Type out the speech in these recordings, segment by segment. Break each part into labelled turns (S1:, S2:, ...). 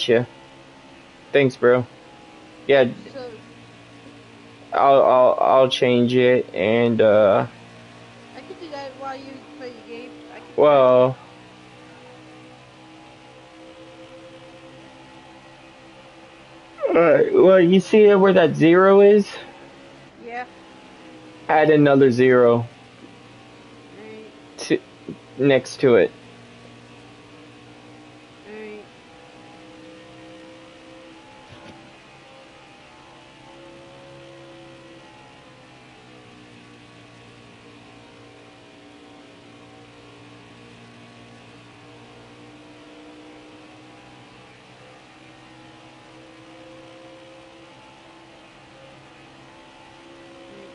S1: gotcha. Thanks, bro. Yeah,
S2: So
S1: I'll change it and
S2: I could do that while you play the game. I could do that too.
S1: well, alright. Well, you see where that zero is?
S2: Yeah.
S1: Add another zero
S2: Alright.
S1: to next to it.
S2: Alright.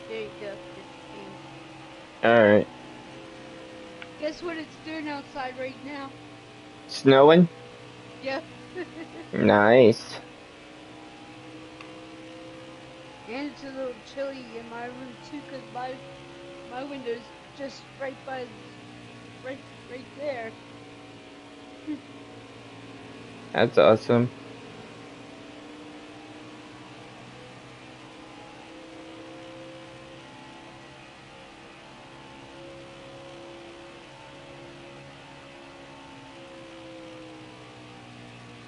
S2: There you go. 15.
S1: Alright.
S2: Guess what it's doing outside right now?
S1: Snowing?
S2: Yep.
S1: Nice.
S2: And it's a little chilly in my room too, cause my window's just right by, right there.
S1: That's awesome.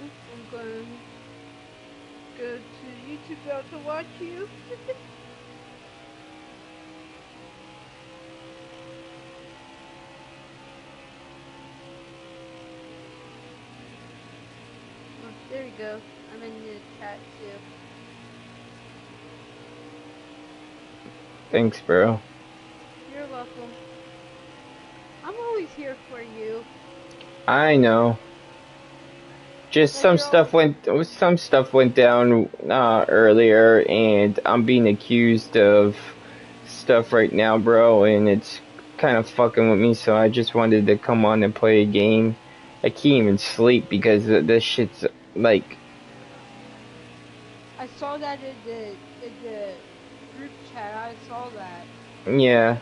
S2: I'm going to go to YouTube now to watch you. Oh, there you go. I'm in the chat too.
S1: Thanks, bro.
S2: You're welcome. I'm always here for you.
S1: I know. Just
S2: But you're always
S1: some stuff went down earlier, and I'm being accused of stuff right now, bro, and it's kind of fucking with me. So I just wanted to come on and play a game. I can't even sleep because this shit's like.
S2: I saw that in the group chat. I saw that.
S1: Yeah,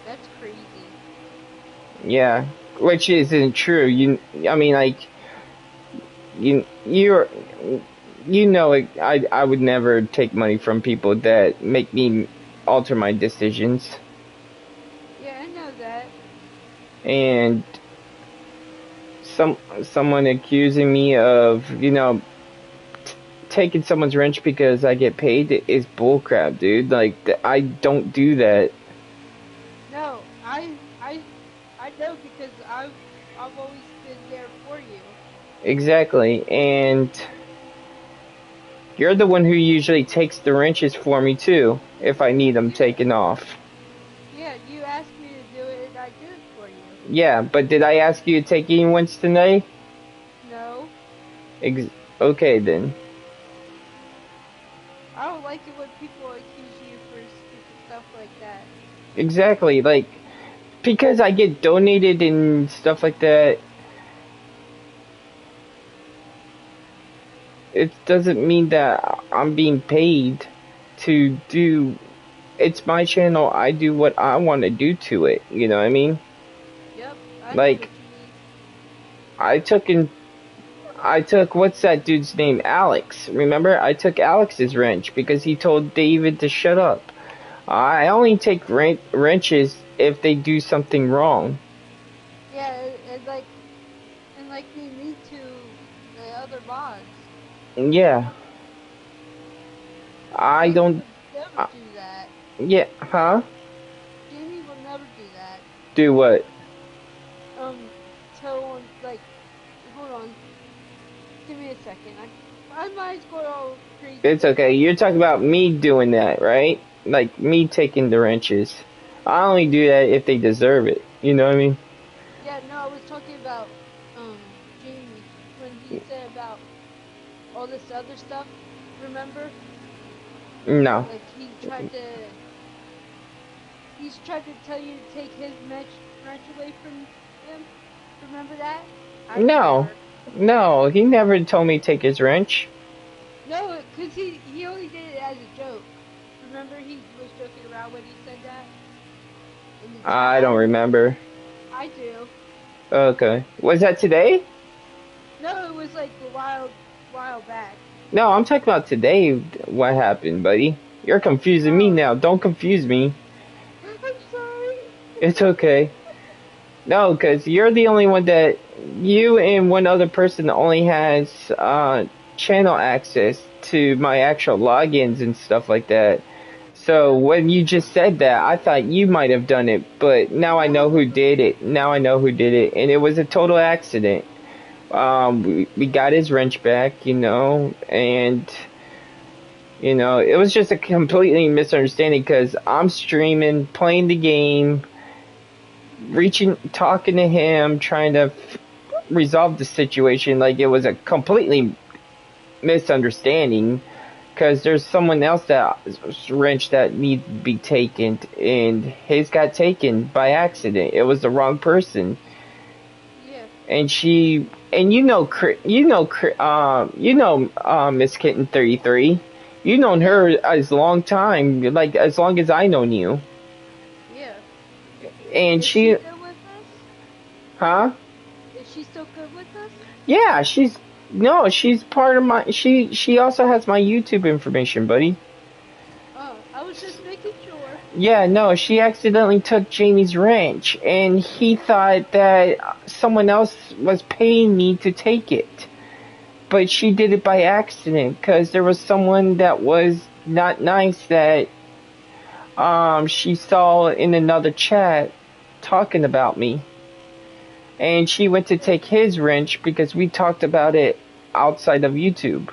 S2: That's crazy.
S1: yeah, which isn't true. I mean, like, you're, I would never take money from people that make me alter my decisions.
S2: Yeah, I know that.
S1: And someone accusing me of, taking someone's wrench because I get paid is bullcrap, dude. Like, I don't do that.
S2: No, I know because I've always been there for you.
S1: Exactly. And you're the one who usually takes the wrenches for me too, if I need them
S2: Yeah.
S1: taken off.
S2: Yeah, you asked me to do it and I do it for you.
S1: Yeah, but did I ask you to take any ones today?
S2: No.
S1: Okay then.
S2: I don't like it when people accuse you for stupid stuff like that.
S1: Exactly. Like, because I get donated and stuff like that, it doesn't mean that I'm being paid to do. It's my channel. I do what I want to do to it. You know what I mean?
S2: Yep, I know
S1: Like,
S2: what you mean.
S1: I took what's that dude's name? Alex. Remember? I took Alex's wrench because he told David to shut up. I only take wrenches if they do something wrong.
S2: Yeah, and like me to the other mods.
S1: Yeah. I
S2: Jamie
S1: don't.
S2: would never do that.
S1: Yeah. Huh?
S2: Jamie will never do that.
S1: Do what?
S2: Tell one like, hold on, give me a second. My mind's going all crazy.
S1: It's okay. You're talking about me doing that, right? Like me taking the wrenches. I only do that if they deserve it. You know what I mean?
S2: Yeah, no, I was talking about Jamie when he said about all this other stuff. Remember?
S1: No.
S2: Like he's tried to tell you to take his wrench away from him. Remember that? I
S1: No.
S2: remember.
S1: No. He never told me to take his wrench.
S2: No, because he only did it as a joke. Remember he was joking around when he said that? In the chat?
S1: I don't remember.
S2: I do.
S1: Okay. Was that today?
S2: No, it was like a while back.
S1: No, I'm talking about today. What happened, buddy? You're confusing me
S2: Oh,
S1: now. Don't confuse me.
S2: I'm sorry.
S1: It's okay. No, because you're the only one that you and one other person only has channel access to my actual logins and stuff like that. So
S2: Yep.
S1: when you just said that, I thought you might have done it, but now I know who
S2: No.
S1: did it. Now I know who did it, and it was a total accident. We got his wrench back, and it was just a completely misunderstanding because I'm streaming, playing the game, talking to him, trying to resolve the situation like it was a completely misunderstanding because there's someone else that's wrench that needs to be taken, and his got taken by accident. It was the wrong person.
S2: Yeah.
S1: And Miss Kitten 33. You known her as long time, like as long as I known you.
S2: Yeah.
S1: And
S2: Is she
S1: she,
S2: good with us?
S1: huh?
S2: Is she still good with us?
S1: Yeah, she's part of my, she also has my YouTube information, buddy.
S2: Oh, I was just making sure.
S1: Yeah, no, she accidentally took Jamie's wrench, and he thought that someone else was paying me to take it. But she did it by accident, because there was someone that was not nice that she saw in another chat talking about me. And she went to take his wrench because we talked about it outside of YouTube.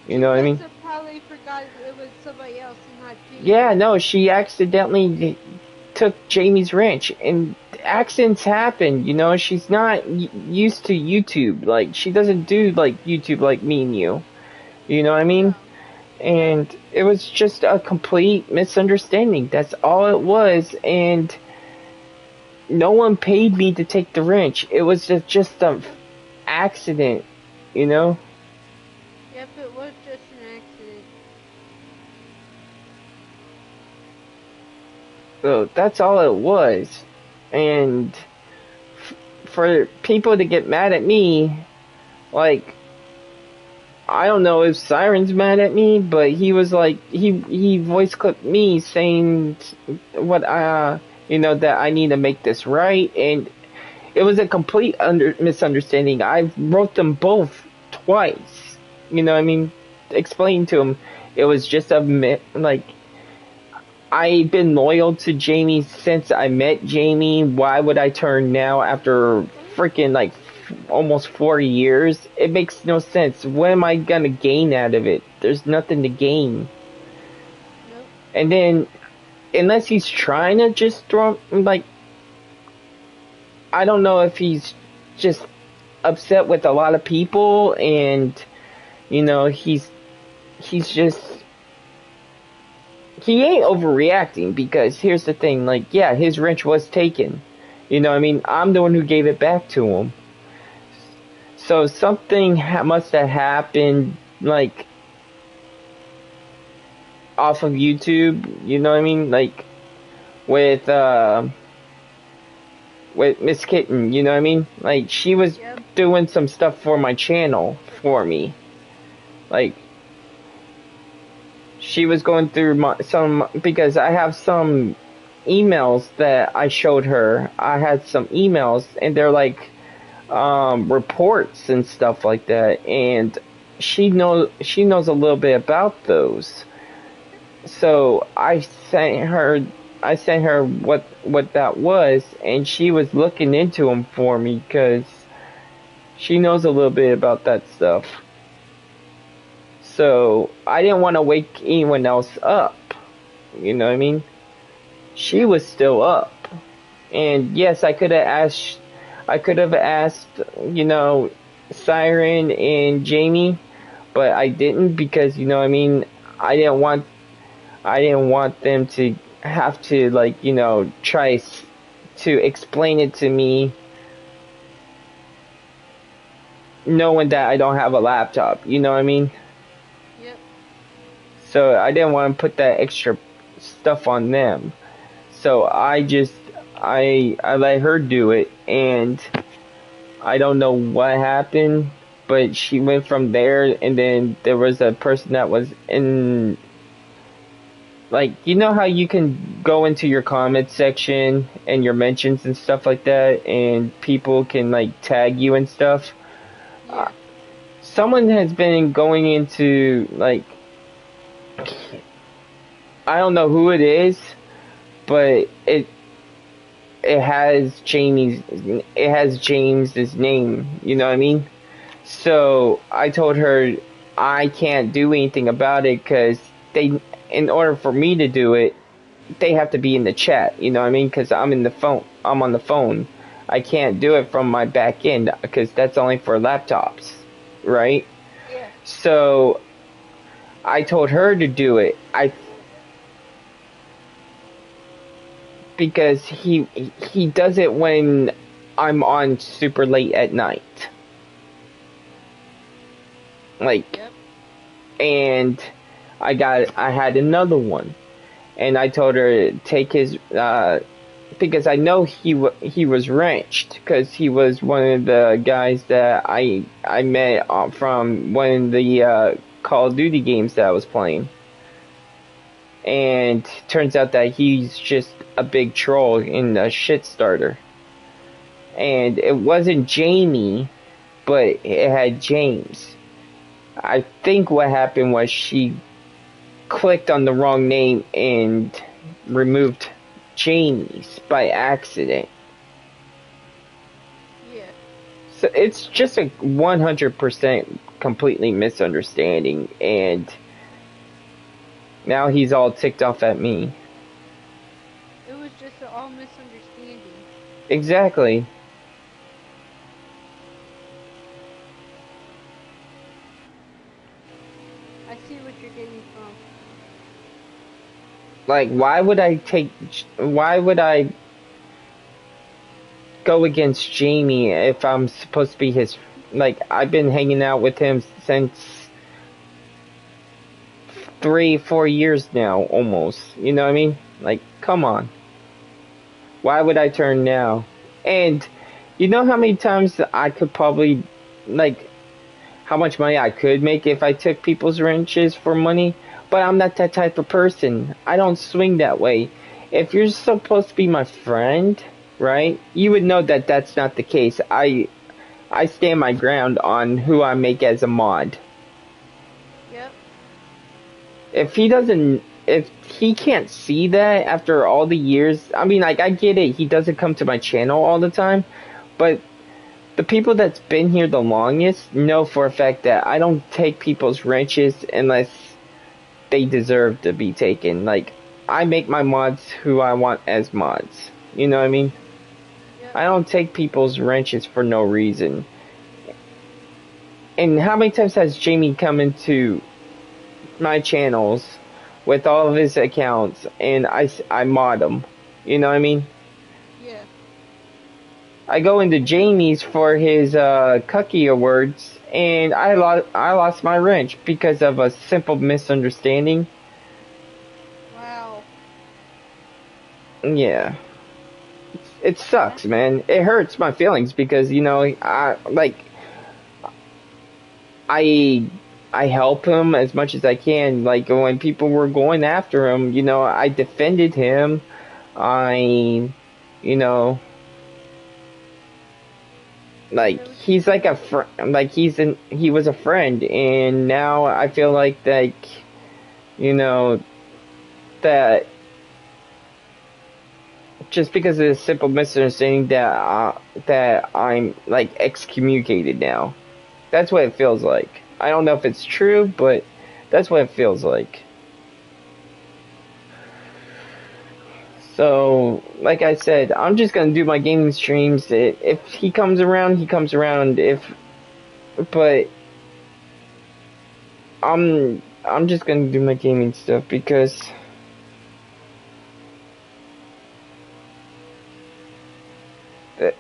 S1: You
S2: She
S1: know what I
S2: must
S1: mean?
S2: have probably forgot it was somebody else and not Jamie.
S1: Yeah, no, she accidentally took Jamie's wrench, and accidents happen. She's not used to YouTube. Like, she doesn't do like YouTube like me and you. You know what I mean? And it was just a complete misunderstanding. That's all it was, and no one paid me to take the wrench. It was just an accident, you know?
S2: Yep, it was just an accident.
S1: So that's all it was. And for people to get mad at me, like, I don't know if Siren's mad at me, but he was like, he voice clipped me saying what, that I need to make this right, and it was a complete misunderstanding. I wrote them both twice. You know what I mean? Explain to him. It was just like, I've been loyal to Jamie since I met Jamie. Why would I turn now after freaking like almost 4 years? It makes no sense. What am I gonna gain out of it? There's nothing to gain.
S2: Nope.
S1: And then, unless he's trying to just throw, like, I don't know if he's just upset with a lot of people, and he ain't overreacting, because here's the thing, like, yeah, his wrench was taken. You know what I mean? I'm the one who gave it back to him. So something must have happened, like, off of YouTube, you know what I mean? Like, with Miss Kitten, you know what I mean? Like, she was doing some stuff for my channel for me. Like, she was going through because I have some emails that I showed her. I had some emails, and they're like reports and stuff like that, and she knows a little bit about those. So I sent her what that was, and she was looking into them for me because she knows a little bit about that stuff. So I didn't want to wake anyone else up. You know what I mean? She was still up. And yes, I could have asked, Siren and Jamie, but I didn't, because, you know what I mean, I didn't want them to have to, like, try to explain it to me knowing that I don't have a laptop. You know what I mean?
S2: Yep.
S1: So I didn't want to put that extra stuff on them. So I let her do it, and I don't know what happened, but she went from there, and then there was a person that was in, like, you know how you can go into your comment section and your mentions and stuff like that, and people can like tag you and stuff. Uh,
S2: Yeah.
S1: Someone has been going into, like, I don't know who it is, but it has James's name. You know what I mean? So I told her I can't do anything about it because in order for me to do it, they have to be in the chat. You know what I mean? Because I'm on the phone. I can't do it from my back end because that's only for laptops, right?
S2: Yeah.
S1: So I told her to do it. Because he does it when I'm on super late at night. Like,
S2: Yep.
S1: and I had another one, and I told her to take his because I know he was wrenched because he was one of the guys that I met from one of the Call of Duty games that I was playing. And turns out that he's just a big troll and a shit starter. And it wasn't Jamie, but it had James. I think what happened was she clicked on the wrong name and removed Jamie's by accident.
S2: Yeah.
S1: So it's just a 100% completely misunderstanding, and now he's all ticked off at me.
S2: It was just an all misunderstanding.
S1: Exactly.
S2: I see what you're getting from.
S1: Like, why would I go against Jamie if I'm supposed to be his, like, I've been hanging out with him since 3, 4 years now, almost. You know what I mean? Like, come on. Why would I turn now? And you know how many times I could probably, like, how much money I could make if I took people's wrenches for money? But I'm not that type of person. I don't swing that way. If you're supposed to be my friend, right? You would know that that's not the case. I stand my ground on who I make as a mod.
S2: Yep.
S1: If he can't see that after all the years, I mean, like, I get it, he doesn't come to my channel all the time, but the people that's been here the longest know for a fact that I don't take people's wrenches unless they deserve to be taken. Like, I make my mods who I want as mods. You know what I mean?
S2: Yep.
S1: I don't take people's wrenches for no reason. And how many times has Jamie come into my channels with all of his accounts and I mod them? You know what I mean?
S2: Yeah.
S1: I go into Jamie's for his Cucky awards, and I lost my wrench because of a simple misunderstanding.
S2: Wow.
S1: Yeah, it
S2: That.
S1: sucks, man. It hurts my feelings because, you know, I I help him as much as I can. Like, when people were going after him, you know, I defended him. I, you know,
S2: I
S1: like,
S2: know what you
S1: he's like a
S2: mean.
S1: friend. Like, he was a friend, and now I feel like, you know, that just because of this simple misunderstanding that I'm like excommunicated now. That's what it feels like. I don't know if it's true, but that's what it feels like. So, like I said, I'm just gonna do my gaming streams. If he comes around, he comes around. But I'm just gonna do my gaming stuff because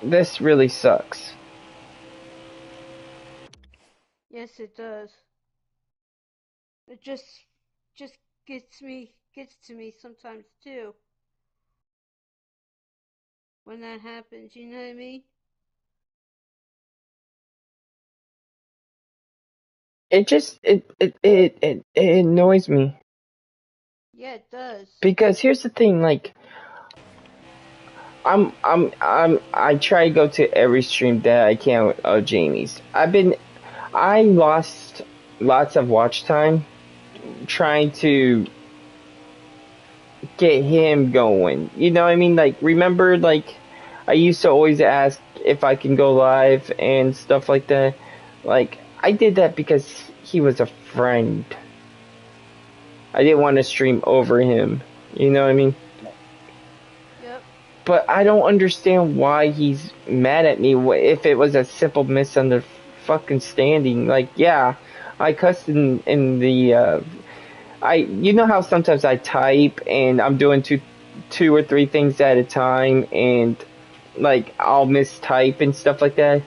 S1: this really sucks.
S2: Yes, it does. It just gets to me sometimes too when that happens. You know what I mean?
S1: it just it annoys me
S2: Yeah, it does.
S1: because here's the thing, like I try to go to every stream that I can of Jamie's. I lost lots of watch time trying to get him going. You know what I mean? Like, remember, like, I used to always ask if I can go live and stuff like that. Like, I did that because he was a friend. I didn't want to stream over him. You know what I mean?
S2: Yep.
S1: But I don't understand why he's mad at me if it was a simple misunderstanding. Like, yeah, I cussed in the, you know how sometimes I type and I'm doing two or three things at a time and like I'll mistype and stuff like that.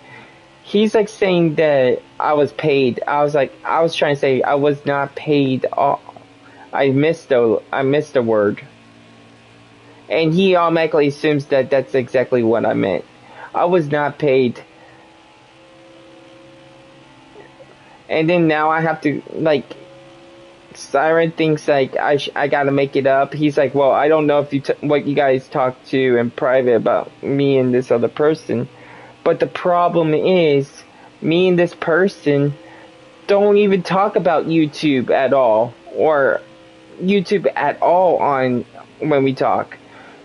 S1: He's like saying that I was paid. I was trying to say I was not paid. I missed a word. And he automatically assumes that that's exactly what I meant. I was not paid. And then now I have to, like, Siren thinks like I gotta make it up. He's like, well, I don't know if what you guys talked to in private about me and this other person, but the problem is me and this person don't even talk about YouTube at all or YouTube at all on when we talk.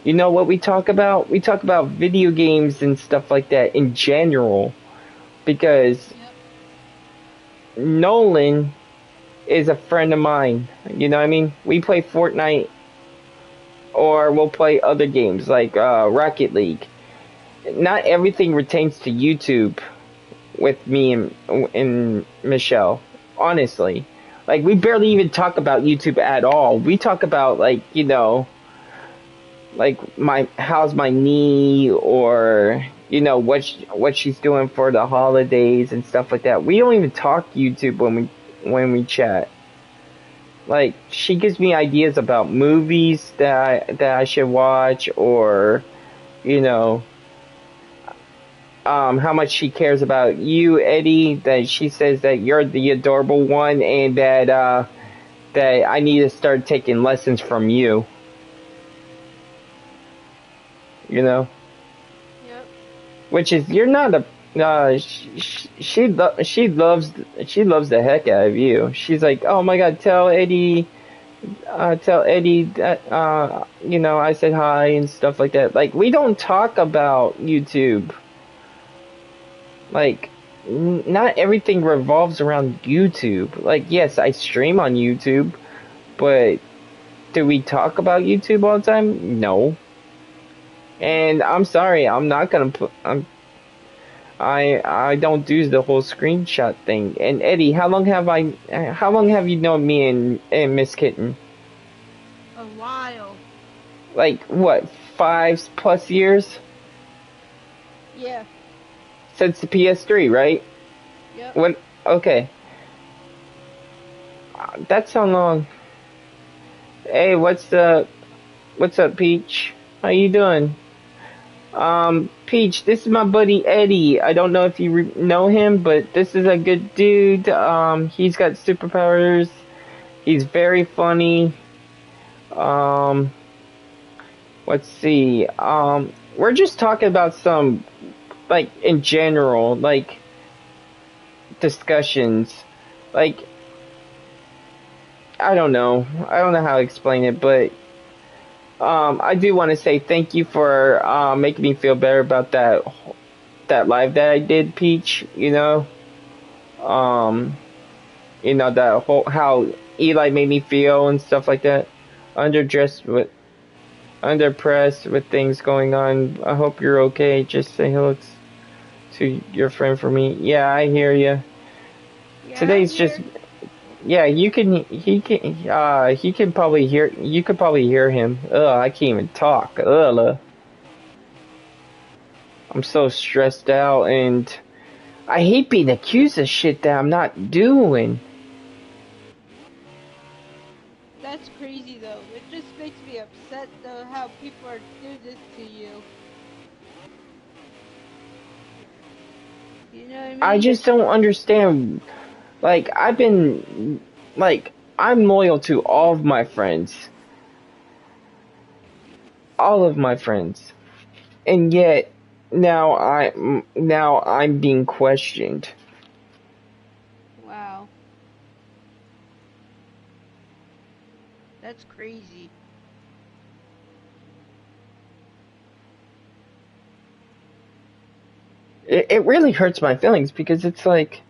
S1: You know what we talk about? We talk about video games and stuff like that in general because
S2: Yep.
S1: Nolan is a friend of mine. You know what I mean? We play Fortnite or we'll play other games like Rocket League. Not everything retains to YouTube with me and Michelle. Honestly, like we barely even talk about YouTube at all. We talk about like like how's my knee or what she's doing for the holidays and stuff like that. We don't even talk YouTube when we chat. Like she gives me ideas about movies that I should watch or you know how much she cares about you, Eddie, that she says that you're the adorable one and that I need to start taking lessons from you. You know?
S2: Yep.
S1: Which is you're not a she loves the heck out of you. She's like, "Oh my god, tell Eddie that I said hi and stuff like that." Like we don't talk about YouTube. Like not everything revolves around YouTube. Like yes, I stream on YouTube, but do we talk about YouTube all the time? No. And I'm sorry, I'm not gonna put. I don't do the whole screenshot thing. And Eddie, how long have you known me and Miss Kitten?
S2: A while.
S1: Like what, 5+ years
S2: Yeah.
S1: since the PS3, right?
S2: Yep.
S1: When okay, that's how long. Hey, what's up, Peach? How you doing? Peach, this is my buddy Eddie. I don't know if you know him, but this is a good dude. He's got superpowers. He's very funny. Um, let's see. We're just talking about some, like, in general, like, discussions. Like, I don't know. I don't know how to explain it, but I do want to say thank you for making me feel better about that live that I did, Peach. Um, that whole how Eli made me feel and stuff like that. Underdressed with underpressed with things going on. I hope you're okay. Just say hello to your friend for me. Yeah, I hear you.
S2: Yeah, I'm
S1: Today's just
S2: here.
S1: yeah. He can probably hear. You could probably hear him. Ugh, I can't even talk. Ugh. I'm so stressed out and I hate being accused of shit that I'm not doing.
S2: That's crazy though. It just makes me upset though how people are doing this to you. You know what I
S1: I
S2: mean?
S1: just don't understand. Like, I'm loyal to all of my friends. All of my friends. And yet, now I'm being questioned.
S2: Wow. That's crazy.
S1: It really hurts my feelings because it's like,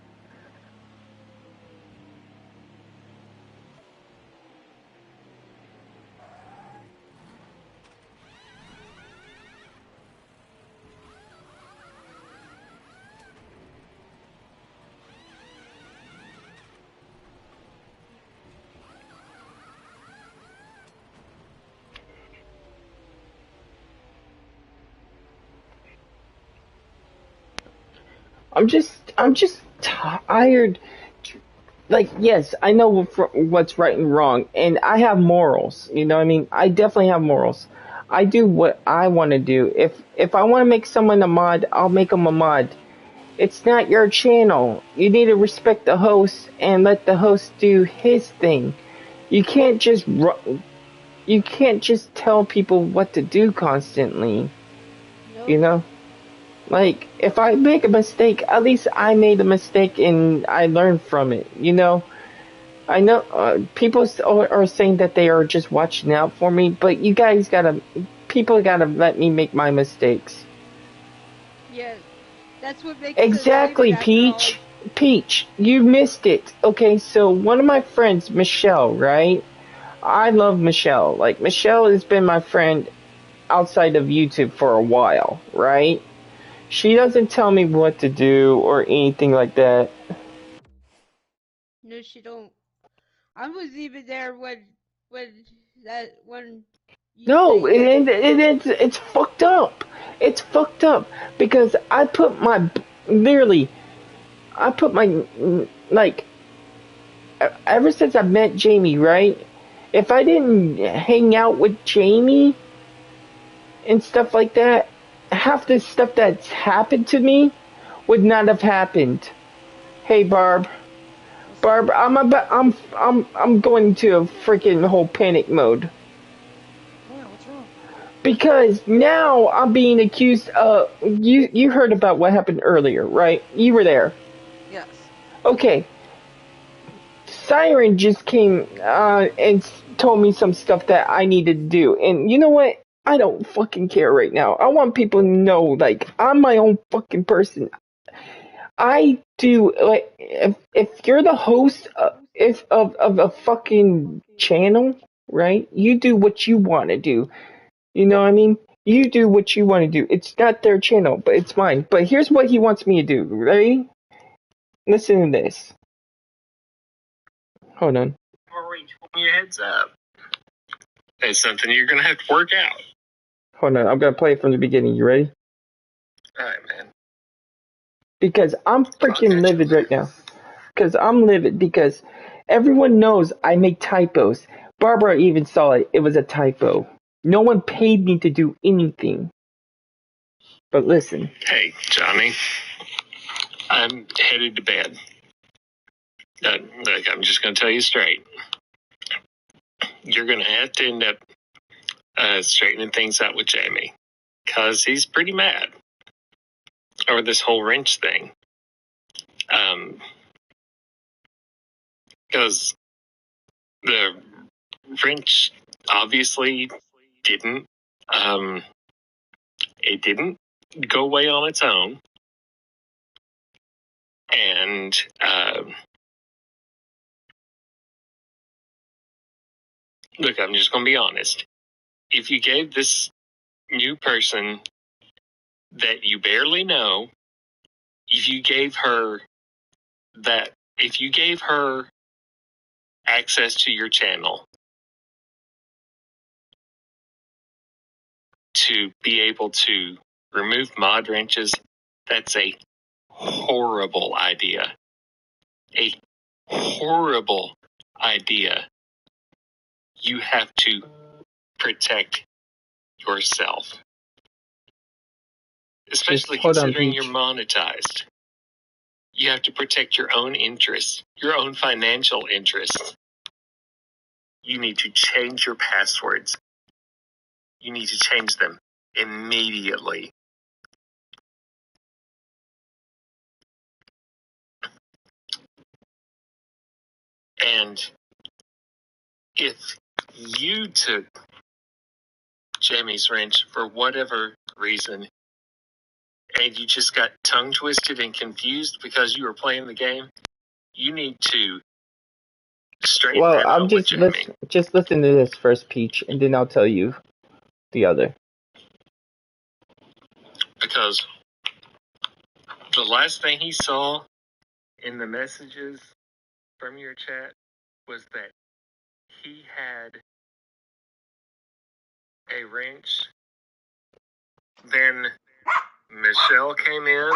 S1: I'm just tired. Like, yes, I know what's right and wrong, and I have morals. You know what I mean? I definitely have morals. I do what I want to do. If I want to make someone a mod, I'll make them a mod. It's not your channel. You need to respect the host and let the host do his thing. You can't just you can't just tell people what to do constantly. You
S2: Nope.
S1: know? Like, if I make a mistake, at least I made a mistake and I learned from it, you know? I know people are saying that they are just watching out for me, but people gotta let me make my mistakes.
S2: Yes. That's what makes us human
S1: Exactly,
S2: after all.
S1: Peach. Peach, you missed it. Okay, so one of my friends, Michelle, right? I love Michelle. Like, Michelle has been my friend outside of YouTube for a while, right? She doesn't tell me what to do or anything like that.
S2: No, she don't. I was even there when you
S1: No,
S2: saying that.
S1: it's fucked up. It's fucked up because literally, I put my, like, ever since I met Jamie, right? If I didn't hang out with Jamie and stuff like that, half the stuff that's happened to me would not have happened. Hey, Barb.
S2: What's up?
S1: Barb, I'm going into a freaking whole panic mode.
S2: What? What's wrong?
S1: Because now I'm being accused of you heard about what happened earlier, right? You were there.
S2: Yes.
S1: Okay. Siren just came and told me some stuff that I needed to do. And you know what? I don't fucking care right now. I want people to know, like, I'm my own fucking person. I do, like, if you're the host of a fucking channel, right? You do what you want to do. You know what I mean? You do what you want to do. It's not their channel, but it's mine. But here's what he wants me to do. Ready? Listen to this. Hold on.
S3: Already told me a heads up. That's something you're gonna have to work out.
S1: Hold on. I'm gonna play it from the beginning. You ready?
S3: All right, man.
S1: Because I'm freaking livid right now. Because I'm livid because everyone knows I make typos. Barbara even saw it. It was a typo. No one paid me to do anything. But listen.
S3: Hey, Johnny. I'm headed to bed. Look, I'm just gonna tell you straight. You're gonna have to end up straightening things out with Jamie, cause he's pretty mad over this whole wrench thing. Because the wrench obviously didn't. It didn't go away on its own, and look, I'm just gonna be honest. If you gave this new person that you barely know, if you gave her if you gave her access to your channel to be able to remove mod wrenches, that's a horrible idea. A horrible idea. You have to protect yourself, especially
S1: Just hold on,
S3: considering
S1: Peach.
S3: you're monetized. You have to protect your own interests, your own financial interests. You need to change your passwords. You need to change them immediately. And if you took Jamie's wrench for whatever reason, and you just got tongue twisted and confused because you were playing the game, you need to straighten
S1: Well,
S3: that
S1: I'm
S3: out with Jamie.
S1: just listen to this first, Peach, and then I'll tell you the other.
S3: Because the last thing he saw in the messages from your chat was that he had a wrench. Then Michelle came in,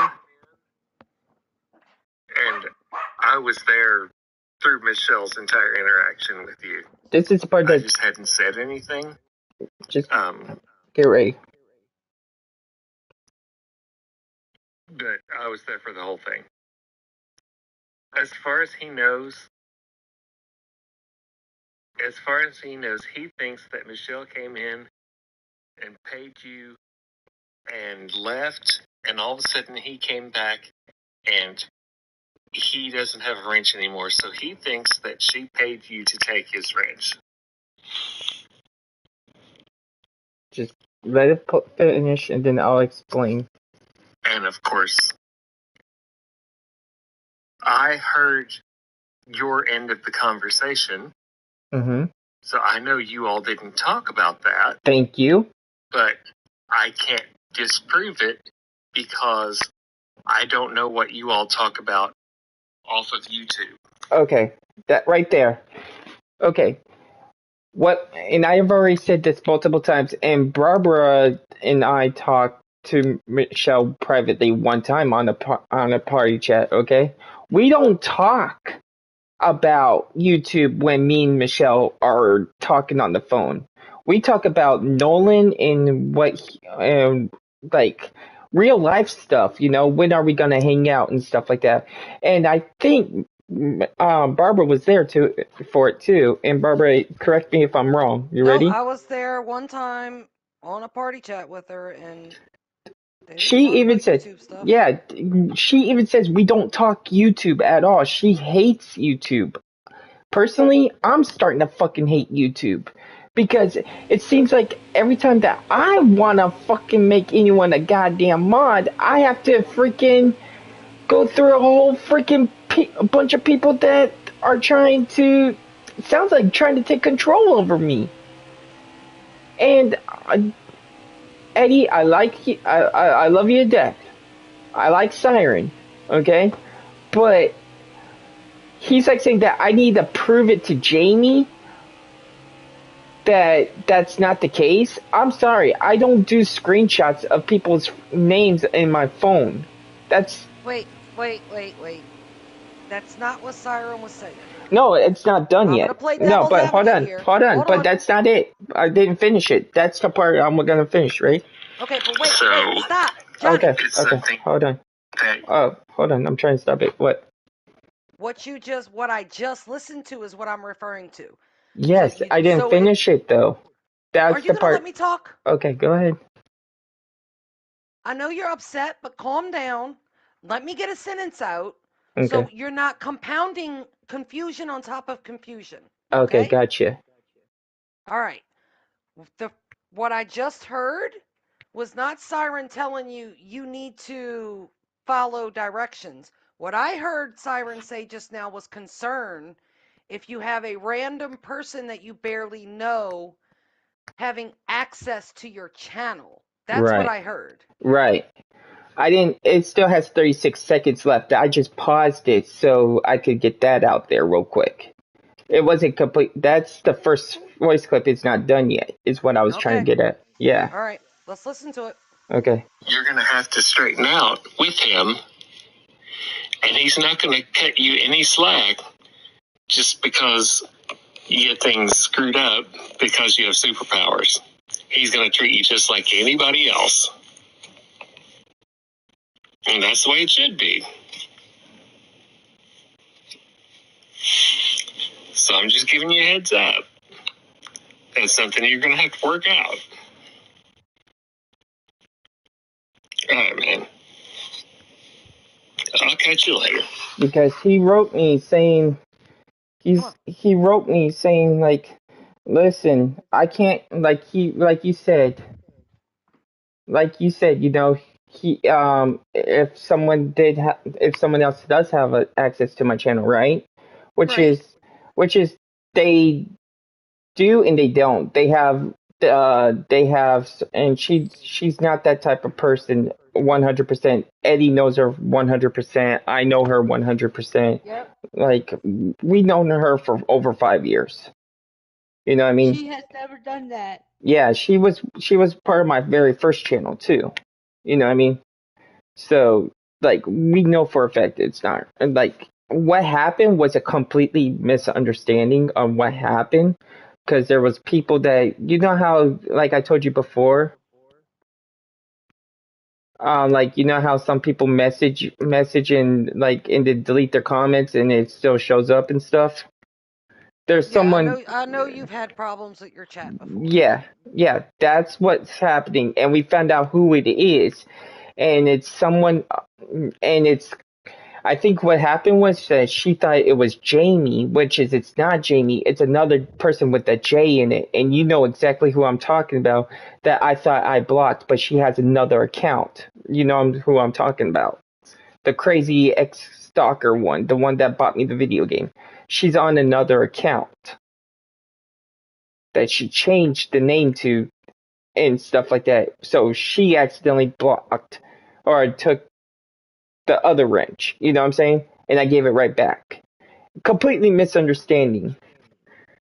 S3: and I was there through Michelle's entire interaction with you.
S1: This is the part
S3: I
S1: that
S3: just hadn't said anything.
S1: just get ready.
S3: But I was there for the whole thing. As far as he knows, he thinks that Michelle came in and paid you and left, and all of a sudden he came back and he doesn't have a wrench anymore, so he thinks that she paid you to take his wrench.
S1: Just let it finish, and then I'll explain.
S3: And of course, I heard your end of the conversation, so I know you all didn't talk about that.
S1: Thank you.
S3: But I can't disprove it because I don't know what you all talk about off of YouTube.
S1: Okay, that right there. Okay. What, and I have already said this multiple times, and Barbara and I talked to Michelle privately one time on a party chat, okay? We don't talk about YouTube when me and Michelle are talking on the phone. We talk about Nolan and like real life stuff, when are we gonna hang out and stuff like that. And I think Barbara was there for it too. And Barbara, correct me if I'm wrong. You ready?
S4: No, I was there one time on a party chat with her, and they didn't
S1: She
S4: talk
S1: even
S4: about
S1: said,
S4: YouTube stuff.
S1: yeah, she even says we don't talk YouTube at all. She hates YouTube. Personally, I'm starting to fucking hate YouTube. Because it seems like every time that I wanna fucking make anyone a goddamn mod, I have to freaking go through a whole freaking bunch of people that are trying to, sounds like trying to take control over me. And Eddie, I like you, I love you to death. I like Siren, okay? But he's like saying that I need to prove it to Jamie that's not the case. I'm sorry, I don't do screenshots of people's names in my phone. That's...
S4: Wait. That's not what Siren was saying.
S1: No, it's not done
S4: I'm
S1: yet.
S4: gonna play
S1: No,
S4: devil's
S1: but hold
S4: advocate
S1: on,
S4: here.
S1: but that's not it. I didn't finish it. That's the part I'm gonna finish, right?
S4: Okay, but wait, stop, Johnny.
S1: Okay, hold on. Oh, hold on, I'm trying to stop it. What?
S4: What I just listened to is what I'm referring to.
S1: Yes, I didn't finish it though. That's
S4: Are you gonna let me talk?
S1: Okay, go ahead.
S4: I know you're upset, but calm down. Let me get a sentence out.
S1: Okay.
S4: So you're not compounding confusion on top of confusion.
S1: Okay, gotcha.
S4: All right. What I just heard was not Siren telling you need to follow directions. What I heard Siren say just now was concern if you have a random person that you barely know having access to your channel. That's what I heard.
S1: Right. It still has 36 seconds left. I just paused it so I could get that out there real quick. It wasn't complete. That's the first voice clip. It's not done yet, is what I was trying to get at. Yeah.
S4: All right. Let's listen to it.
S1: Okay.
S3: You're going to have to straighten out with him, and he's not going to cut you any slack just because you get things screwed up because you have superpowers. He's going to treat you just like anybody else. And that's the way it should be. So I'm just giving you a heads up. That's something you're going to have to work out. All right, man. I'll catch you later.
S1: Because he wrote me saying, he wrote me saying, like, listen, I can't, like you said, you know, if if someone else does have access to my channel, right? Which
S4: Right.
S1: is they do and they don't. They have, and she's not that type of person. 100%. Eddie knows her 100%. I know her 100%.
S2: Yep.
S1: Like, we've known her for over 5 years. You know what I mean?
S2: She has never done that.
S1: Yeah, she was part of my very first channel too. You know what I mean? So, like, we know for a fact it's not. And, like, what happened was a completely misunderstanding on what happened. Because there was people that, you know how, like I told you before, like, you know how some people message and, like, and they delete their comments and it still shows up and stuff? There's
S4: Yeah,
S1: someone,
S4: I know you've had problems with your chat before.
S1: yeah, that's what's happening. And we found out who it is. And it's someone, and it's I think what happened was that she thought it was Jamie, which is it's not Jamie. It's another person with a J in it. And you know exactly who I'm talking about that I thought I blocked, but she has another account. You know who I'm talking about. The crazy ex-stalker one, the one that bought me the video game. She's on another account that she changed the name to and stuff like that. So she accidentally blocked or took the other wrench. You know what I'm saying? And I gave it right back. Completely misunderstanding.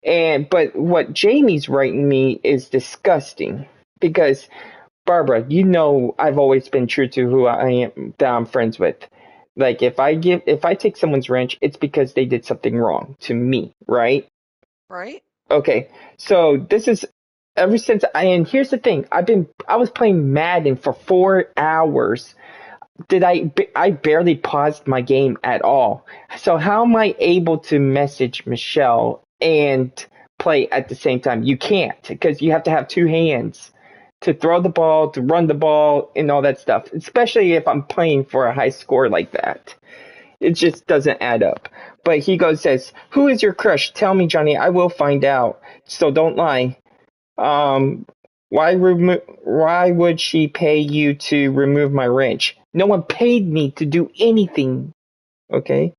S1: But what Jamie's writing me is disgusting because Barbara, you know I've always been true to who I am that I'm friends with. Like if I take someone's wrench, it's because they did something wrong to me, right?
S4: Right?
S1: Okay. So this is ever since and here's the thing, I was playing Madden for 4 hours. I barely paused my game at all. So how am I able to message Michelle and play at the same time? You can't because you have to have two hands to throw the ball, to run the ball, and all that stuff. Especially if I'm playing for a high score like that. It just doesn't add up. But he says, "Who is your crush? Tell me, Johnny. I will find out. So don't lie. Um, why would she pay you to remove my wrench? No one paid me to do anything. Okay.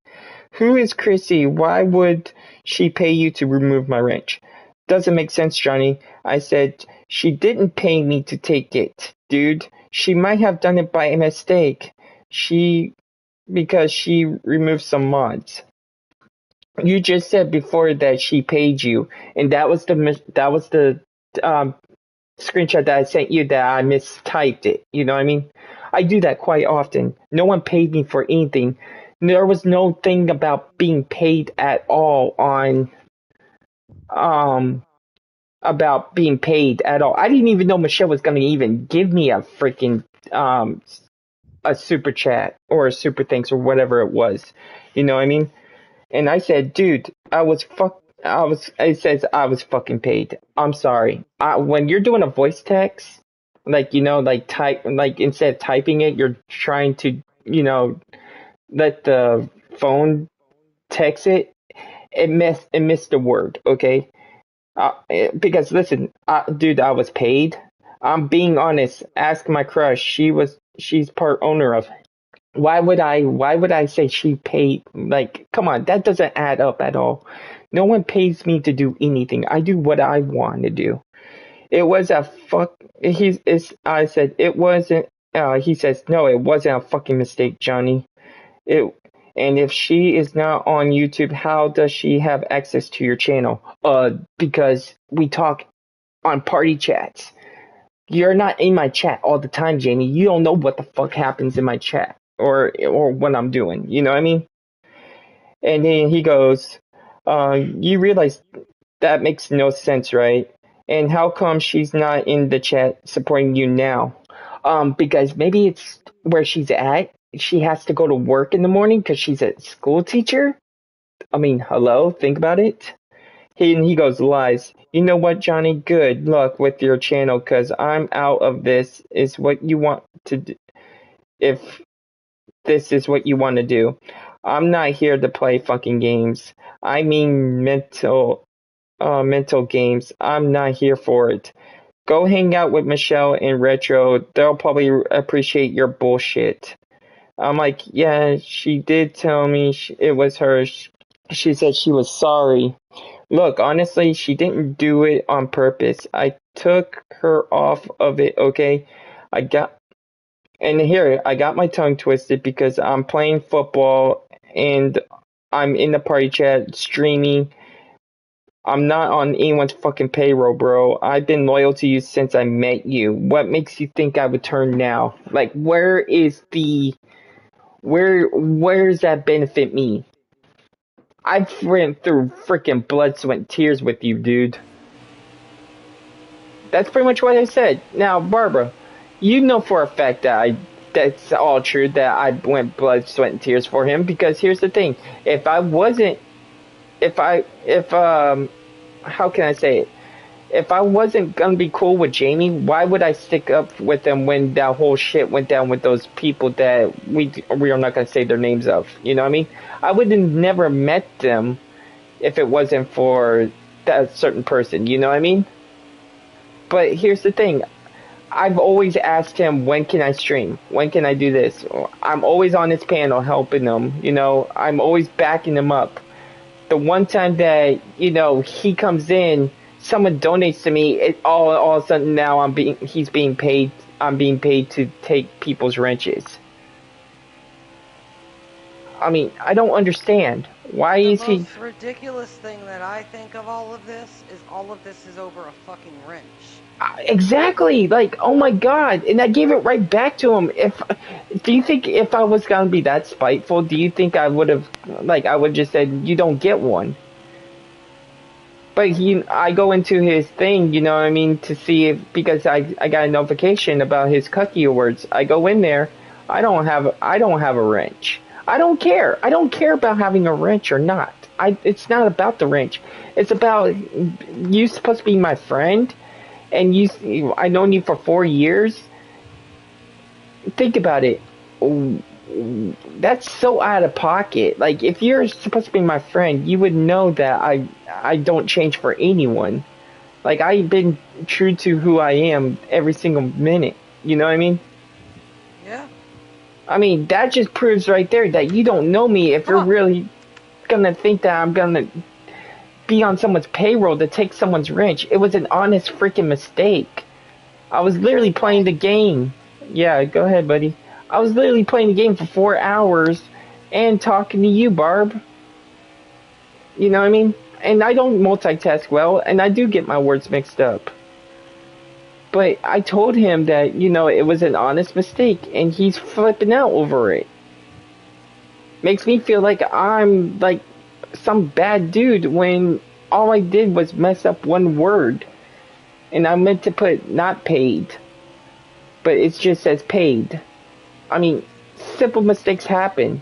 S1: Who is Chrissy? Why would she pay you to remove my wrench? Doesn't make sense, Johnny. I said, she didn't pay me to take it, dude. She might have done it by mistake. Because she removed some mods. You just said before that she paid you, and that was the um, screenshot that I sent you that I mistyped it. You know what I mean? I do that quite often. No one paid me for anything. There was no thing about being paid at all on about being paid at all. I didn't even know Michelle was gonna even give me a freaking a super chat or a super thanks or whatever it was. You know what I mean? And I said, dude, it says I was fucking paid. I'm sorry. When you're doing a voice text, like, you know, like like instead of typing it, you're trying to, you know, let the phone text it. It missed a word. Okay. Because listen, dude, I was paid. I'm being honest. Ask my crush. She's part owner of why would I say she paid? Like, come on, that doesn't add up at all. No one pays me to do anything. I do what I want to do. It was a fuck. I said it wasn't. He says no, it wasn't a fucking mistake, Johnny. It. And if she is not on YouTube, how does she have access to your channel? Because we talk on party chats. You're not in my chat all the time, Jamie. You don't know what the fuck happens in my chat or what I'm doing. You know what I mean? And then he goes, you realize that makes no sense, right? And how come she's not in the chat supporting you now? Because maybe it's where she's at. She has to go to work in the morning because she's a school teacher. I mean, hello, think about it. He goes, lies. You know what, Johnny? Good luck with your channel, cause I'm out of this. Is what you want to do. If this is what you want to do, I'm not here to play fucking games. I mean mental games. I'm not here for it. Go hang out with Michelle and Retro. They'll probably appreciate your bullshit. I'm like, yeah, she did tell me it was her. She said she was sorry. Look, honestly, she didn't do it on purpose. I took her off of it, okay? I got, and here, I got my tongue twisted because I'm playing football and I'm in the party chat streaming. I'm not on anyone's fucking payroll, bro. I've been loyal to you since I met you. What makes you think I would turn now? Like, where's that benefit me? I've went through freaking blood, sweat, and tears with you, dude. That's pretty much what I said. Now, Barbara, you know for a fact that that's all true, that I went blood, sweat, and tears for him, because here's the thing. How can I say it? If I wasn't gonna be cool with Jamie, why would I stick up with him when that whole shit went down with those people that we are not gonna say their names of? You know what I mean? I would have never met them if it wasn't for that certain person. You know what I mean? But here's the thing. I've always asked him, when can I stream? When can I do this? I'm always on his panel helping him. You know, I'm always backing him up. The one time that, you know, he comes in, someone donates to me, all of a sudden now I'm being paid to take people's wrenches. I mean, I don't understand. Why is he...
S4: The most ridiculous thing that I think of all of this is over a fucking wrench.
S1: Exactly. Like, oh my god. And I gave it right back to him. Do you think if I was gonna be that spiteful, do you think I would have, I would just said, you don't get one? But I go into his thing, you know what I mean, to see if, because I got a notification about his cookie awards. I go in there, I don't have a wrench. I don't care. I don't care about having a wrench or not. It's not about the wrench. It's about, you supposed to be my friend, and I known you for 4 years. Think about it. That's so out of pocket. Like, if you're supposed to be my friend, you would know that I don't change for anyone. Like, I've been true to who I am every single minute. You know what I mean?
S4: Yeah.
S1: I mean, that just proves right there that you don't know me if you're really gonna think that I'm gonna be on someone's payroll to take someone's wrench. It was an honest freaking mistake. I was literally playing the game. Yeah, go ahead, buddy. I was literally playing the game for 4 hours and talking to you, Barb. You know what I mean? And I don't multitask well, and I do get my words mixed up. But I told him that, you know, it was an honest mistake, and he's flipping out over it. Makes me feel like I'm, like, some bad dude when all I did was mess up one word. And I meant to put not paid. But it just says paid. I mean, simple mistakes happen.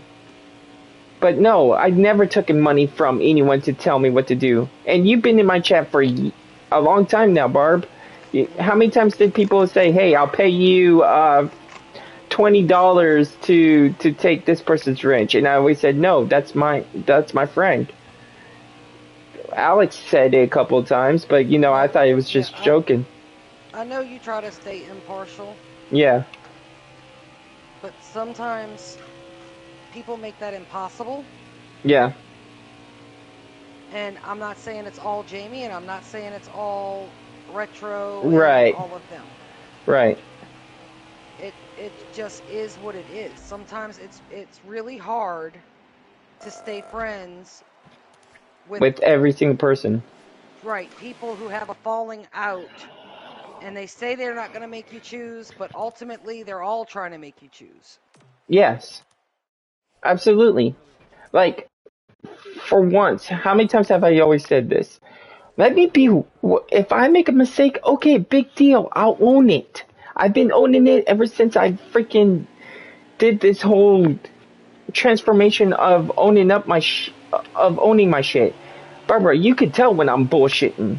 S1: But no, I've never taken money from anyone to tell me what to do. And you've been in my chat for a long time now, Barb. How many times did people say, hey, I'll pay you $20 to take this person's wrench? And I always said, no, that's my friend. Alex said it a couple of times, but, you know, I thought it was just joking.
S4: I know you try to stay impartial.
S1: Yeah.
S4: But sometimes people make that impossible.
S1: Yeah.
S4: And I'm not saying it's all Jamie, and I'm not saying it's all Retro,
S1: right,
S4: and all of them.
S1: Right.
S4: It just is what it is. Sometimes it's really hard to stay friends with
S1: every single person.
S4: Right, people who have a falling out, and they say they're not going to make you choose, but ultimately they're all trying to make you choose.
S1: Yes. Absolutely. Like, for once, how many times have I always said this? Let me be, if I make a mistake, okay, big deal, I'll own it. I've been owning it ever since I freaking did this whole transformation of owning up my of owning my shit. Barbara, you could tell when I'm bullshitting.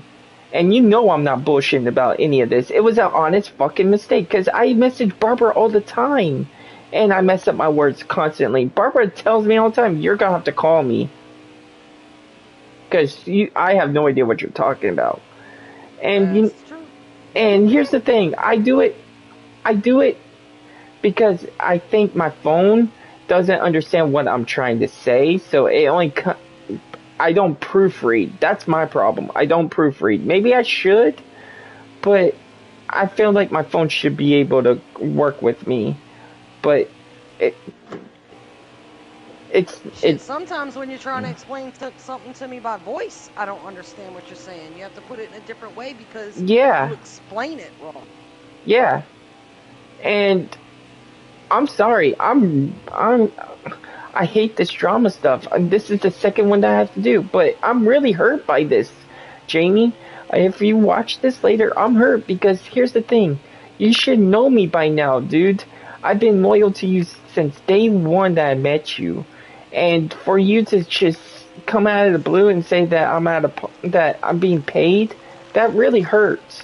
S1: And you know I'm not bullshitting about any of this. It was an honest fucking mistake, because I message Barbara all the time. And I mess up my words constantly. Barbara tells me all the time, you're gonna have to call me. Because I have no idea what you're talking about. And and here's the thing, I do it because I think my phone doesn't understand what I'm trying to say, so I don't proofread. That's my problem. I don't proofread. Maybe I should, but I feel like my phone should be able to work with me. But it's
S4: sometimes when you're trying to explain something to me by voice, I don't understand what you're saying. You have to put it in a different way because you explain it wrong.
S1: Yeah. And I'm sorry. I hate this drama stuff. This is the second one that I have to do, but I'm really hurt by this, Jamie. If you watch this later, I'm hurt because here's the thing. You should know me by now, dude. I've been loyal to you since day one that I met you. And for you to just come out of the blue and say that that I'm being paid, that really hurts.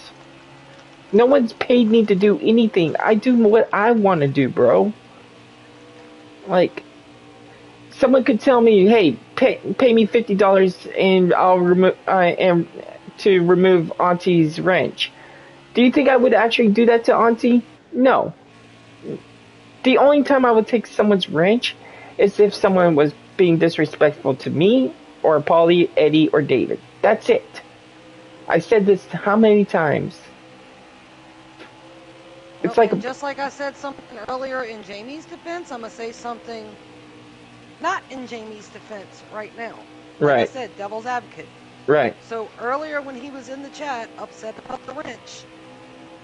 S1: No one's paid me to do anything. I do what I want to do, bro. Like, someone could tell me, "Hey, pay me $50 and I'll remove Auntie's wrench." Do you think I would actually do that to Auntie? No. The only time I would take someone's wrench is if someone was being disrespectful to me, or Polly, Eddie, or David. That's it. I said this how many times? It's
S4: just like I said something earlier in Jamie's defense, I'm going to say something not in Jamie's defense right now. Like I said, devil's advocate.
S1: Right.
S4: So earlier when he was in the chat upset about the wrench,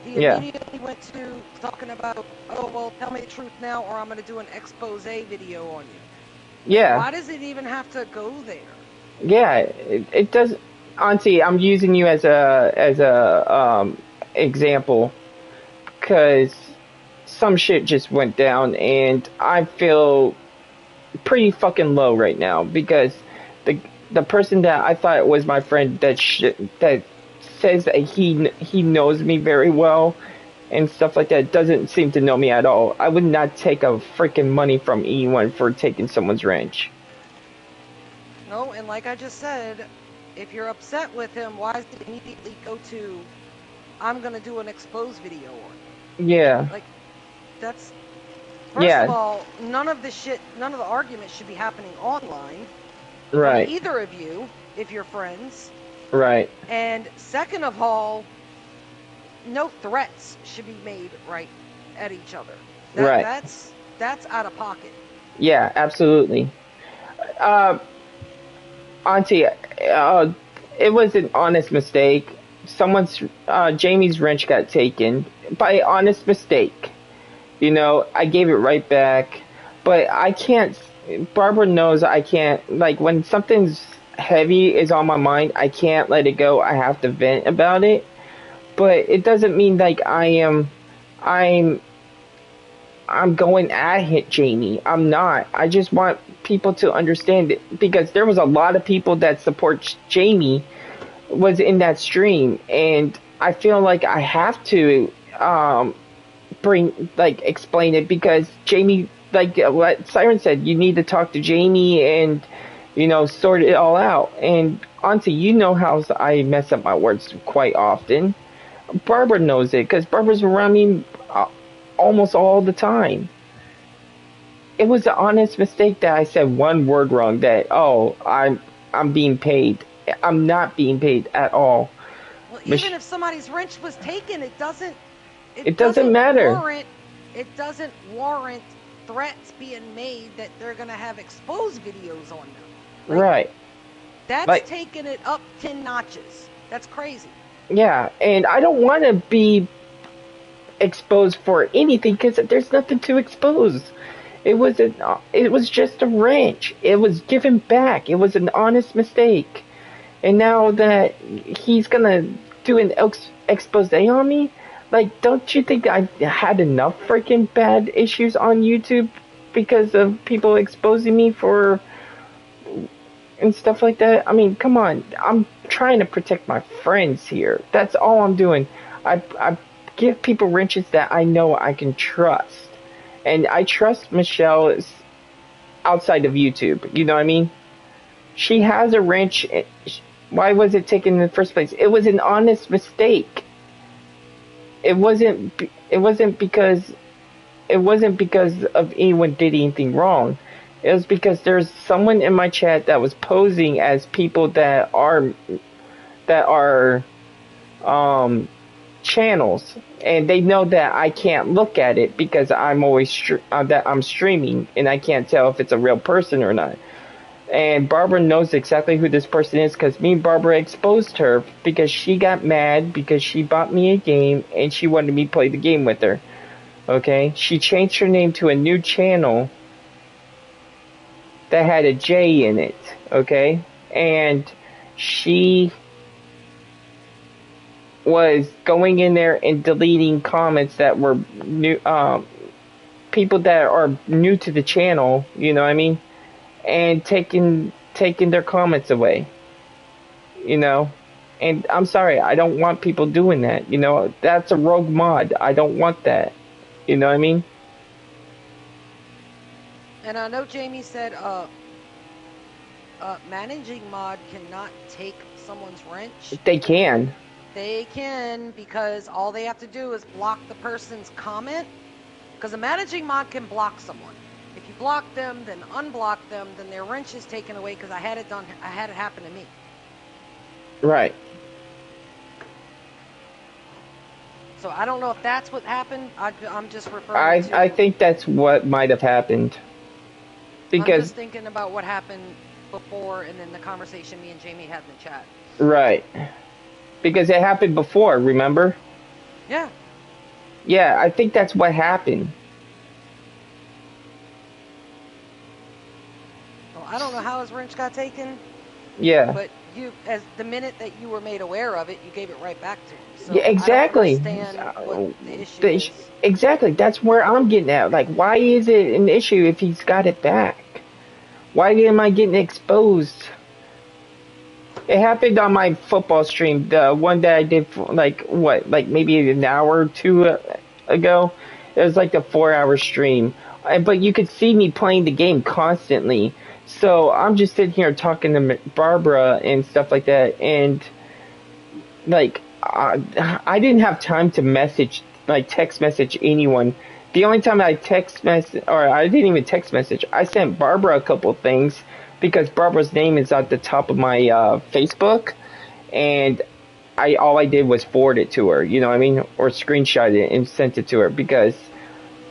S4: he immediately went to talking about, oh, well, tell me the truth now or I'm going to do an expose video on you.
S1: Yeah.
S4: Why does it even have to go there?
S1: Yeah, it does. Auntie, I'm using you as a example because some shit just went down and I feel pretty fucking low right now because the person that I thought was my friend that says that he knows me very well and stuff like that doesn't seem to know me at all. I would not take a freaking money from anyone for taking someone's wrench.
S4: No, and like I just said, if you're upset with him, why does it immediately go to, I'm going to do an expose video on you?
S1: Yeah.
S4: Like, that's, first of all, none of the arguments should be happening online.
S1: Right.
S4: Either of you, if you're friends.
S1: Right.
S4: And second of all, no threats should be made at each other. That's out of pocket. Yeah,
S1: absolutely. Auntie, it was an honest mistake. Jamie's wrench got taken by honest mistake. You know, I gave it right back, but I can't. Barbara knows I can't. Like when something's heavy is on my mind, I can't let it go. I have to vent about it. But it doesn't mean like I'm going at Jamie. I'm not. I just want people to understand it because there was a lot of people that support Jamie was in that stream, and I feel like I have to explain it because Jamie, like what Siren said, you need to talk to Jamie and sort it all out. And Auntie, you know how I mess up my words quite often. Barbara knows it because Barbara's around me almost all the time. It was an honest mistake that I said one word wrong. That I'm being paid. I'm not being paid at all.
S4: Well, even if somebody's wrench was taken, it doesn't
S1: matter.
S4: It doesn't warrant threats being made that they're gonna have exposed videos on them.
S1: Right.
S4: That's taking it up 10 notches. That's crazy.
S1: Yeah, and I don't want to be exposed for anything because there's nothing to expose. It was just a wrench. It was given back. It was an honest mistake. And now that he's gonna do an expose on me, like, don't you think I had enough freaking bad issues on YouTube because of people exposing me for and stuff like that. I mean, come on. I'm trying to protect my friends here. That's all I'm doing. I give people wrenches that I know I can trust. And I trust Michelle outside of YouTube. You know what I mean? She has a wrench. Why was it taken in the first place? It was an honest mistake. It wasn't because of anyone did anything wrong. It was because there's someone in my chat that was posing as people that are channels, and they know that I can't look at it because I'm always that I'm streaming, and I can't tell if it's a real person or not. And Barbara knows exactly who this person is because me and Barbara exposed her because she got mad because she bought me a game and she wanted me to play the game with her. Okay? She changed her name to a new channel that had a J in it. Okay? And she was going in there and deleting comments that were new, people that are new to the channel, you know what I mean? And taking their comments away, you know. And I'm sorry, I don't want people doing that, you know. That's a rogue mod. I don't want that, you know what I mean.
S4: And I know Jamie said managing mod cannot take someone's wrench.
S1: They can.
S4: They can, because all they have to do is block the person's comment, because a managing mod can block someone. If you block them, then unblock them, then their wrench is taken away, because I had it happen to me.
S1: Right.
S4: So I don't know if that's what happened. I'm just referring to...
S1: I think that's what might have happened. Because
S4: I'm just thinking about what happened before, and then the conversation me and Jamie had in the chat.
S1: Right. Because it happened before, remember?
S4: Yeah.
S1: Yeah, I think that's what happened.
S4: Well, I don't know how his wrench got taken.
S1: Yeah.
S4: But you, as the minute that you were made aware of it, you gave it right back to him. So
S1: yeah, exactly.
S4: I don't understand what the issue is.
S1: Exactly. That's where I'm getting at. Like, why is it an issue if he's got it back? Why am I getting exposed? It happened on my football stream, the one that I did for, like maybe an hour or two ago. It was like a 4-hour stream, but you could see me playing the game constantly. So I'm just sitting here talking to Barbara and stuff like that, and like I didn't have time to text message anyone. The only time I text message, or I didn't even text message, I sent Barbara a couple things. Because Barbara's name is at the top of my Facebook, and all I did was forward it to her, you know what I mean, or screenshot it and sent it to her, because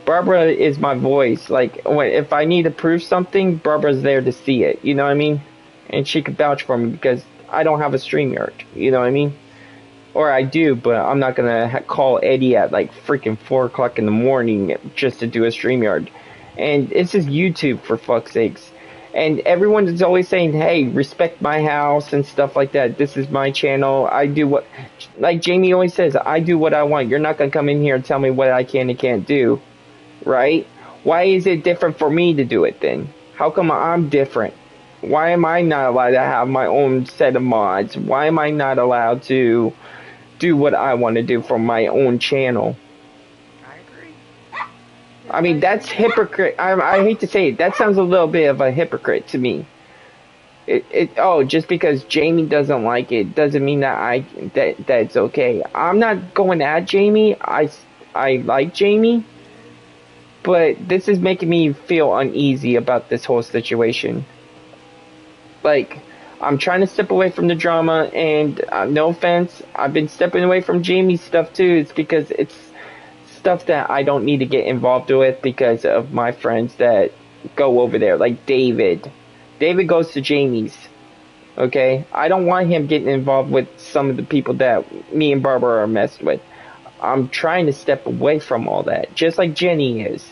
S1: Barbara is my voice. Like, if I need to prove something, Barbara's there to see it, you know what I mean, and she could vouch for me because I don't have a StreamYard, you know what I mean, or I do, but I'm not gonna call Eddie at like freaking 4 o'clock in the morning just to do a StreamYard, and this is YouTube, for fuck's sakes. And everyone is always saying, hey, respect my house and stuff like that. This is my channel. I do what, like Jamie always says, I do what I want. You're not going to come in here and tell me what I can and can't do. Right? Why is it different for me to do it then? How come I'm different? Why am I not allowed to have my own set of mods? Why am I not allowed to do what I want to do from my own channel? I mean, that's hypocrite. I hate to say it. That sounds a little bit of a hypocrite to me. Just because Jamie doesn't like it doesn't mean that that's okay. I'm not going at Jamie. I like Jamie, but this is making me feel uneasy about this whole situation. Like, I'm trying to step away from the drama, and no offense, I've been stepping away from Jamie's stuff too. It's because it's stuff that I don't need to get involved with because of my friends that go over there, like David. David goes to Jamie's, okay? I don't want him getting involved with some of the people that me and Barbara are messed with. I'm trying to step away from all that, just like Jenny is,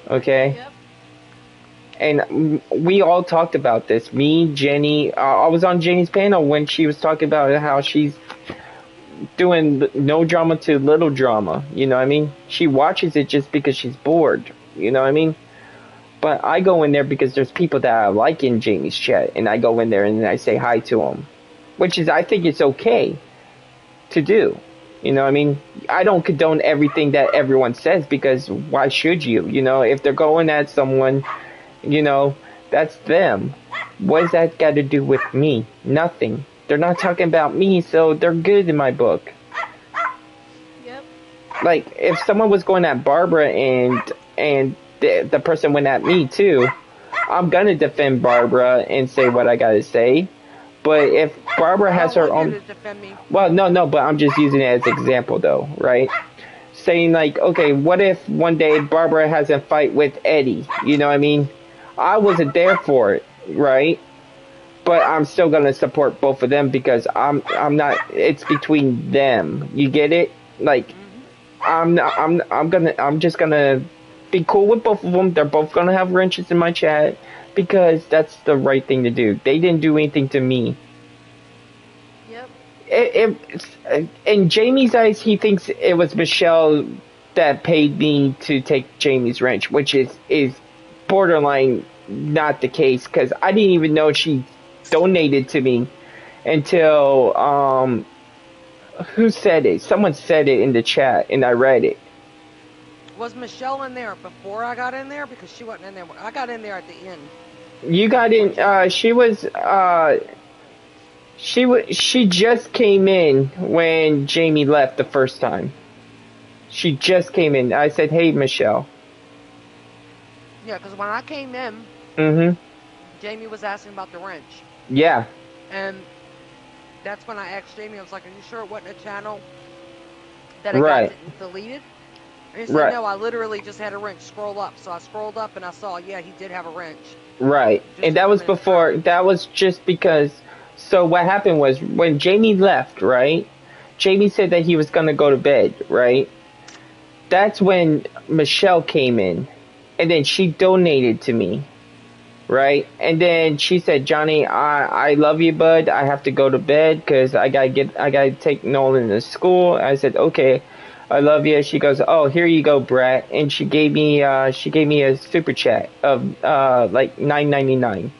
S1: okay?
S2: Yep.
S1: And we all talked about this. Me, Jenny, I was on Jenny's panel when she was talking about how she's doing no drama to little drama, you know what I mean? She watches it just because she's bored, you know what I mean? But I go in there because there's people that I like in Jamie's chat, and I go in there and I say hi to them, which is, I think it's okay to do. You know what I mean? I don't condone everything that everyone says, because why should you? You know, if they're going at someone, you know, that's them. What does that got to do with me? Nothing. They're not talking about me, so they're good in my book.
S2: Yep.
S1: Like, if someone was going at Barbara and the person went at me too, I'm gonna defend Barbara and say what I gotta say. But if Barbara has her own,
S4: to defend me.
S1: well, no, but I'm just using it as an example, though, right? Saying like, okay, what if one day Barbara has a fight with Eddie? You know what I mean? I wasn't there for it, right? But I'm still gonna support both of them because I'm not. It's between them. You get it? Like, I'm just gonna be cool with both of them. They're both gonna have wrenches in my chat because that's the right thing to do. They didn't do anything to me.
S2: Yep.
S1: In Jamie's eyes, he thinks it was Michelle that paid me to take Jamie's wrench, which is borderline not the case, because I didn't even know she donated to me until who said it? Someone said it in the chat, and I read it.
S4: Was Michelle in there before I got in there? Because she wasn't in there. I got in there at the end.
S1: You got in. She just came in when Jamie left the first time. She just came in. I said, "Hey, Michelle."
S4: Yeah, because when I came in, Jamie was asking about the wrench.
S1: Yeah.
S4: And that's when I asked Jamie, I was like, "Are you sure it wasn't a channel that I got deleted?" And he said, "No, I literally just had a wrench scroll up." So I scrolled up and I saw, yeah, he did have a wrench.
S1: Right. And that was before, that was just because, so what happened was, when Jamie left, right? Jamie said that he was going to go to bed, right? That's when Michelle came in. And then she donated to me. Right? And then she said, "Johnny, I love you, bud. I have to go to bed because I gotta take Nolan to school." I said, "Okay, I love you." She goes, "Oh, here you go, Brett." And she gave me a super chat of like $9.99.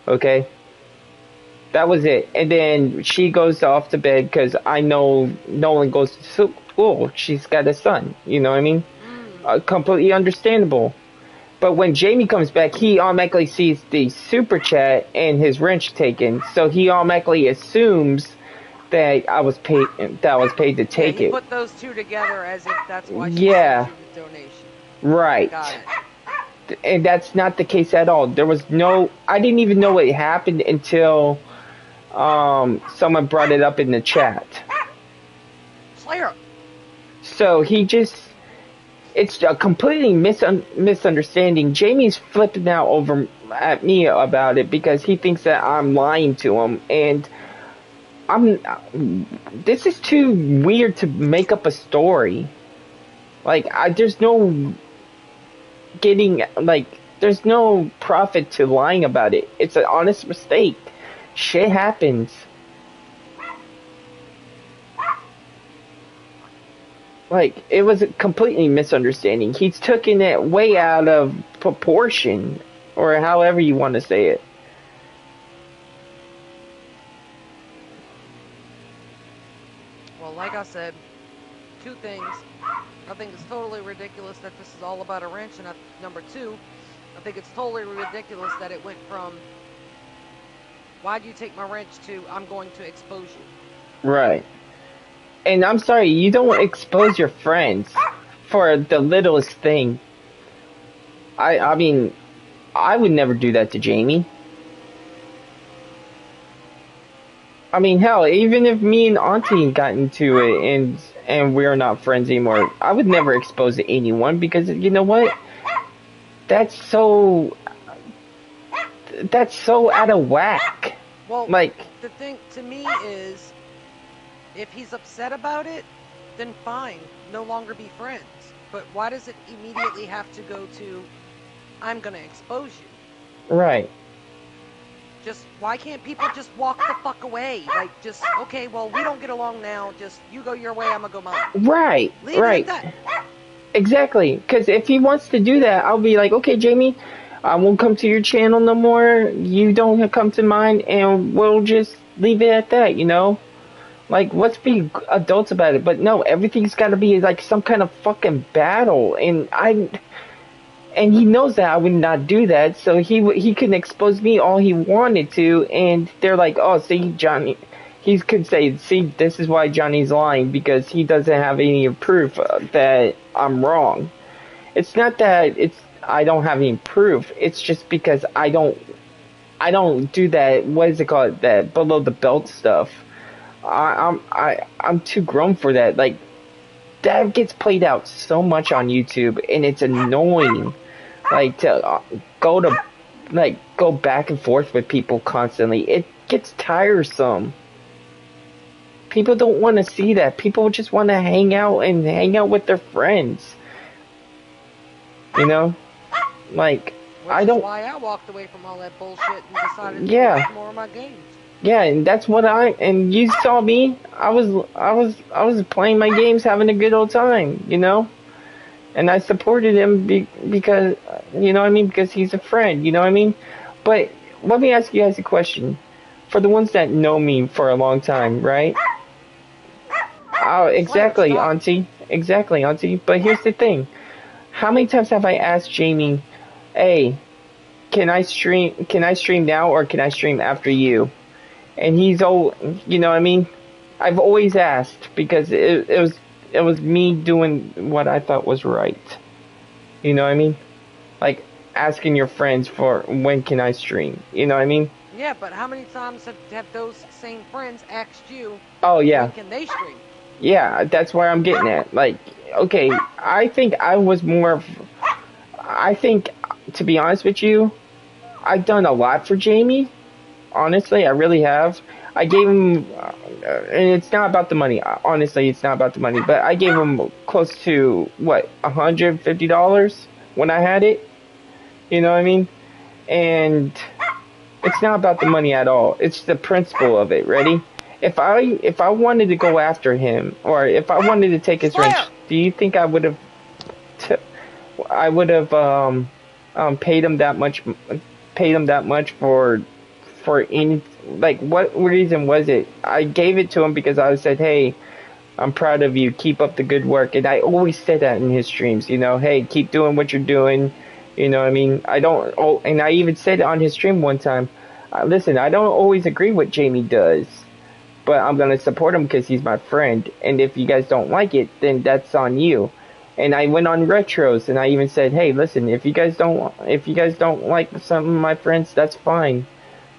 S1: Okay? That was it. And then she goes off to bed because I know Nolan goes to school. She's got a son. You know what I mean? Completely understandable. But when Jamie comes back, he automatically sees the super chat and his wrench taken, so he automatically assumes that I was paid to take it.
S4: He put those two together as if that's why she
S1: sent
S4: you the donation.
S1: Right.
S4: Got it.
S1: And that's not the case at all. There was I didn't even know it happened until someone brought it up in the chat.
S4: Slayer.
S1: So he just, it's a completely misunderstanding. Jamie's flipping out over at me about it because he thinks that I'm lying to him, and this is too weird to make up a story. Like, there's no there's no profit to lying about it. It's an honest mistake. Shit happens. Like, it was a completely misunderstanding. He's taken it way out of proportion, or however you want to say it.
S4: Well, like I said, two things. I think it's totally ridiculous that this is all about a wrench, and number two, I think it's totally ridiculous that it went from, "Why'd you take my wrench?" to, "I'm going to expose you."
S1: Right. And I'm sorry, you don't expose your friends for the littlest thing. I mean, I would never do that to Jamie. I mean, hell, even if me and Auntie got into it and we're not friends anymore, I would never expose anyone because, you know what? That's so out of whack.
S4: Well,
S1: like,
S4: the thing to me is, if he's upset about it, then fine, no longer be friends. But why does it immediately have to go to, "I'm gonna expose you"?
S1: Right.
S4: Just, why can't people just walk the fuck away? Like, just, okay, well, we don't get along now, just, you go your way, I'm gonna go mine.
S1: Right.
S4: Leave it at that.
S1: Exactly. Because if he wants to do that, I'll be like, "Okay, Jamie, I won't come to your channel no more. You don't come to mine, and we'll just leave it at that, you know? Like, let's be adults about it. But no, everything's got to be like some kind of fucking battle, and he knows that I would not do that, so he can expose me all he wanted to, and they're like, oh, see, Johnny, he could say, see, this is why Johnny's lying, because he doesn't have any proof that I'm wrong. It's not that I don't have any proof, it's just because I don't do that, what is it called, that below the belt stuff. I'm too grown for that. Like, that gets played out so much on YouTube, and it's annoying. Like, to go back and forth with people constantly. It gets tiresome. People don't want to see that. People just want to hang out with their friends. You know? Like,
S4: Which is why I walked away from all that bullshit and decided to play more of my games.
S1: Yeah, and that's what and you saw me. I was playing my games, having a good old time, you know? And I supported him because, you know what I mean? Because he's a friend, you know what I mean? But let me ask you guys a question. For the ones that know me for a long time, right? Oh, exactly, Auntie. Exactly, Auntie. But here's the thing. How many times have I asked Jamie, hey, can I stream now, or can I stream after you? And he's all, you know what I mean? I've always asked, because it was me doing what I thought was right. You know what I mean? Like, asking your friends for when can I stream. You know what I mean?
S4: Yeah, but how many times have those same friends asked you,
S1: oh, yeah,
S4: when can they stream?
S1: Yeah, that's where I'm getting at. Like, okay, I think I was more of... I think, to be honest with you, I've done a lot for Jamie. Honestly, I really have. I gave him, and it's not about the money. Honestly, it's not about the money. But I gave him close to, what, $150 when I had it? You know what I mean? And it's not about the money at all. It's the principle of it. Ready? If I wanted to go after him, or if I wanted to take his wrench, do you think I would have paid him that much? Paid him that much for any, like, what reason was it? I gave it to him because I said, hey, I'm proud of you, keep up the good work. And I always said that in his streams, you know, hey, keep doing what you're doing, you know what I mean? And I even said it on his stream one time, listen, I don't always agree with Jamie does, but I'm gonna support him because he's my friend, and if you guys don't like it, then that's on you. And I went on retros, and I even said, hey, listen, if you guys don't like some of my friends, that's fine.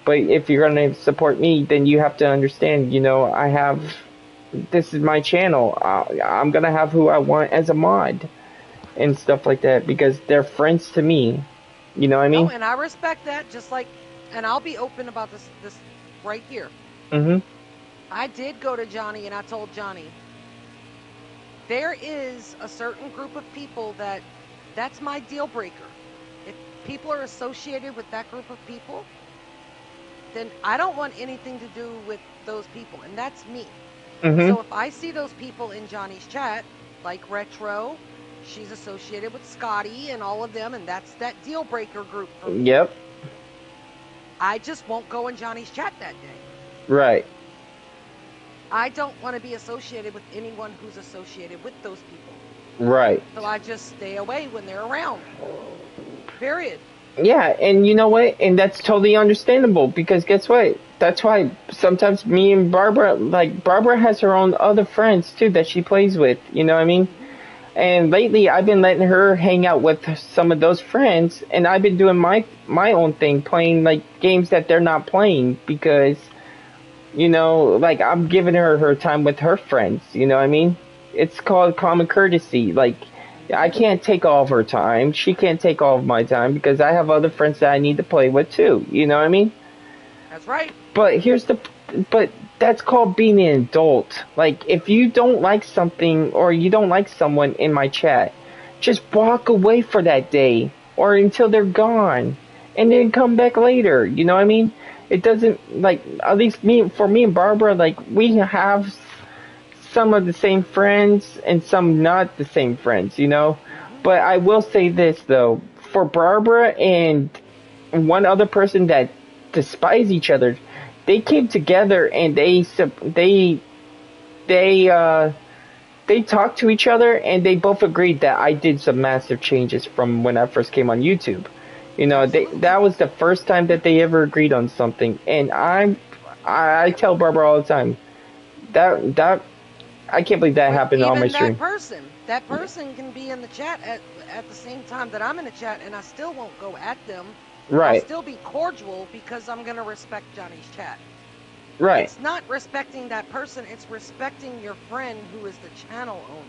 S1: But if you're going to support me, then you have to understand, you know, this is my channel. I'm going to have who I want as a mod and stuff like that, because they're friends to me. You know what I mean?
S4: Oh, and I respect that, just like, and I'll be open about this right here.
S1: Mm-hmm.
S4: I did go to Johnny, and I told Johnny, there is a certain group of people that's my deal breaker. If people are associated with that group of people, then I don't want anything to do with those people, and that's me.
S1: Mm-hmm.
S4: So if I see those people in Johnny's chat, like Retro, she's associated with Scotty and all of them, and that's that deal breaker group for me.
S1: Yep.
S4: I just won't go in Johnny's chat that day.
S1: Right.
S4: I don't want to be associated with anyone who's associated with those people.
S1: Right.
S4: So I just stay away when they're around. Period.
S1: Yeah, and you know what? And that's totally understandable, because guess what? That's why sometimes me and Barbara, like, Barbara has her own other friends too that she plays with, you know what I mean? And lately I've been letting her hang out with some of those friends, and I've been doing my own thing, playing like games that they're not playing, because, you know, like, I'm giving her time with her friends, you know what I mean? It's called common courtesy. Like, I can't take all of her time. She can't take all of my time, because I have other friends that I need to play with too. You know what I mean?
S4: That's right.
S1: But that's called being an adult. Like, if you don't like something, or you don't like someone in my chat, just walk away for that day, or until they're gone, and then come back later. You know what I mean? It doesn't, like, at least for me and Barbara, like, we have some of the same friends and some not the same friends, you know? But I will say this, though, for Barbara and one other person that despise each other, they came together and they talked to each other, and they both agreed that I did some massive changes from when I first came on YouTube. You know, that was the first time that they ever agreed on something, and I tell Barbara all the time that I can't believe that happened on my stream.
S4: That person can be in the chat at the same time that I'm in the chat, and I still won't go at them.
S1: Right.
S4: I'll still be cordial because I'm gonna respect Johnny's chat.
S1: Right.
S4: It's not respecting that person, it's respecting your friend who is the channel owner.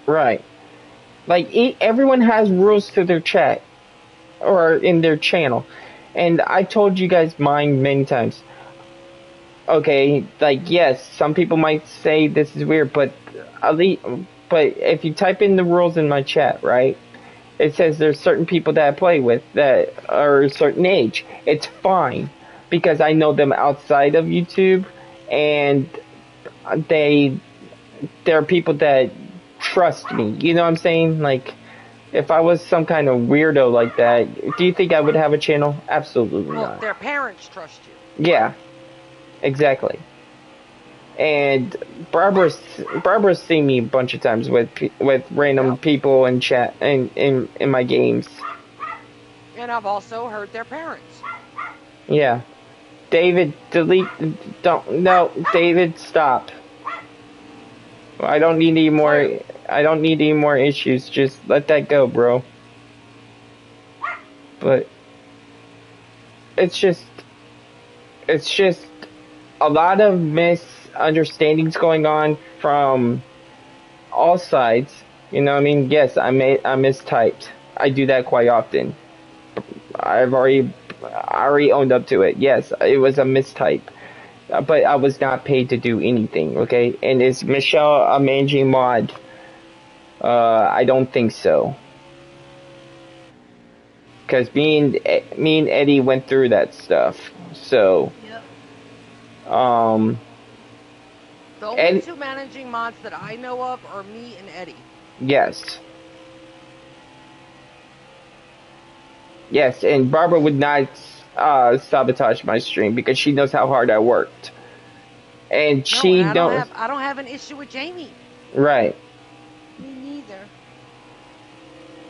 S1: Right. Like, everyone has rules to their chat, or in their channel. And I told you guys mine many times. Okay, like, yes, some people might say this is weird, but if you type in the rules in my chat, right, it says there's certain people that I play with that are a certain age. It's fine, because I know them outside of YouTube, and they're people that trust me. You know what I'm saying? Like, if I was some kind of weirdo like that, do you think I would have a channel? Absolutely not.
S4: Their parents trust you.
S1: Yeah, exactly. And Barbara's seen me a bunch of times with random people in chat and in my games.
S4: And I've also heard their parents.
S1: Yeah. David, delete. David, stop. I don't need any more. I don't need any more issues. Just let that go, bro. But it's just a lot of misunderstandings going on from all sides. You know what I mean? Yes, I mistyped. I do that quite often. I already owned up to it. Yes, it was a mistype. But I was not paid to do anything, okay? And is Michelle a managing mod? I don't think so. Because me and Eddie went through that stuff. So,
S2: Yep.
S4: The only two managing mods that I know of are me and Eddie.
S1: Yes. Yes, and Barbara would not sabotage my stream because she knows how hard I worked. And she knows.
S4: I don't have an issue with Jamie.
S1: Right.
S2: Me neither.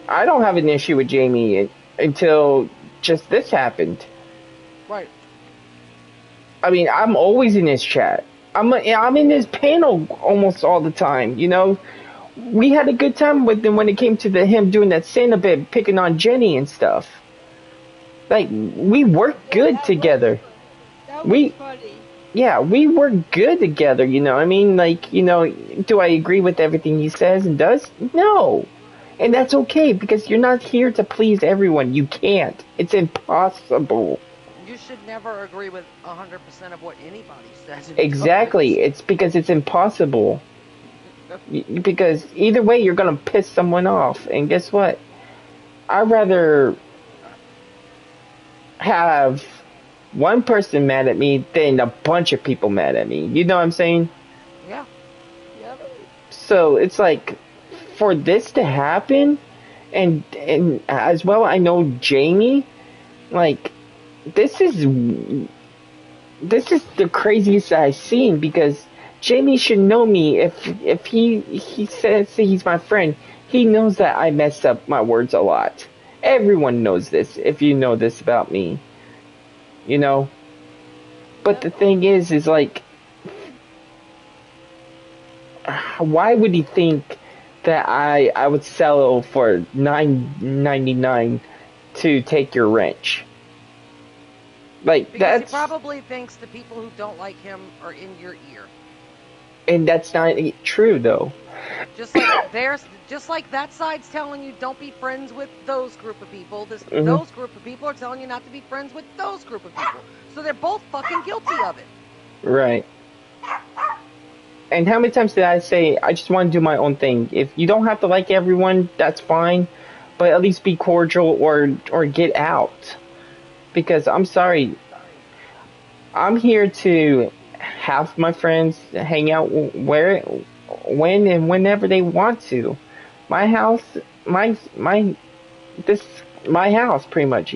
S1: I don't have an issue with Jamie until just this happened.
S4: Right.
S1: I mean, I'm always in his chat. I'm in his panel almost all the time. You know, we had a good time with him when it came to him doing that Santa bit, picking on Jenny and stuff. Like, we worked good together.
S2: That was funny.
S1: Yeah, we work good together, you know. I mean, like, you know, do I agree with everything he says and does? No. And that's okay, because you're not here to please everyone. You can't. It's impossible.
S4: You should never agree with 100% of what anybody says.
S1: Exactly. It's because it's impossible. Because either way, you're going to piss someone off. And guess what? I'd rather have one person mad at me than a bunch of people mad at me. You know what I'm saying?
S4: Yeah.
S2: Yep.
S1: So it's like, for this to happen, and as well, I know Jamie, like, this is the craziest I've seen, because Jamie should know me. If he says he's my friend, he knows that I mess up my words a lot. Everyone knows this, if you know this about me. You know? But the thing is like, why would he think that I would sell for $9.99 to take your wrench? Like,
S4: because he probably thinks the people who don't like him are in your ear. And
S1: that's not true, though.
S4: Just like that side's telling you don't be friends with those group of people, those group of people are telling you not to be friends with those group of people. So they're both fucking guilty of it. Right.
S1: And how many times did I say, I just want to do my own thing? If you don't have to like everyone, that's fine. But at least be cordial or get out. Because I'm sorry, I'm here to have my friends hang out when and whenever they want to. My house, this my house, pretty much.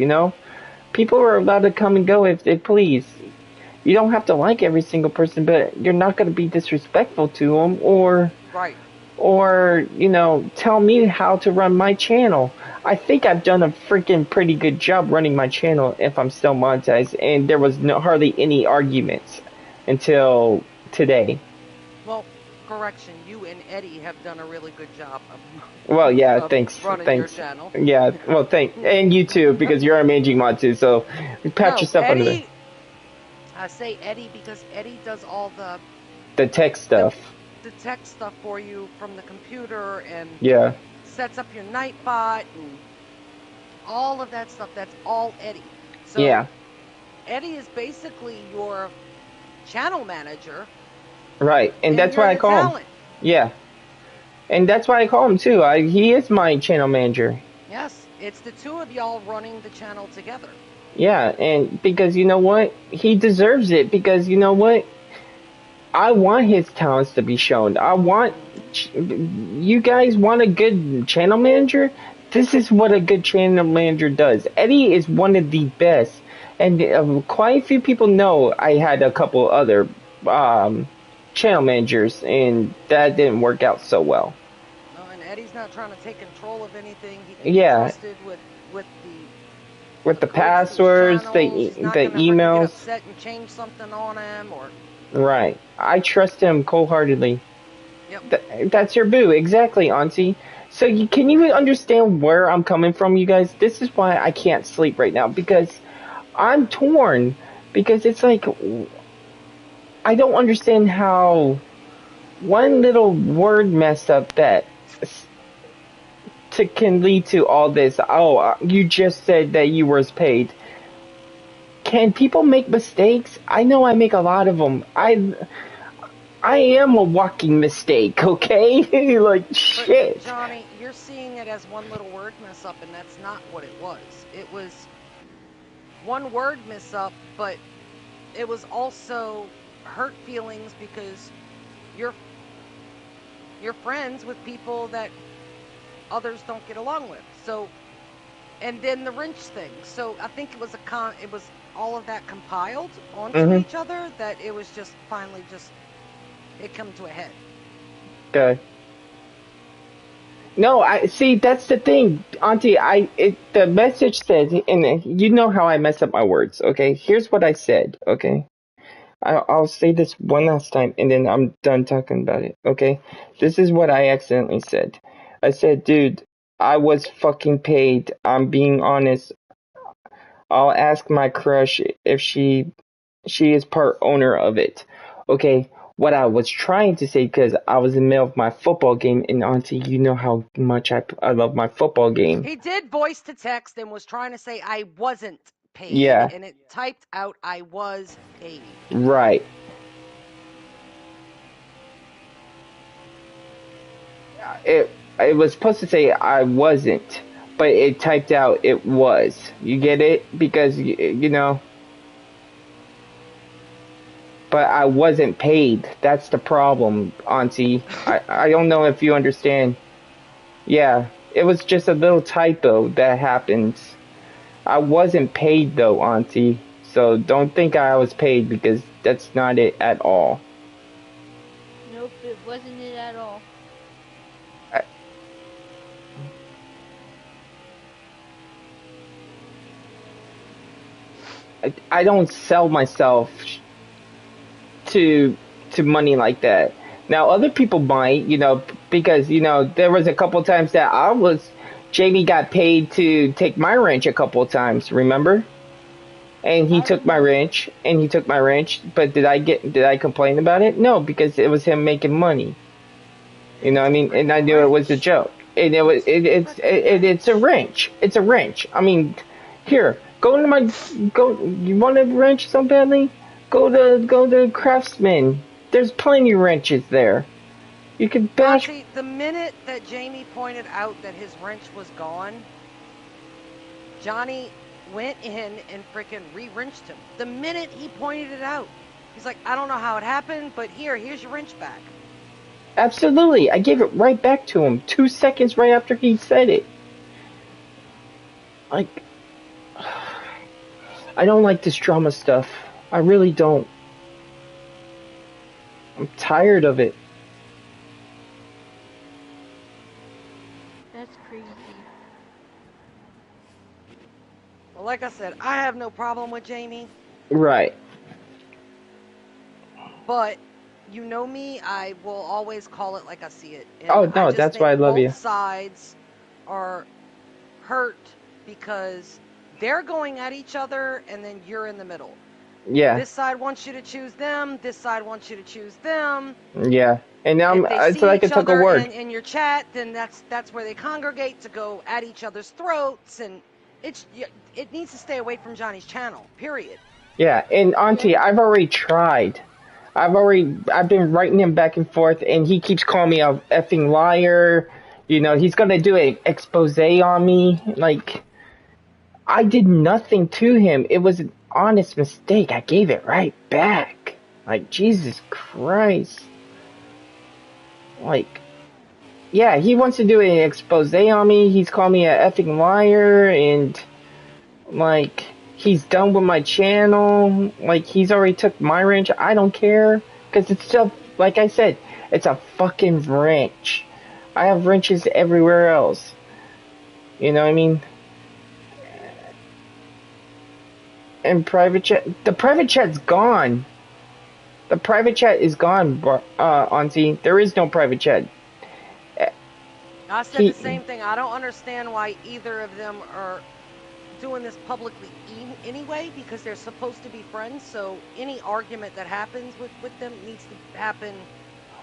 S1: People are allowed to come and go if they please. You don't have to like every single person, but you're not going to be disrespectful to them
S4: Right.
S1: or tell me how to run my channel. I think I've done a freaking pretty good job running my channel if I'm still monetized, and there was hardly any arguments until today.
S4: Well, correction, you and Eddie have done a really good job
S1: Well, yeah,
S4: of
S1: thanks.
S4: running your channel.
S1: Yeah, well, and you too, because you're a managing mod too, so pat yourself
S4: Eddie,
S1: under
S4: I say Eddie because Eddie does all
S1: the tech stuff.
S4: The tech stuff for you from the computer and
S1: Yeah.
S4: sets up your Nightbot and all of that stuff. That's all Eddie. So
S1: yeah.
S4: Eddie is basically your channel manager.
S1: Right, and that's why I call him. Yeah. And that's why I call him too. He is my channel manager.
S4: Yes, it's the two of y'all running the channel together.
S1: Yeah, and because you know what? He deserves it, because you know what? I want his talents to be shown. You guys want a good channel manager? This is what a good channel manager does. Eddie is one of the best. And quite a few people know I had a couple other channel managers, and that didn't work out so well.
S4: No, and Eddie's not trying to take control of anything. He can be trusted with the
S1: passwords, the emails.
S4: Get upset and change something on him or.
S1: Right. I trust him wholeheartedly.
S4: Yep.
S1: That's your boo. Exactly, Auntie. So can you understand where I'm coming from, you guys? This is why I can't sleep right now, because I'm torn. Because it's like, I don't understand how one little word mess up that can lead to all this. Oh, you just said that you were paid. Can people make mistakes? I know I make a lot of them. I am a walking mistake, okay? Like, shit.
S4: But Johnny, you're seeing it as one little word mess up, and that's not what it was. It was one word mess up, but it was also hurt feelings because you're friends with people that others don't get along with. So, and then the wrench thing. So I think it was all of that compiled onto each other that it was just finally it come to a head.
S1: Okay. No, I see. That's the thing, Auntie. The message said, and you know how I mess up my words. Okay, here's what I said. Okay, I'll say this one last time, and then I'm done talking about it. Okay, this is what I accidentally said. I said, dude, I was fucking paid. I'm being honest. I'll ask my crush if she is part owner of it. Okay. What I was trying to say, because I was in the middle of my football game, and Auntie, you know how much I love my football game.
S4: He did voice to text and was trying to say I wasn't paid.
S1: Yeah.
S4: And it typed out I was paid.
S1: Right. It was supposed to say I wasn't, but it typed out it was. You get it? Because, you know. But I wasn't paid. That's the problem, Auntie. I don't know if you understand. Yeah, it was just a little typo that happened. I wasn't paid though, Auntie. So don't think I was paid, because that's not it at all.
S2: Nope, it wasn't it at all.
S1: I don't sell myself to money like that. Now other people might, because there was a couple times that Jamie got paid to take my wrench a couple of times, remember? And he took my wrench, but did I complain about it? No, because it was him making money. You know what I mean? And I knew it was a joke. And it's a wrench. It's a wrench. I mean, here, you want a wrench so badly? Go to Craftsman. There's plenty of wrenches there. You could bash.
S4: Actually, the minute that Jamie pointed out that his wrench was gone, Johnny went in and freaking re-wrenched him. The minute he pointed it out, he's like, I don't know how it happened, but here's your wrench back.
S1: Absolutely, I gave it right back to him 2 seconds right after he said it. Like, I don't like this drama stuff. I really don't. I'm tired of it.
S2: That's crazy.
S4: Well, like I said, I have no problem with Jamie,
S1: Right.
S4: but you know me, I will always call it like I see it. And
S1: Oh,
S4: I
S1: no,
S4: just
S1: that's why I
S4: think
S1: love you.
S4: both sides are hurt because they're going at each other and then you're in the middle.
S1: Yeah.
S4: This side wants you to choose them, this side wants you to choose them.
S1: Yeah. And now
S4: If they
S1: it's
S4: see
S1: like
S4: each
S1: it took a
S4: other
S1: word.
S4: in your chat, then that's where they congregate to go at each other's throats, and it needs to stay away from Johnny's channel. Period.
S1: Yeah. And Auntie,
S2: Yep.
S1: I've already tried. I've been writing him back and forth, and he keeps calling me a effing liar. You know, he's gonna do an expose on me. Like, I did nothing to him. It was an honest mistake. I gave it right back. Like, Jesus Christ. Like, yeah, he wants to do an expose on me. He's called me a effing liar, and, like, he's done with my channel. Like, he's already took my wrench. I don't care. Because it's still, like I said, it's a fucking wrench. I have wrenches everywhere else. You know what I mean? And private chat, the private chat's gone. The private chat is gone, Auntie. There is no private chat.
S4: I said the same thing. I don't understand why either of them are doing this publicly anyway, because they're supposed to be friends. So any argument that happens with them needs to happen.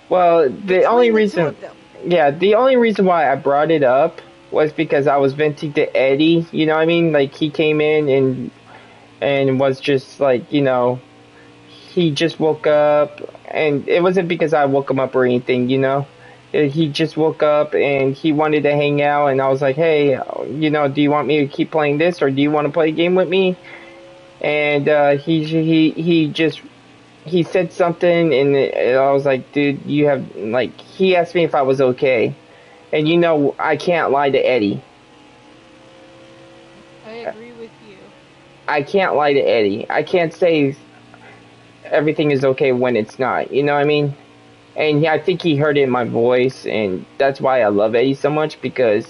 S1: Well, the only reason,
S4: two of them.
S1: yeah, the only reason why I brought it up was because I was venting to Eddie. You know what I mean? Like, he came in and was just like, you know, he just woke up, and it wasn't because I woke him up or anything, you know. He just woke up and he wanted to hang out, and I was like, hey, you know, do you want me to keep playing this, or do you want to play a game with me? And he said something, and I was like, dude, you have, like, he asked me if I was okay, and you know, I can't lie to Eddie.
S2: I agree with you.
S1: I can't lie to Eddie. I can't say everything is okay when it's not, you know what I mean? And I think he heard it in my voice, and that's why I love Eddie so much, because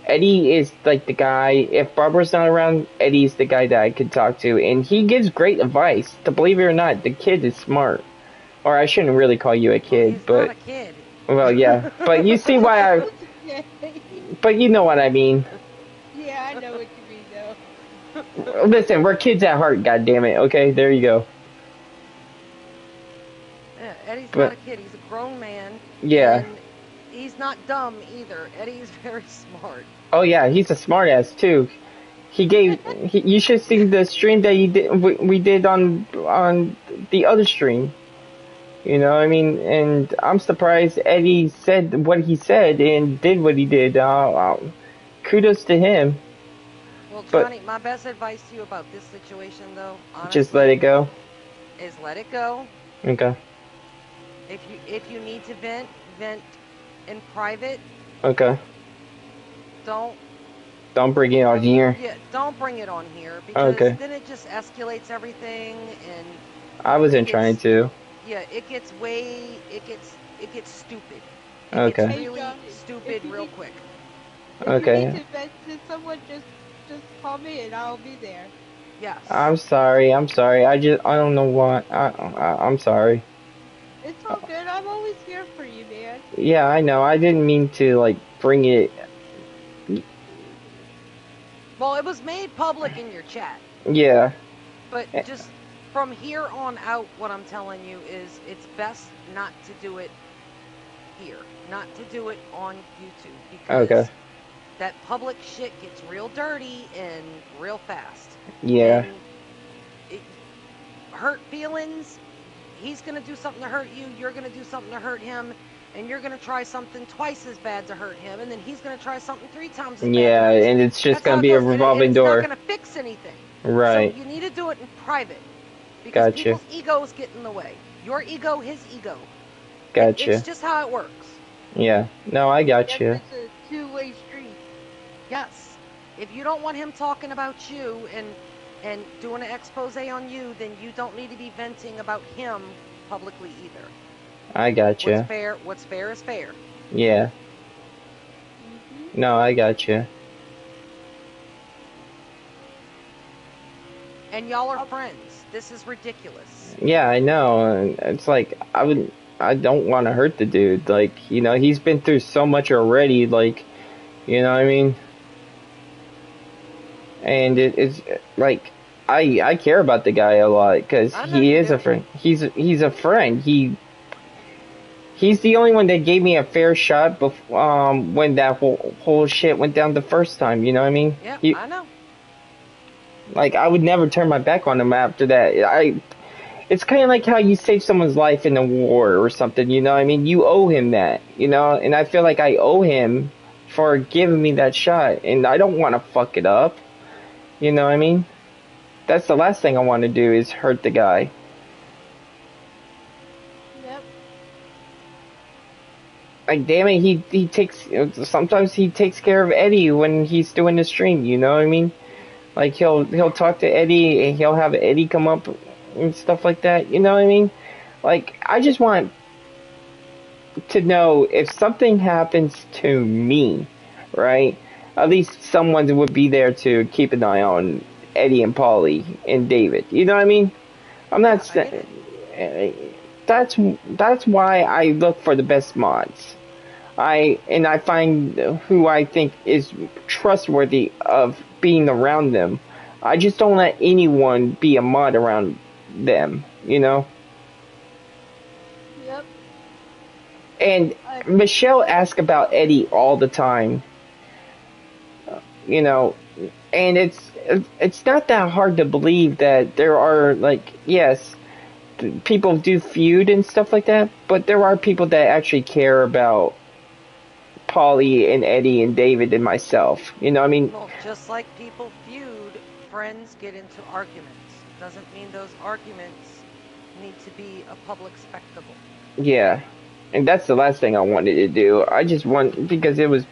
S1: Eddie is like the guy, if Barbara's not around, Eddie's the guy that I could talk to, and he gives great advice. To believe it or not, the kid is smart. Or I shouldn't really call you a kid,
S4: He's
S1: but...
S4: not a kid.
S1: Well, yeah. But you see why I... But you know what I mean.
S2: Yeah, I know what you mean, though.
S1: Listen, we're kids at heart, goddammit, okay? There you go.
S4: Yeah, Eddie's not a kid. He's a grown man.
S1: Yeah.
S4: And he's not dumb either. Eddie's very smart.
S1: Oh yeah, he's a smartass too. You should see the stream that we did on the other stream. You know, I mean, and I'm surprised Eddie said what he said and did what he did. Kudos to him.
S4: Well, Johnny, my best advice to you about this situation, though, honestly,
S1: just let it go.
S4: Is let it go.
S1: Okay.
S4: If you need to vent in private.
S1: Okay. Don't bring it on here.
S4: Yeah, don't bring it on here, because then it just escalates everything, and
S1: I wasn't trying to.
S4: Yeah, it gets stupid.
S1: It
S4: gets really stupid real quick.
S2: If you need to vent to someone, just call me and I'll be there.
S4: Yes.
S1: I'm sorry. I don't know what. I'm sorry.
S2: It's all good. I'm always here for you, man.
S1: Yeah, I know. I didn't mean to, like, bring it.
S4: Well, it was made public in your chat.
S1: Yeah.
S4: But just from here on out, what I'm telling you is it's best not to do it here. Not to do it on YouTube. Because that public shit gets real dirty and real fast.
S1: Yeah.
S4: And hurt feelings, he's going to do something to hurt you, you're going to do something to hurt him, and you're going to try something twice as bad to hurt him, and then he's going to try something 3 times as bad.
S1: Yeah, and it's just going to be a revolving door.
S4: It's not going to fix anything.
S1: Right.
S4: So you need to do it in private. Because people's egos get in the way. Your ego, his ego.
S1: Gotcha.
S4: It's just how it works.
S1: Yeah. No, I got you.
S2: It's a two-way street.
S4: Yes. If you don't want him talking about you and doing an expose on you, then you don't need to be venting about him publicly either.
S1: I gotcha.
S4: What's fair is fair.
S1: Yeah. No, I gotcha.
S4: And y'all are friends. This is ridiculous.
S1: Yeah, I know. And it's like I don't want to hurt the dude. Like, you know, he's been through so much already. Like, you know what I mean? And it's like I care about the guy a lot because he is a friend. He's a friend. He's the only one that gave me a fair shot when that whole shit went down the first time. You know what I mean?
S4: Yeah, I know.
S1: Like, I would never turn my back on him after that. It's kind of like how you save someone's life in a war or something, you know what I mean? You owe him that, you know? And I feel like I owe him for giving me that shot, and I don't want to fuck it up, you know what I mean? That's the last thing I want to do is hurt the guy.
S2: Yep.
S1: Like, damn it, sometimes he takes care of Eddie when he's doing the stream, you know what I mean? Like, he'll talk to Eddie, and he'll have Eddie come up and stuff like that, you know what I mean? Like, I just want to know if something happens to me, right? At least someone would be there to keep an eye on Eddie and Polly and David. You know what I mean? I'm not saying that's why I look for the best mods. I find who I think is trustworthy of being around them. I just don't let anyone be a mod around them, you know?
S2: Yep.
S1: And Michelle asks about Eddie all the time. You know, and it's not that hard to believe that there are, like, yes, people do feud and stuff like that, but there are people that actually care about Polly and Eddie and David and myself. You know, I mean...
S4: Well, just like people feud, friends get into arguments. Doesn't mean those arguments need to be a public spectacle.
S1: Yeah. And that's the last thing I wanted to do. I just want... Because it was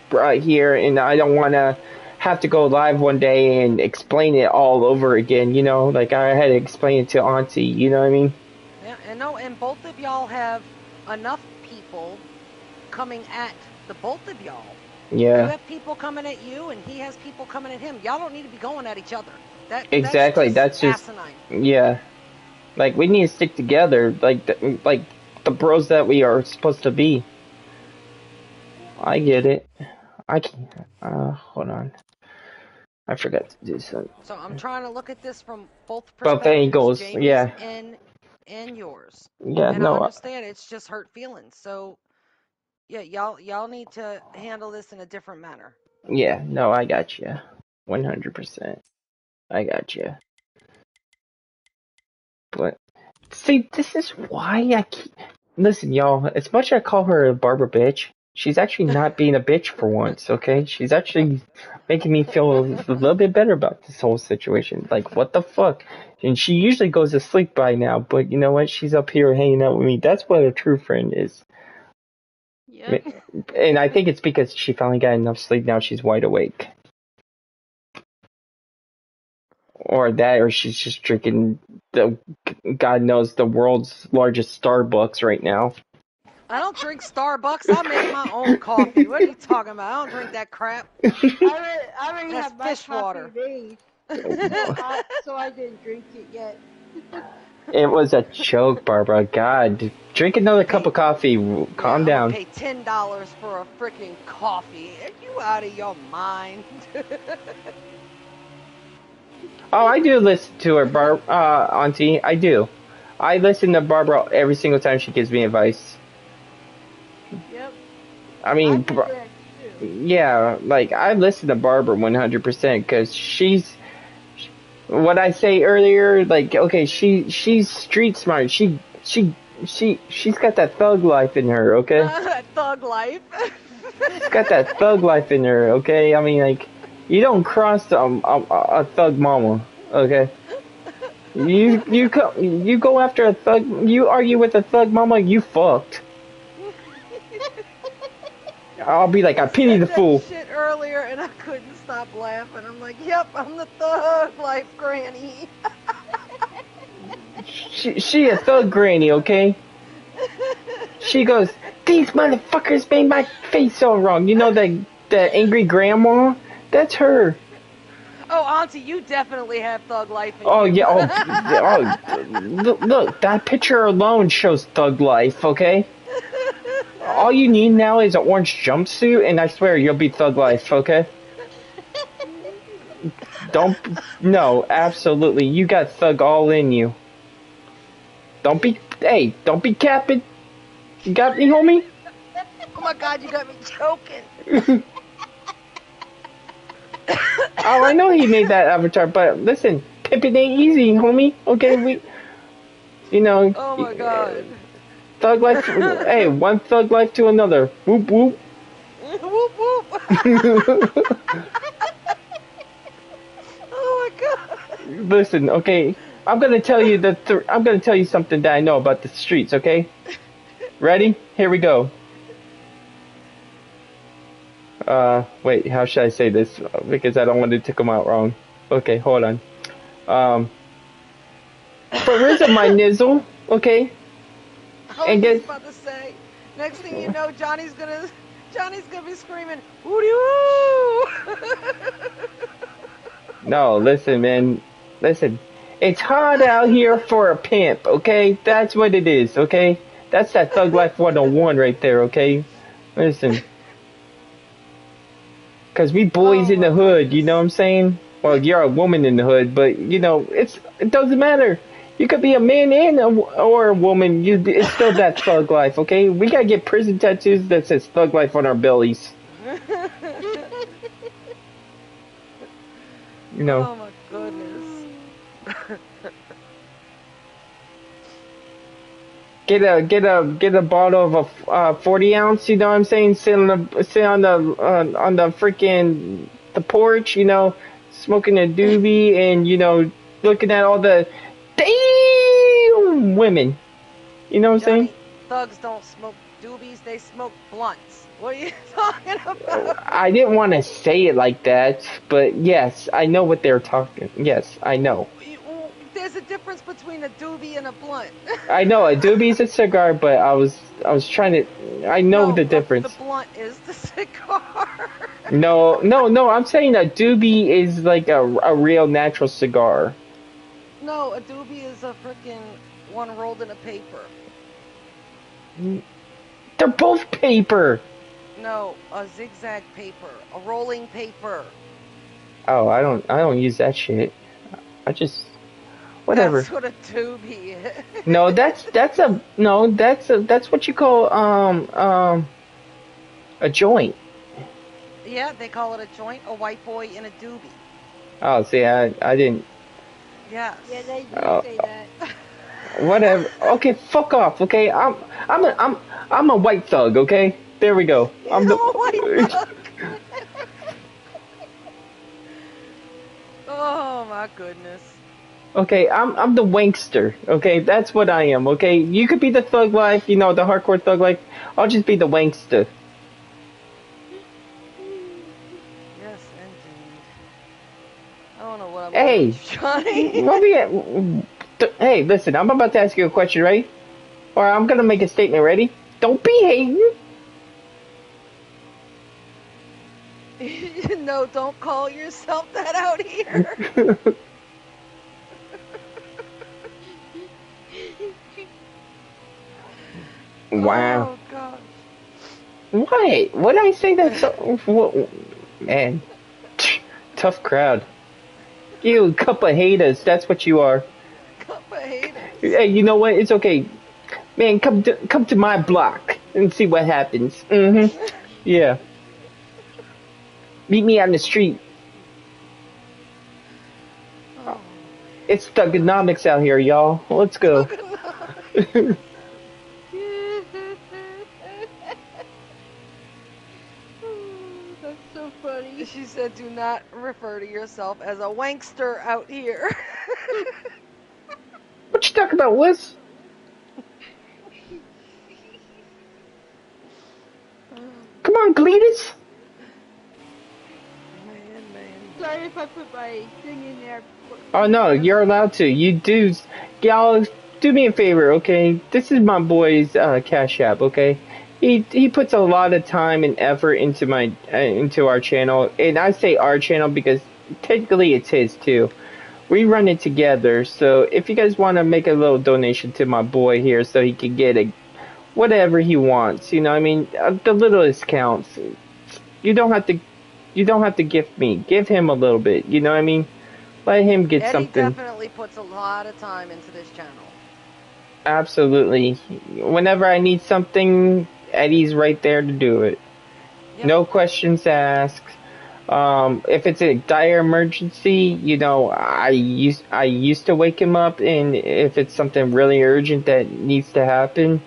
S1: brought here, and I don't want to have to go live one day and explain it all over again, you know? Like, I had to explain it to Auntie, you know what I mean?
S4: Yeah, and both of y'all have enough people coming at the both of y'all.
S1: Yeah.
S4: You have people coming at you, and he has people coming at him. Y'all don't need to be going at each other.
S1: Exactly.
S4: That's just asinine.
S1: Yeah. Like, we need to stick together, like the bros that we are supposed to be. I get it. I can't. Hold on. I forgot to do something.
S4: So I'm trying to look at this from both
S1: perspectives. Both angles,
S4: Jamie's
S1: yeah.
S4: And yours.
S1: Yeah,
S4: and
S1: no.
S4: I understand it's just hurt feelings. So, yeah, y'all need to handle this in a different manner.
S1: Yeah, no, I got you. 100%. I got you. But see, this is why I keep... Listen, y'all. As much as I call her a Barbara bitch, she's actually not being a bitch for once. Okay, she's actually making me feel a little bit better about this whole situation. Like, what the fuck? And she usually goes to sleep by now, but you know what? She's up here hanging out with me. That's what a true friend is.
S2: Yep.
S1: And I think it's because she finally got enough sleep. Now she's wide awake. Or that, or she's just drinking God knows, the world's largest Starbucks right now.
S4: I don't drink Starbucks. I make my own coffee. What are you talking about? I don't drink that crap.
S2: I already have my
S4: fish water.
S2: Made, so I didn't drink it yet.
S1: It was a joke, Barbara. God, drink another cup of coffee. Calm down.
S4: Pay $10 for a freaking coffee. Are you out of your mind?
S1: Oh, I do listen to her, Auntie. I do. I listen to Barbara every single time she gives me advice.
S2: Yep.
S1: I mean, yeah, like, I listen to Barbara 100% because she's... What I say earlier, like, okay, she's street smart. She's got that thug life in her, okay?
S4: That thug life.
S1: She's got that thug life in her, okay? I mean, like, you don't cross a thug mama, okay? You go after a thug, you argue with a thug mama, you fucked. I'll be like, I pity the fool.
S4: Shit earlier, and I couldn't stop laughing. I'm like, yep, I'm the thug life granny.
S1: She a thug granny, okay? She goes, these motherfuckers made my face all wrong. You know the angry grandma? That's her.
S4: Oh, Auntie, you definitely have thug life in
S1: Oh
S4: you.
S1: yeah, look, that picture alone shows thug life, okay? All you need now is an orange jumpsuit, and I swear you'll be thug life, okay? Don't, no, absolutely, you got thug all in you. Don't be capping. You got me, homie?
S4: Oh my God, you got me choking.
S1: Oh, I know he made that avatar, but listen, pimping ain't easy, homie. Okay, you know,
S4: Oh my God.
S1: thug life. Hey, one thug life to another. Whoop whoop.
S4: Whoop whoop. Oh my God.
S1: Listen, okay, I'm gonna tell you I'm gonna tell you something that I know about the streets. Okay, ready? Here we go. Wait, how should I say this? Because I don't want to come out wrong. Okay, hold on. Fariza, my nizzle. Okay,
S4: I was
S1: and
S4: just
S1: guess.
S4: about to say. Next thing you know, Johnny's gonna be screaming, "Woody woo!"
S1: No, listen, man. Listen. It's hard out here for a pimp, okay? That's what it is, okay? That's that Thug Life 101 right there, okay? Listen. Because we boys
S4: Oh
S1: in
S4: my
S1: the hood, you
S4: goodness.
S1: know what I'm saying? Well, you're a woman in the hood, but, you know, it doesn't matter. You could be a man or a woman. It's still that thug life, okay? We gotta get prison tattoos that says thug life on our bellies. You know.
S4: Oh my goodness.
S1: Get a bottle of a 40 ounce. You know what I'm saying? Sit on the freaking the porch. You know, smoking a doobie and you know looking at all the damn women. You know what I'm saying?
S4: Johnny, thugs don't smoke doobies, they smoke blunts. What are you talking about?
S1: I didn't want to say it like that, but yes, I know what they're talking. Yes, I know.
S4: There's a difference between a doobie and a blunt.
S1: I know a doobie's a cigar, but I was trying to. I know
S4: No,
S1: the difference.
S4: the blunt is the cigar.
S1: No. I'm saying a doobie is like a real natural cigar.
S4: No, a doobie is a freaking one rolled in a paper.
S1: They're both paper.
S4: No, a zigzag paper, a rolling paper.
S1: Oh, I don't use that shit. I just whatever.
S4: That's what a doobie is.
S1: No, that's what you call a joint.
S4: Yeah, they call it a joint, a white boy in a doobie.
S1: Oh, see, I didn't.
S4: Yes.
S2: Yeah, they do
S1: Uh,
S2: say that.
S1: Whatever. Okay, fuck off. Okay, I'm a white thug. Okay, there we go. I'm the.
S4: Oh, white thug. Oh my goodness.
S1: Okay, I'm the wankster. Okay, that's what I am. Okay, you could be the thug life, you know, the hardcore thug life. I'll just be the wankster.
S4: Yes, indeed. I don't know what I'm
S1: Hey,
S4: doing with you, Johnny.
S1: hey, listen, I'm about to ask you a question, right? Or I'm gonna make a statement. Ready? Don't be hating.
S4: No, don't call yourself that out here.
S1: Wow.
S4: Oh gosh.
S1: What? What did I say? That's man. Tough crowd. You couple of haters. That's what you are.
S4: Cup of haters.
S1: Hey, you know what? It's okay. Man, come to my block and see what happens. Mm-hmm. Yeah. Meet me on the street.
S4: Oh.
S1: It's thugonomics out here, y'all. Let's go.
S2: That's so funny.
S4: She said, do not refer to yourself as a wankster out here.
S1: What you talking about, Liz? Come on, Cletus.
S4: Man.
S2: sorry if I put my thing in there.
S1: Oh
S2: You
S1: no,
S2: know,
S1: you're allowed to. You do, y'all. Do me a favor, okay? This is my boy's Cash App, okay? He puts a lot of time and effort into my into our channel, and I say our channel because technically it's his too. We run it together, so if you guys want to make a little donation to my boy here, so he can get a whatever he wants, you know, I mean, the littlest counts. You don't have to. You don't have to gift me. Give him a little bit. You know what I mean? Let him get
S4: Eddie
S1: something.
S4: definitely puts a lot of time into this channel.
S1: Absolutely. Whenever I need something, Eddie's right there to do it.
S4: Yep.
S1: No questions asked. If it's a dire emergency, you know, I used to wake him up, and if it's something really urgent that needs to happen,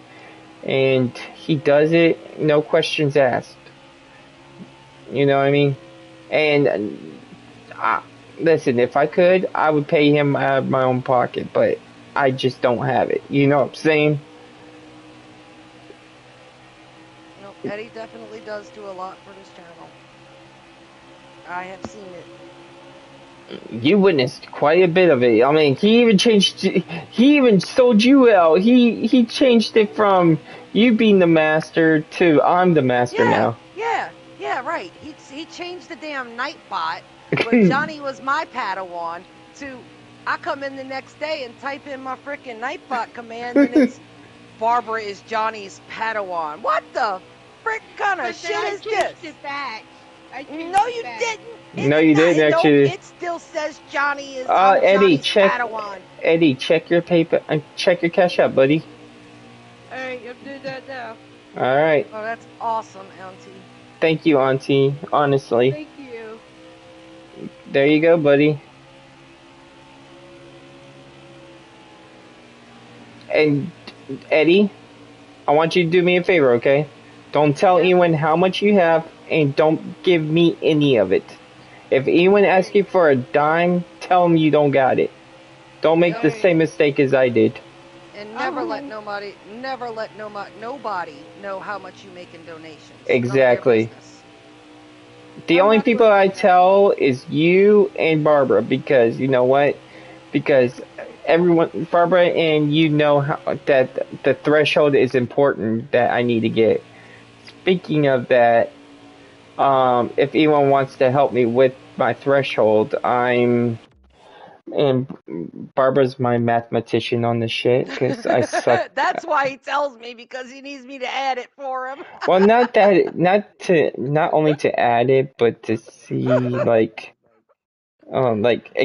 S1: and he does it, no questions asked. You know what I mean? And listen, if I could, I would pay him out of my own pocket, but I just don't have it. You know what I'm saying?
S4: Nope, Eddie definitely does do a lot for this channel. I have seen it.
S1: You witnessed quite a bit of it. I mean, he even sold you out. He changed it from you being the master to I'm the master
S4: Yeah,
S1: now.
S4: yeah, right. He changed the damn Nightbot, where Johnny was my Padawan, to I come in the next day and type in my frickin' Nightbot command, and it's Barbara is Johnny's Padawan. What the frick kind of
S2: but then
S4: shit
S2: I
S4: is
S2: changed
S4: this?
S2: it back. I changed
S4: No,
S2: it
S4: you
S2: back.
S4: didn't.
S1: No,
S4: It's
S1: you
S4: not.
S1: didn't
S4: Nope.
S1: actually.
S4: It still says Johnny is. I'm
S1: Eddie,
S4: Johnny's
S1: check.
S4: Padawan.
S1: Eddie, check your paper. Check your cash out, buddy.
S2: All right, I'm doing that now.
S1: All right.
S4: Oh, that's awesome, Auntie.
S1: Thank you, Auntie. Honestly,
S2: Thank you.
S1: there you go, buddy. And Eddie, I want you to do me a favor, okay? Don't tell
S2: Yep.
S1: anyone how much you have, and don't give me any of it. If anyone asks
S2: Alright.
S1: you for a dime, tell them you don't got it. Don't make the
S2: Alright.
S1: same mistake as I did.
S4: And
S2: Alright.
S4: never let nobody know how much you make in donations. None of their
S1: Exactly.
S4: business.
S1: The
S2: I'm
S1: only
S2: not
S1: people
S2: gonna
S1: I
S2: do that.
S1: tell is you and Barbara because you know what? Because everyone, Barbara and you know how, that the threshold is important that I need to get. Speaking of that, if anyone wants to help me with my threshold, and Barbara's my mathematician on the shit because I suck.
S4: That's why he tells me, because he needs me to add it for him.
S1: Well, not only to add it, but to see like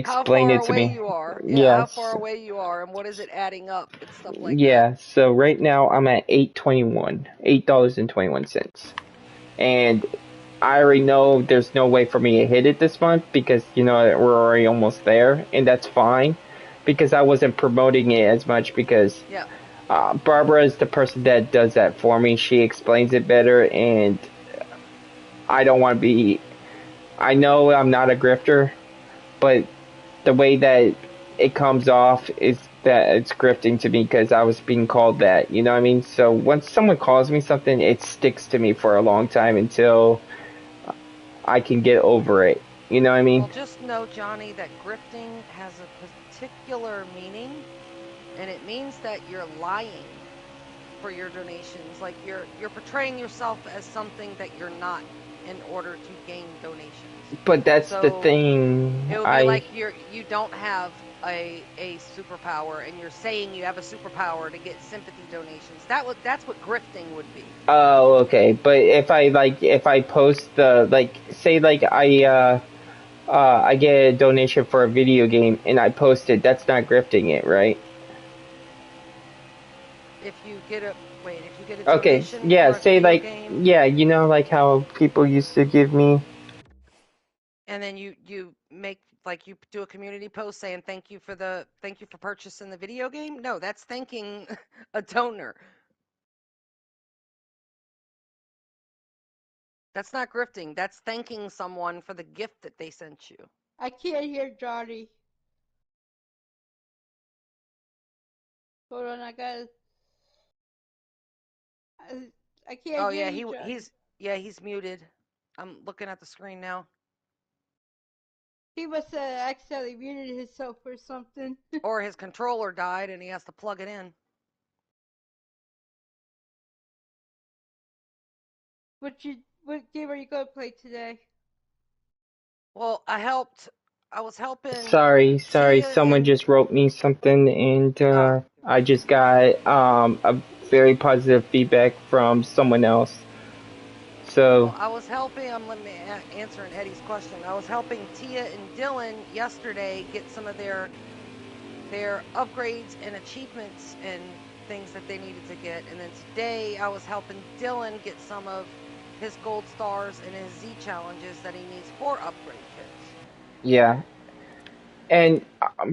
S4: How
S1: explain
S4: far
S1: it to
S4: away
S1: me.
S4: you are. Yeah, how far
S1: Yes,
S4: away you are and what is it adding up and stuff like that.
S1: yeah. So right now I'm at $8.21, and I already know there's no way for me to hit it this month because you know we're already almost there, and that's fine because I wasn't promoting it as much because
S4: Yeah.
S1: Barbara is the person that does that for me. She explains it better, and I don't want to be. I know I'm not a grifter, but the way that it comes off is that it's grifting to me because I was being called that. You know what I mean? So once someone calls me something, it sticks to me for a long time until I can get over it. You know what I mean?
S4: Well, just know, Johnny, that grifting has a particular meaning, and it means that you're lying for your donations. Like you're portraying yourself as something that you're not in order to gain donations.
S1: But that's the
S4: So
S1: thing.
S4: it would be
S1: I
S4: like you don't have a superpower, and you're saying you have a superpower to get sympathy donations. That's what grifting would be.
S1: Oh, okay. But if I post the say I get a donation for a video game and I post it, that's not grifting it, right?
S4: If you get a
S1: Okay,
S4: donation
S1: yeah,
S4: for a
S1: say
S4: video game,
S1: yeah, you know like how people used to give me.
S4: and then you make, like, you do a community post saying thank you for purchasing the video game. No, that's thanking a donor. That's not grifting. That's thanking someone for the gift that they sent you.
S2: I can't hear Johnny. Hold on, I can't
S4: Oh
S2: hear
S4: yeah,
S2: you, Johnny.
S4: he's muted. I'm looking at the screen now.
S2: He must have accidentally muted himself or something.
S4: Or his controller died and he has to plug it in.
S2: What game are you gonna play today?
S4: Well, I was helping.
S1: Sorry, someone just wrote me something, and I just got a very positive feedback from someone else. So
S4: well, I was helping. Let me answering Eddie's question. I was helping Tia and Dylan yesterday get some of their upgrades and achievements and things that they needed to get, and then today I was helping Dylan get some of his gold stars and his Z challenges that he needs for upgrade kits.
S1: yeah, and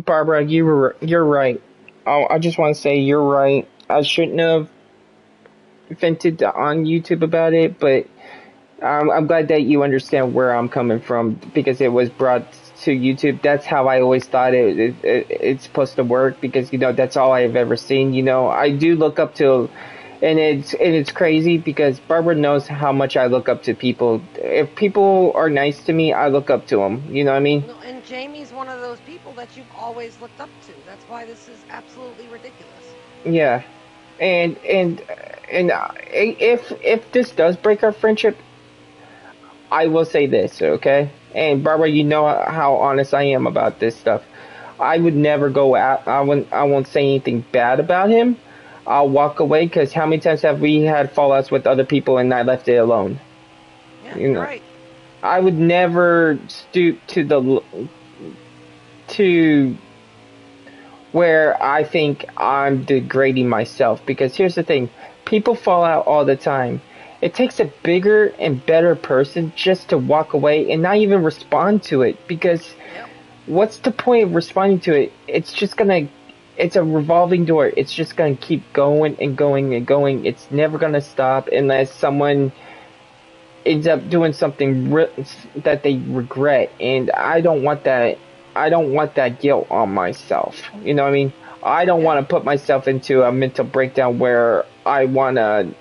S1: Barbara, you're right. I just want to say you're right. I shouldn't have vented on YouTube about it, but I'm glad that you understand where I'm coming from because it was brought to YouTube. That's how I always thought it's supposed to work because that's all I've ever seen. I do look up to, and it's crazy because Barbara knows how much I look up to people. If people are nice to me, I look up to them. You know what I mean?
S4: No, and Jamie's one of those people that you've always looked up to. That's why this is absolutely ridiculous.
S1: Yeah, and if this does break our friendship, I will say this, okay? And Barbara, you know how honest I am about this stuff. I would never go out. I won't say anything bad about him. I'll walk away because how many times have we had fallouts with other people and I left it alone?
S4: Yeah, you're right.
S1: I would never stoop to where I think I'm degrading myself because here's the thing: people fall out all the time. It takes a bigger and better person just to walk away and not even respond to it because what's the point of responding to it? It's a revolving door. It's just gonna keep going and going and going. It's never gonna stop unless someone ends up doing something that they regret. And I don't want that. I don't want that guilt on myself. You know what I mean? I don't want to put myself into a mental breakdown where I want to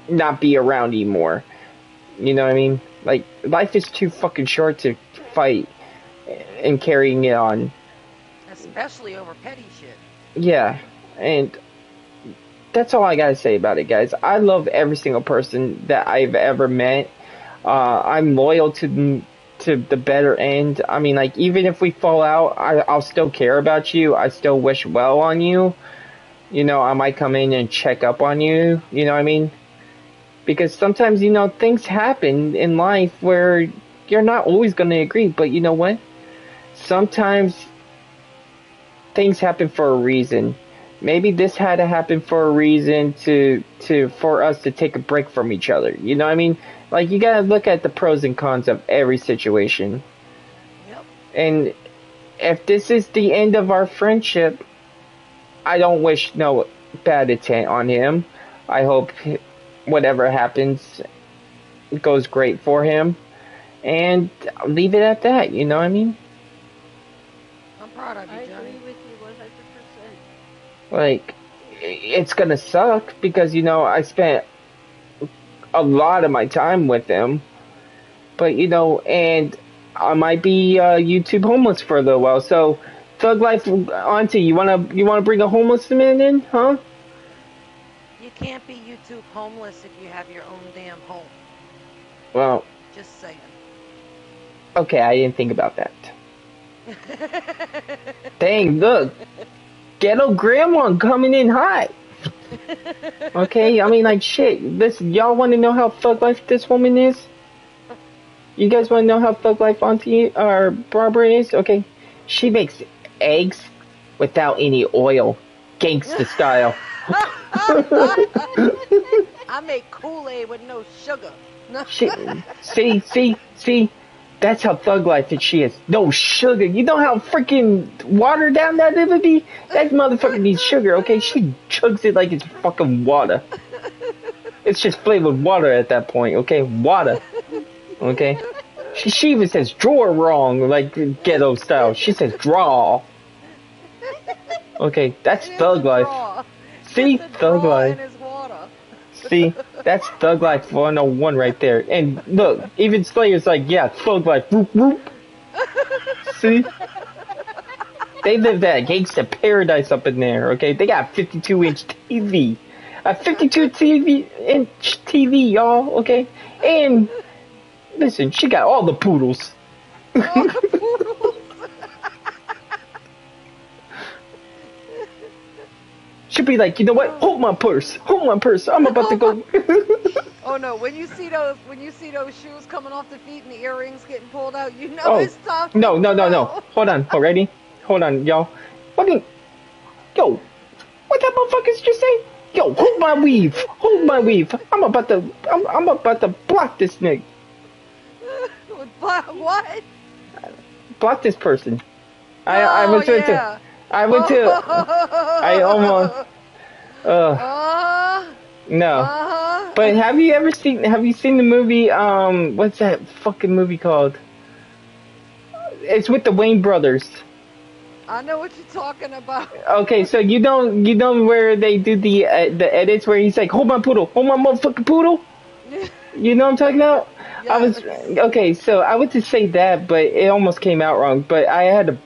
S1: not be around anymore. You know what I mean? Like, life is too fucking short to fight and carrying it on.
S4: Especially over petty shit.
S1: Yeah, and that's all I gotta say about it, guys. I love every single person that I've ever met. I'm loyal to the better end. I mean, like, even if we fall out, I'll still care about you. I still wish well on you. I might come in and check up on you. You know what I mean? Because sometimes, things happen in life where you're not always going to agree. But you know what? Sometimes things happen for a reason. Maybe this had to happen for a reason for us to take a break from each other. You know what I mean? Like, you gotta look at the pros and cons of every situation.
S4: Yep.
S1: And if this is the end of our friendship, I don't wish no bad intent on him. I hope whatever happens goes great for him. And I'll leave it at that, you know what I mean?
S4: I'm proud of you, Johnny.
S2: I agree with you 100%.
S1: Like, it's gonna suck because, I spent a lot of my time with him. But, and I might be YouTube homeless for a little while. So, Thug Life, Auntie, you wanna bring a homeless man in, huh?
S4: You can't be YouTube homeless if you have your own damn home.
S1: Well,
S4: just saying.
S1: Okay, I didn't think about that. Dang, look, ghetto grandma coming in hot. Okay, I mean, like, shit. Listen, y'all want to know how thug life this woman is? You guys want to know how thug life Auntie or Barbara is? Okay, she makes eggs without any oil, gangsta style.
S4: I make Kool-Aid with no sugar.
S1: See, that's how thug life that she is. No sugar. You know how freaking watered down that would be? That motherfucker needs sugar, okay? She chugs it like it's fucking water. It's just flavored water at that point, okay? Water. Okay? She even says draw wrong, like ghetto style. She says draw. Okay, that's thug life. See? Thug life. See? That's thug life 101 right there. And look, even Slayer's like, yeah, thug life. Whoop, whoop. See? They live that gangsta paradise up in there, okay? They got 52-inch TV. A 52-inch TV, y'all, okay? And, listen, she got all the poodles.
S4: All the poodles.
S1: She'll be like, you know what? Hold my purse. I'm about to go.
S4: Oh no! When you see those shoes coming off the feet and the earrings getting pulled out, you know it's tough.
S1: No. Hold on. Already? Hold on, y'all. Yo, what that motherfuckers just say? Yo, hold my weave. I'm about to block this nigga.
S4: What?
S1: Block this person. I almost. No. But have you seen the movie, what's that fucking movie called? It's with the Wayne brothers.
S4: I know what you're talking about.
S1: Okay, so you know where they do the edits where he's like, hold my motherfucking poodle? You know what I'm talking about?
S4: Yes.
S1: So I would just say that, but it almost came out wrong, but I had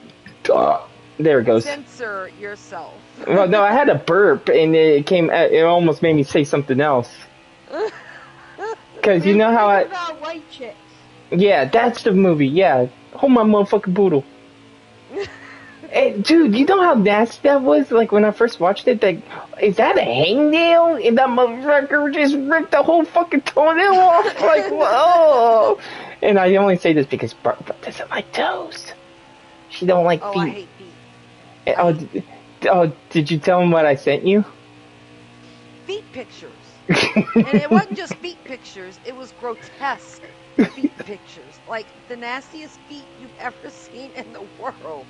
S1: to, there it goes.
S4: Censor yourself.
S1: Well, no, I had a burp, and it almost made me say something else. Because you know how
S2: about white chicks.
S1: Yeah, that's the movie, yeah. Hold my motherfucking poodle. Hey, dude, you know how nasty that was? Like, when I first watched it, like, is that a hangnail? And that motherfucker just ripped the whole fucking toenail off? Like, whoa! And I only say this because Barbara doesn't like toes. She don't like feet.
S4: I hate feet.
S1: Oh, did you tell him what I sent you?
S4: Feet pictures. And it wasn't just feet pictures, it was grotesque feet pictures. Like the nastiest feet you've ever seen in the world.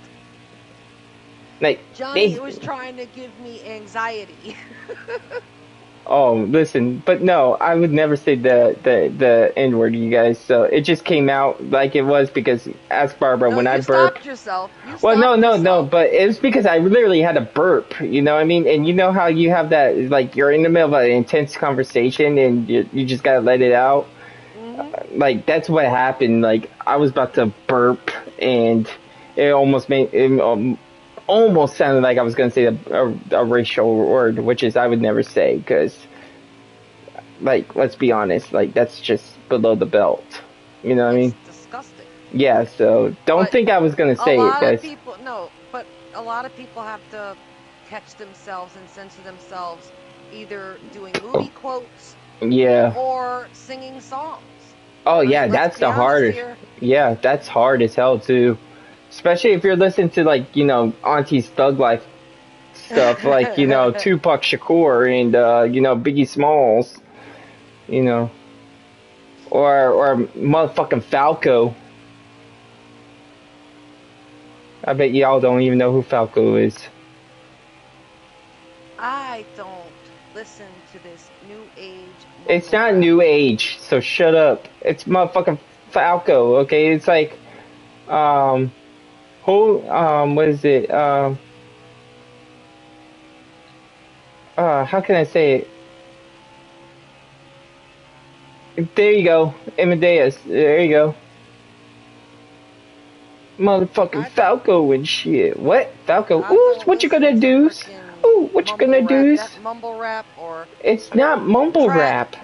S1: Like
S4: Johnny was trying to give me anxiety.
S1: Oh, listen, but no, I would never say the N word, you guys. So it just came out like it was because ask Barbara when I burped.
S4: Stopped yourself.
S1: Well, no, but it was because I literally had a burp. You know what I mean? And you know how you have that, like you're in the middle of an intense conversation and you just gotta let it out. Mm-hmm. Like that's what happened. Like I was about to burp and it almost almost sounded like I was going to say a racial word, which is I would never say because, like, let's be honest, like that's just below the belt. You know what I mean?
S4: It's disgusting.
S1: Yeah, so don't think I was going to say it, guys.
S4: But a lot of people have to catch themselves and censor themselves, either doing movie quotes, or singing songs.
S1: Oh yeah, that's the hardest. Yeah, that's hard as hell too. Especially if you're listening to, like, you know, Auntie's Thug Life stuff, like, you know, Tupac Shakur and, you know, Biggie Smalls, you know, or motherfucking Falco. I bet y'all don't even know who Falco is.
S4: I don't listen to this new age.
S1: It's not new age, so shut up. It's motherfucking Falco, okay? It's like, what is it? How can I say it? There you go. Amadeus. There you go. Motherfucking Falco and shit. What? Falco? Ooh, what you gonna do? Ooh, what you gonna do?
S4: Mumble rap or...
S1: It's not mumble rap.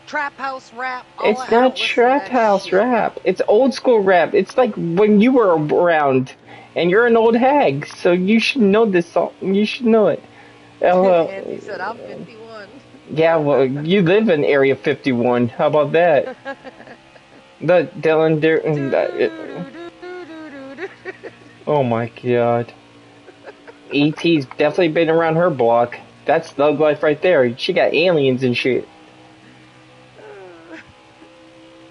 S4: Trap house rap.
S1: It's not trap house rap. It's old school rap. It's like when you were around, and you're an old hag, so you should know this song. You should know it.
S4: And he said, I'm 51.
S1: Yeah, well, you live in Area 51. How about that? Dylan, oh my god. E.T.'s definitely been around her block. That's Thug Life right there. She got aliens and shit.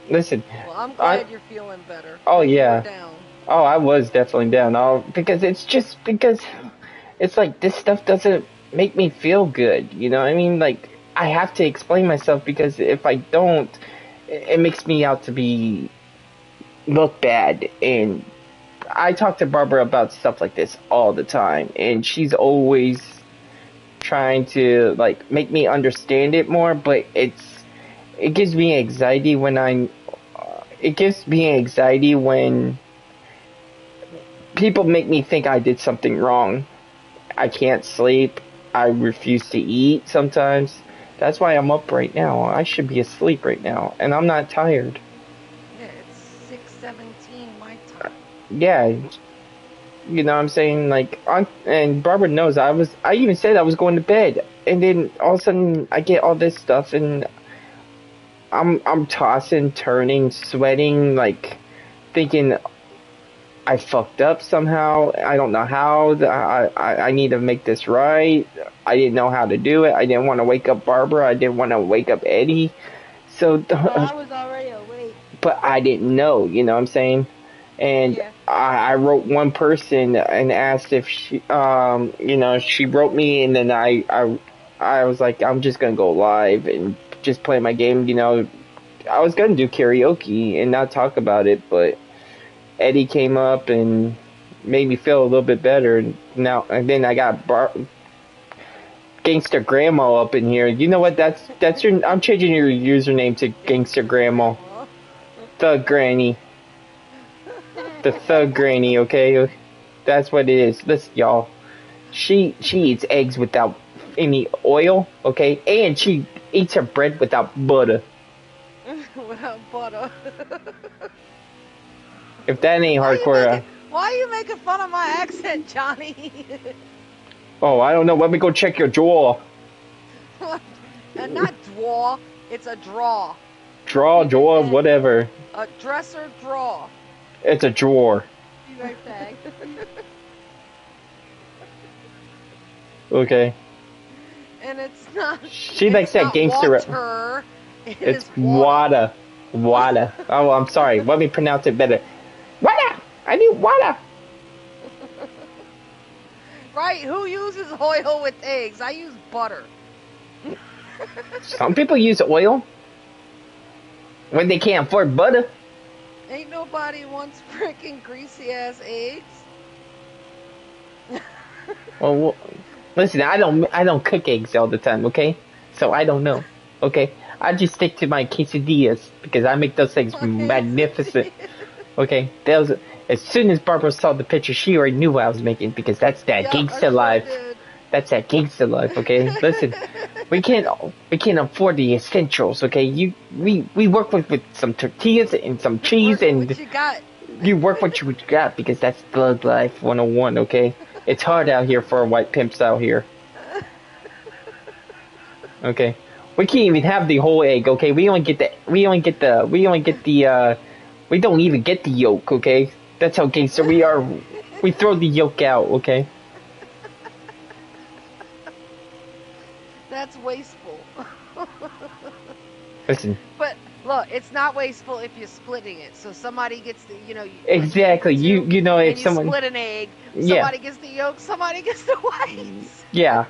S1: Listen.
S4: Well, I'm glad you're feeling better.
S1: Oh, yeah.
S4: Down.
S1: Oh, I was definitely down. Because it's like this stuff doesn't make me feel good. You know what I mean? Like, I have to explain myself because if I don't, it makes me out to look bad. And I talk to Barbara about stuff like this all the time. And she's always trying to, like, make me understand it more. But it gives me anxiety when people make me think I did something wrong. I can't sleep. I refuse to eat sometimes. That's why I'm up right now. I should be asleep right now, and I'm not tired.
S4: Yeah, it's 6:17 my time.
S1: Yeah, you know what I'm saying? Like, and Barbara knows I even said I was going to bed, and then all of a sudden I get all this stuff, and I'm tossing, turning, sweating, like thinking I fucked up somehow. I don't know how. I need to make this right. I didn't know how to do it. I didn't want to wake up Barbara. I didn't want to wake up Eddie. So
S2: I was already awake.
S1: But I didn't know, you know what I'm saying? And
S2: Yeah.
S1: I wrote one person and asked if she, you know, she wrote me, and then I was like, I'm just gonna go live and just play my game, you know. I was gonna do karaoke and not talk about it, but Eddie came up and made me feel a little bit better. Now and then I got Gangster Grandma up in here. You know what? That's your. I'm changing your username to Gangster Grandma. Thug Granny. The Thug Granny, okay? That's what it is. Listen, y'all. She eats eggs without any oil, okay? And she eats her bread without butter.
S4: Without butter.
S1: If that ain't hardcore...
S4: Why are you making fun of my accent, Johnny?
S1: Oh, I don't know. Let me go check your drawer.
S4: And not draw, it's a draw.
S1: Drawer, whatever.
S4: A dresser drawer.
S1: It's a drawer.
S2: Be right back.
S1: Okay.
S4: And it's not.
S1: She likes that gangster.
S4: Water.
S1: It's water. Water. Oh, I'm sorry. Let me pronounce it better. Water. I need water.
S4: Right? Who uses oil with eggs? I use butter.
S1: Some people use oil when they can't afford butter.
S4: Ain't nobody wants freaking greasy ass eggs.
S1: Well, listen, I don't cook eggs all the time, okay? So I don't know, okay? I just stick to my quesadillas because I make those things magnificent, okay? As soon as Barbara saw the picture, she already knew what I was making because that's that gangsta life. That's that gangsta life, okay? Listen, we can't afford the essentials, okay? We work with some tortillas and some cheese and
S4: what you got.
S1: You work what you got because that's thug life 101, okay? It's hard out here for white pimps out here. Okay. We can't even have the whole egg, okay? We don't even get the yolk, okay? That's how gangster we are. We throw the yolk out, okay?
S4: That's wasteful.
S1: Listen.
S4: But look, it's not wasteful if you're splitting it. So somebody gets the,
S1: Exactly. You know if someone
S4: split an egg, somebody gets the yolk, somebody gets the whites.
S1: Yeah.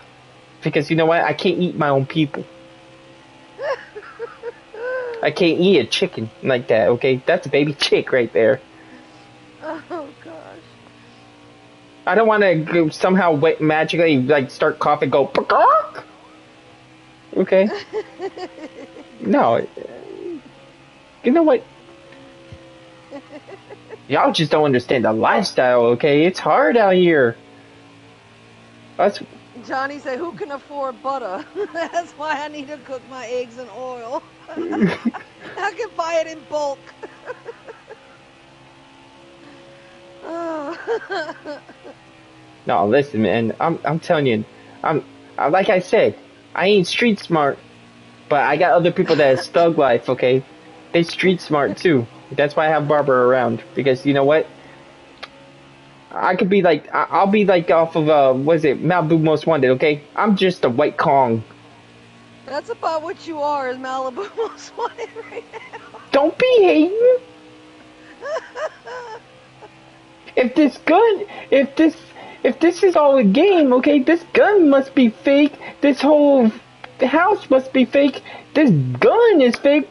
S1: Because you know what? I can't eat my own people. I can't eat a chicken like that, okay? That's a baby chick right there.
S4: Oh gosh.
S1: I don't want to somehow magically start coughing, go Pagok! Okay. No. You know what? Y'all just don't understand the lifestyle, okay? It's hard out here.
S4: Johnny said, who can afford butter? That's why I need to cook my eggs in oil. I can buy it in bulk.
S1: No, listen, man. I'm telling you, like I said, I ain't street smart, but I got other people that is thug life. Okay, they street smart too. That's why I have Barbara around because you know what? I could be like, I'll be like off of what is it, Malibu Most Wanted. Okay, I'm just a white Kong.
S4: That's about what you are, is Malibu Most Wanted right now.
S1: Don't be hating. If this is all a game, okay, this gun must be fake. This whole house must be fake. This gun is fake.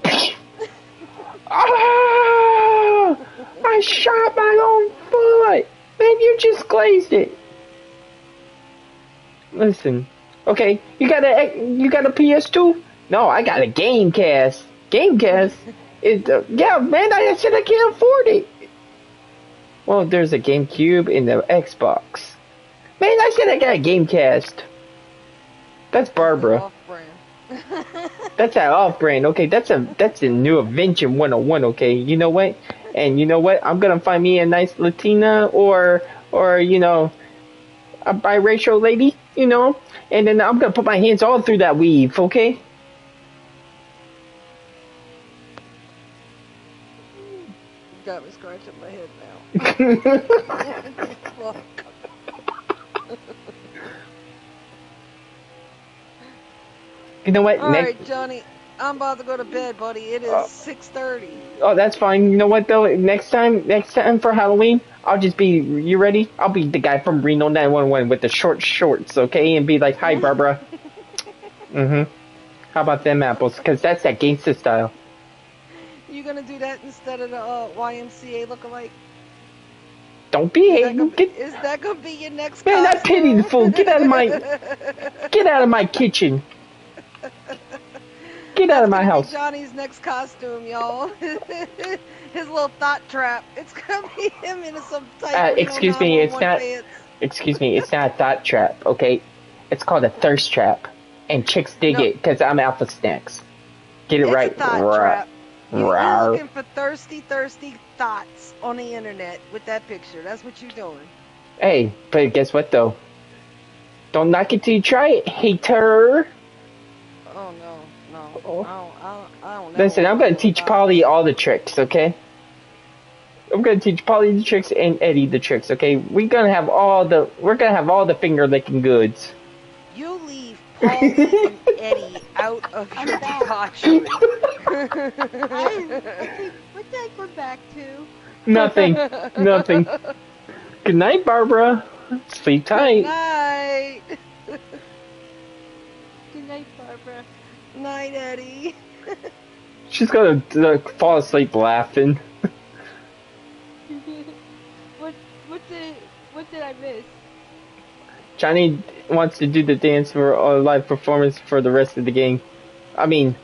S1: Ah! I shot my own foot. Man, you just glazed it. Listen, okay, you got a PS2? No, I got a Gamecast. Gamecast? Yeah, man, I said I can't afford it. Well, there's a GameCube and the Xbox. Man, I said I got a Gamecast. That's Barbara.
S4: Off-brand.
S1: That's an off-brand. Okay, that's a new invention 101. Okay, you know what? And you know what? I'm gonna find me a nice Latina or you know, a biracial lady. You know, and then I'm gonna put my hands all through that weave. Okay.
S4: Got me scratching my head now. Fuck.
S1: You know what?
S4: All right, Johnny. I'm about to go to bed, buddy. It is 6:30.
S1: Oh, that's fine. You know what though? Next time for Halloween, I'll just be. You ready? I'll be the guy from Reno 911 with the short shorts, okay? And be like, "Hi, Barbara." How about them apples? Cause that's that gangsta style.
S4: You gonna do that instead of the YMCA lookalike?
S1: Don't be hating.
S4: Is that gonna be your next?
S1: Man,
S4: costume?
S1: I pity the fool. Get out of my kitchen. Get out of my house.
S4: Johnny's next costume, y'all. His little thought trap. It's gonna be him in some type.
S1: Excuse me, it's not. Excuse me, it's not a thought trap. Okay, it's called a thirst trap, and chicks dig it because I'm Alpha Snacks. Get it
S4: it's
S1: right.
S4: A thought trap. You're looking for thirsty thoughts on the internet with that picture. That's what you're doing.
S1: Hey, but guess what though? Don't knock it till you try it, hater.
S4: Oh no. I don't know.
S1: Listen, I'm gonna teach Polly all the tricks, okay? I'm gonna teach Polly the tricks and Eddie the tricks, okay? We're gonna have all the finger licking goods.
S4: You leave Polly and Eddie out of your debauchery.
S2: What did I go back to?
S1: Nothing. Good night, Barbara. Sleep tight.
S4: Good night.
S2: Good night, Barbara.
S4: Night, Eddie.
S1: She's gonna fall asleep laughing.
S2: What did I miss?
S1: Johnny wants to do the dance for a live performance for the rest of the game. I mean,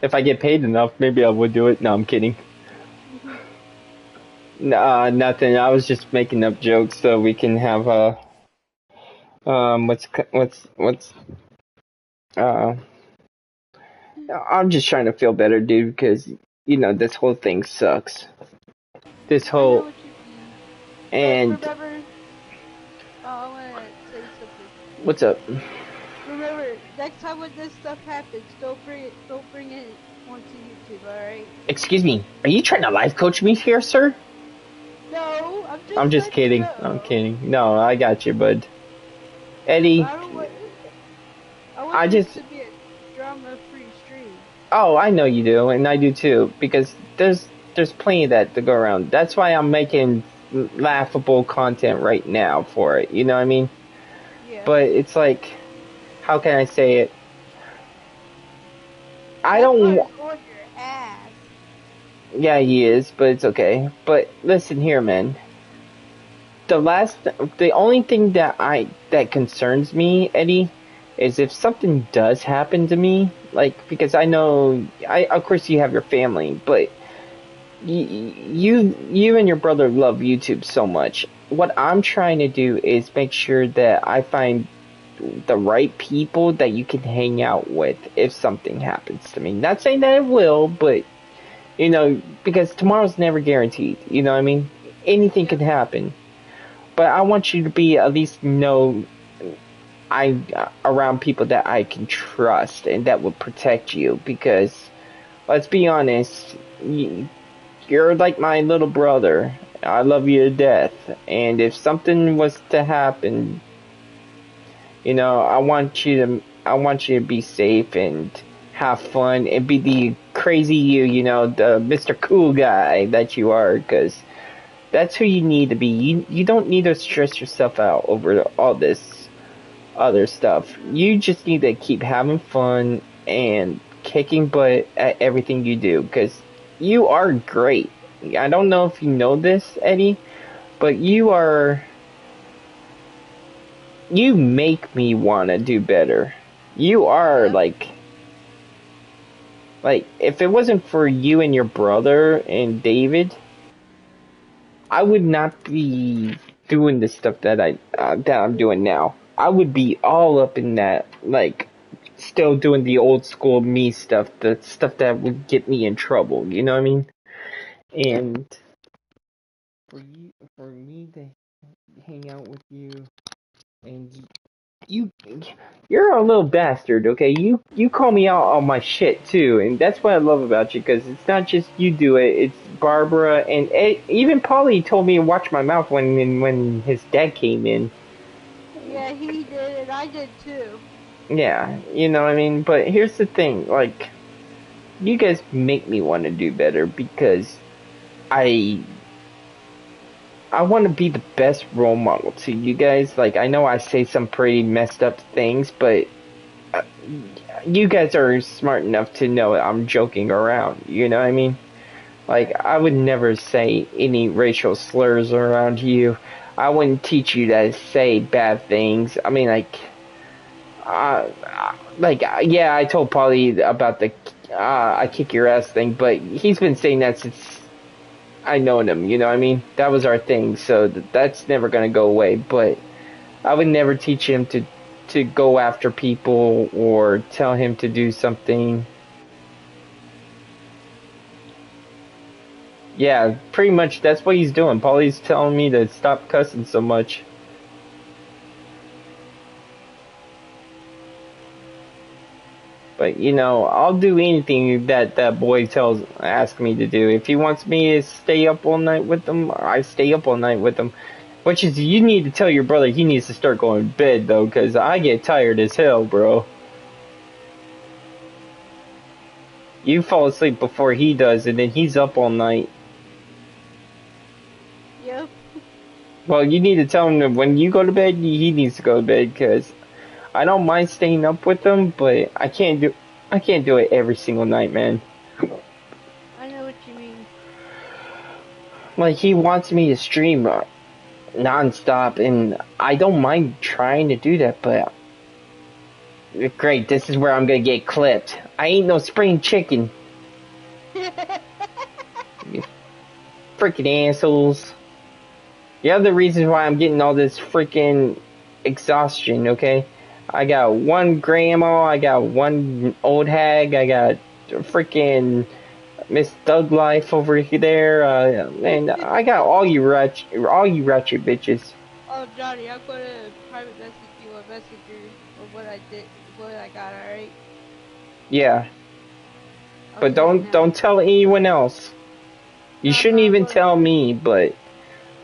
S1: if I get paid enough, maybe I would do it. No, I'm kidding. Nah, nothing. I was just making up jokes so we can have I'm just trying to feel better, dude, because you know this whole thing sucks. This whole and.
S2: Remember, I want to say something.
S1: What's up?
S2: Remember, next time when this stuff happens, don't bring it onto YouTube, alright?
S1: Excuse me, are you trying to life coach me here, sir?
S2: No,
S1: I'm just kidding. I'm kidding. No, I got you, bud. Eddie.
S2: I want this to be a drama-free stream.
S1: Oh, I know you do, and I do too, because there's plenty of that to go around. That's why I'm making laughable content right now for it. You know what I mean?
S2: Yeah.
S1: But it's like, how can I say it? I don't.
S2: On your ass.
S1: Yeah, he is, but it's okay. But listen here, man. The only thing that concerns me, Eddie, is if something does happen to me, like, because I know, of course you have your family, but you and your brother love YouTube so much. What I'm trying to do is make sure that I find the right people that you can hang out with if something happens to me. Not saying that it will, but you know, because tomorrow's never guaranteed. You know what I mean? Anything can happen. But I want you to be at least around people that I can trust and that will protect you. Because let's be honest, you're like my little brother. I love you to death. And if something was to happen, you know, I want you to be safe and have fun and be the crazy you know, the Mr. Cool guy that you are, because that's who you need to be. You don't need to stress yourself out over all this other stuff. You just need to keep having fun and kicking butt at everything you do, because you are great. I don't know if you know this, Eddie, but you make me want to do better. You are like, if it wasn't for you and your brother and David, I would not be doing the stuff that I'm doing now. I would be all up in that, like, still doing the old school me stuff, the stuff that would get me in trouble. You know what I mean? And for me to hang out with you, and you're a little bastard, okay? You call me out on my shit too, and that's what I love about you, because it's not just you do it, it's Barbara, and even Polly told me to watch my mouth when his dad came in.
S2: Yeah, he did, and I did too.
S1: Yeah, you know what I mean? But here's the thing, like, you guys make me want to do better, because I want to be the best role model to you guys. Like, I know I say some pretty messed up things, but you guys are smart enough to know I'm joking around. You know what I mean? Like, I would never say any racial slurs around you. I wouldn't teach you to say bad things. I mean, yeah, I told Paulie about the I kick your ass thing, but he's been saying that since I known him, you know what I mean? That was our thing, so that's never gonna go away, but I would never teach him to go after people or tell him to do something. Yeah, pretty much that's what he's doing. Paulie's telling me to stop cussing so much. But, you know, I'll do anything that boy asks me to do. If he wants me to stay up all night with him, I stay up all night with him. Which is, you need to tell your brother he needs to start going to bed, though, because I get tired as hell, bro. You fall asleep before he does, and then he's up all night.
S2: Yep.
S1: Well, you need to tell him that when you go to bed, he needs to go to bed, because I don't mind staying up with him, but I can't do it every single night, man.
S2: I know what you mean.
S1: Like, he wants me to stream non-stop, and I don't mind trying to do that, but great, this is where I'm gonna get clipped. I ain't no spring chicken. You freaking assholes. The other reason why I'm getting all this freaking exhaustion, okay? I got one grandma, I got one old hag, I got freaking Miss Thug Life over there, and I got all you ratchet bitches.
S2: Oh, Johnny, I'm gonna private message you on Messenger of what I did, what I got, alright?
S1: Yeah. But
S2: Okay,
S1: don't tell anyone else. You shouldn't even tell me, but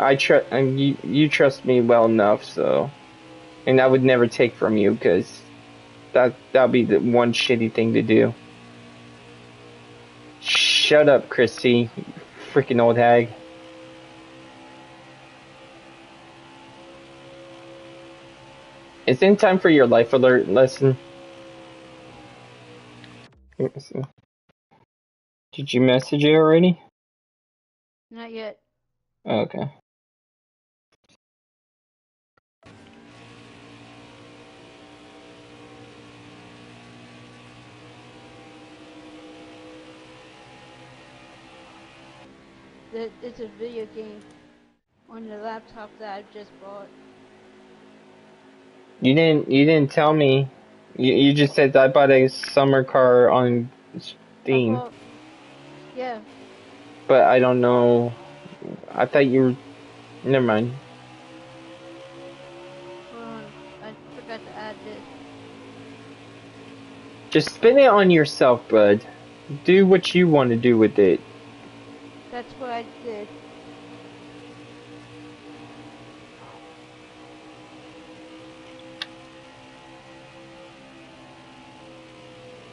S1: you trust me well enough, so, and I would never take from you, because that'll be the one shitty thing to do. Shut up, Christy, you freaking old hag. It's in time for your life alert lesson. Did you message it already?
S2: Not yet.
S1: Okay.
S2: It's a video game on the laptop that I just bought.
S1: You didn't tell me. You just said I bought a summer car on Steam.
S2: Yeah.
S1: But I don't know. I thought you were. Never mind.
S2: Hold on, I forgot to add this.
S1: Just spin it on yourself, bud. Do what you want to do with it.
S2: That's what I did.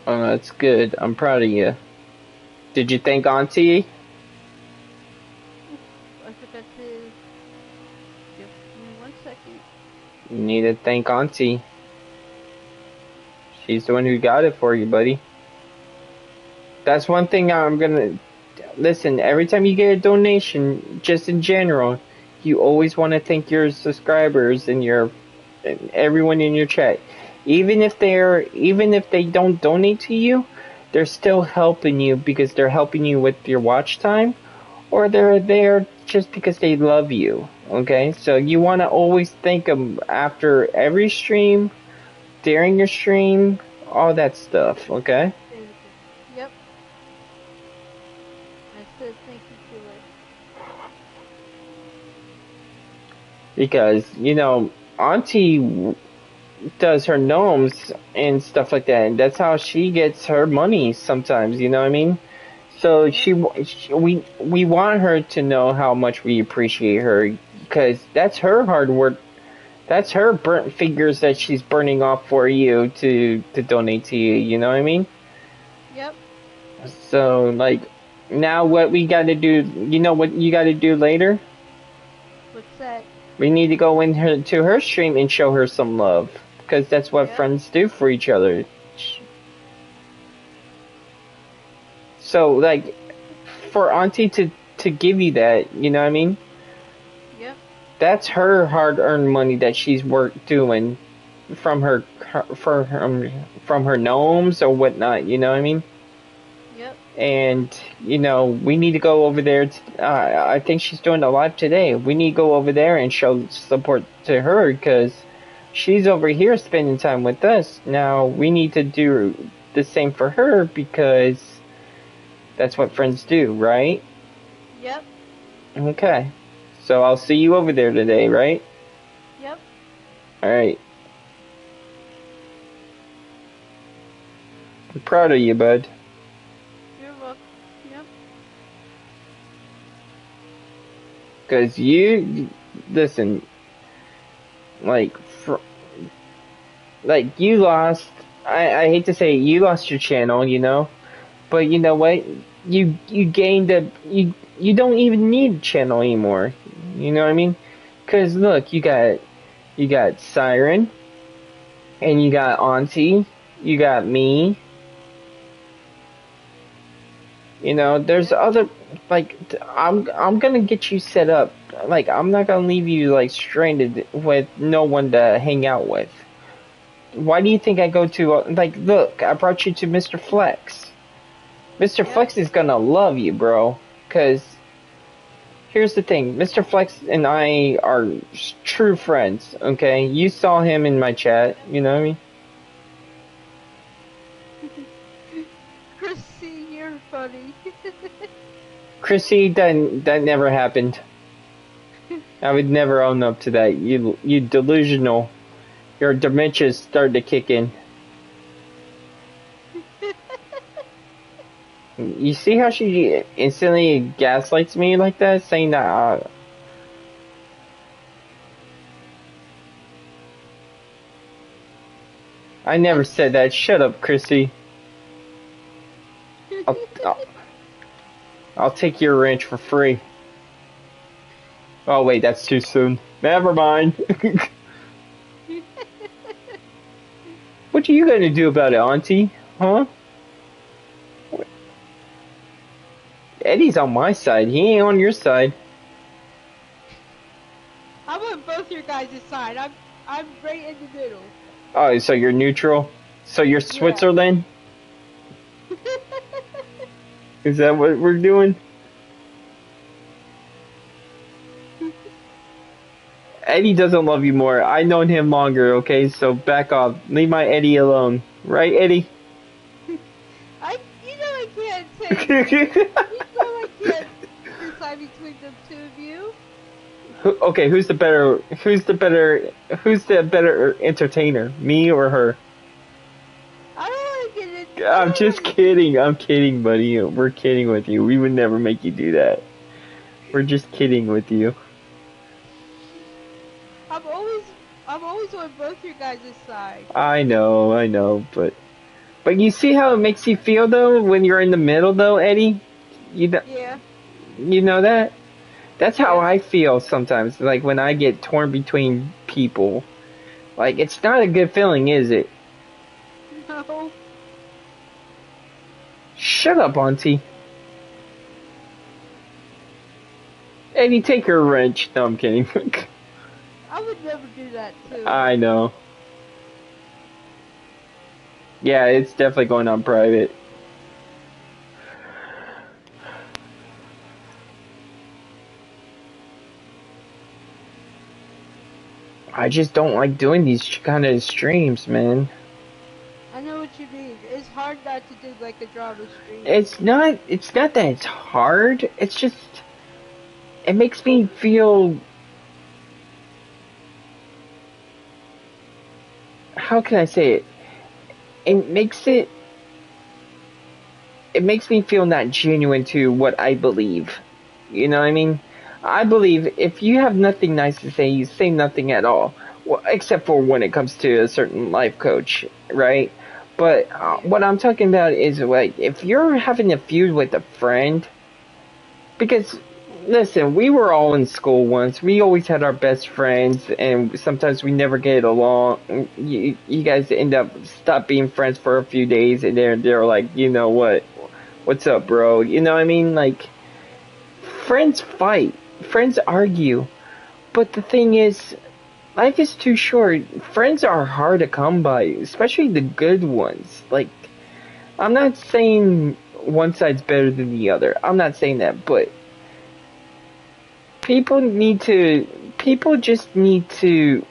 S1: Oh, that's good. I'm proud of you. Did you thank Auntie?
S2: I forgot to. Give me 1 second.
S1: You need to thank Auntie. She's the one who got it for you, buddy. That's one thing I'm gonna... Listen, every time you get a donation, just in general, you always want to thank your subscribers and everyone in your chat. Even if they don't donate to you, they're still helping you because they're helping you with your watch time, or they're there just because they love you. Okay, so you want to always think of after every stream, during your stream, all that stuff. Okay.
S2: Yep. I said thank you to her.
S1: Because Auntie does her gnomes and stuff like that, and that's how she gets her money sometimes. You know what I mean? So we want her to know how much we appreciate her, because that's her hard work. That's her burnt fingers that she's burning off for you to donate to you. You know what I mean?
S2: Yep.
S1: So like, now what we got to do? You know what you got to do later?
S2: What's that?
S1: We need to go to her stream and show her some love, because that's what friends do for each other. So like, for Auntie to give you that, you know what I mean?
S2: Yep.
S1: That's her hard-earned money that she's worked doing from her gnomes or whatnot. You know what I mean?
S2: Yep.
S1: And we need to go over there. I think she's doing a live today. We need to go over there and show support to her, because she's over here spending time with us. Now we need to do the same for her, because that's what friends do, right?
S2: Yep.
S1: Okay. So I'll see you over there today, right?
S2: Yep.
S1: Alright. I'm proud of you, bud.
S2: You're welcome. Yep.
S1: Because listen, like you lost, I hate to say it, you lost your channel, but you know what? You gained you don't even need a channel anymore. You know what I mean? Because look, you got Siren, and you got Auntie, you got me. There's other, like, I'm gonna get you set up. Like, I'm not gonna leave you like stranded with no one to hang out with. Why do you think I go to like? Look, I brought you to Mr. Flex. Mr. Flex is gonna love you, bro. Cause here's the thing, Mr. Flex and I are true friends. Okay, you saw him in my chat. You know what I mean?
S2: Chrissy, you're funny.
S1: Chrissy, that never happened. I would never own up to that. You delusional. Your dementia's starting to kick in. You see how she instantly gaslights me like that, saying that I never said that. Shut up, Chrissy. I'll take your ranch for free. Oh wait, that's too soon. Never mind. What are you gonna do about it, Auntie? Huh? Eddie's on my side. He ain't on your side.
S2: I'm on both your guys' side. I'm right in the middle.
S1: Oh, so you're neutral? So you're Switzerland? Is that what we're doing? Eddie doesn't love you more. I've known him longer, okay? So back off. Leave my Eddie alone. Right, Eddie?
S2: I can't say. I can't decide between the two of you.
S1: Okay, who's the better entertainer? Me or her?
S2: I don't want to get into
S1: I'm just kidding. I'm kidding, buddy. We're kidding with you. We would never make you do that. We're just kidding with you.
S2: I'm always on both your guys' side.
S1: I know, but you see how it makes you feel though when you're in the middle though, Eddie?
S2: Yeah.
S1: You know that? That's how I feel sometimes, like when I get torn between people. Like, it's not a good feeling, is it?
S2: No.
S1: Shut up, Auntie. Eddie, take her wrench. No, I'm kidding.
S2: I would never do that too.
S1: I know. Yeah, it's definitely going on private. I just don't like doing these kind of streams, man.
S2: I know what you mean. It's hard not to do like a drama stream.
S1: It's not that it's hard. It's just, it makes me feel, how can I say it? It makes me feel not genuine to what I believe. You know what I mean? I believe if you have nothing nice to say, you say nothing at all. Well, except for when it comes to a certain life coach, right? But what I'm talking about is like, if you're having a feud with a friend, because listen, we were all in school once. We always had our best friends, and sometimes we never get along. You guys end up stop being friends for a few days, and they're like, you know what? What's up, bro? You know what I mean? Like, friends fight, friends argue, but the thing is, life is too short. Friends are hard to come by, especially the good ones. Like, I'm not saying one side's better than the other. I'm not saying that, but people just need to,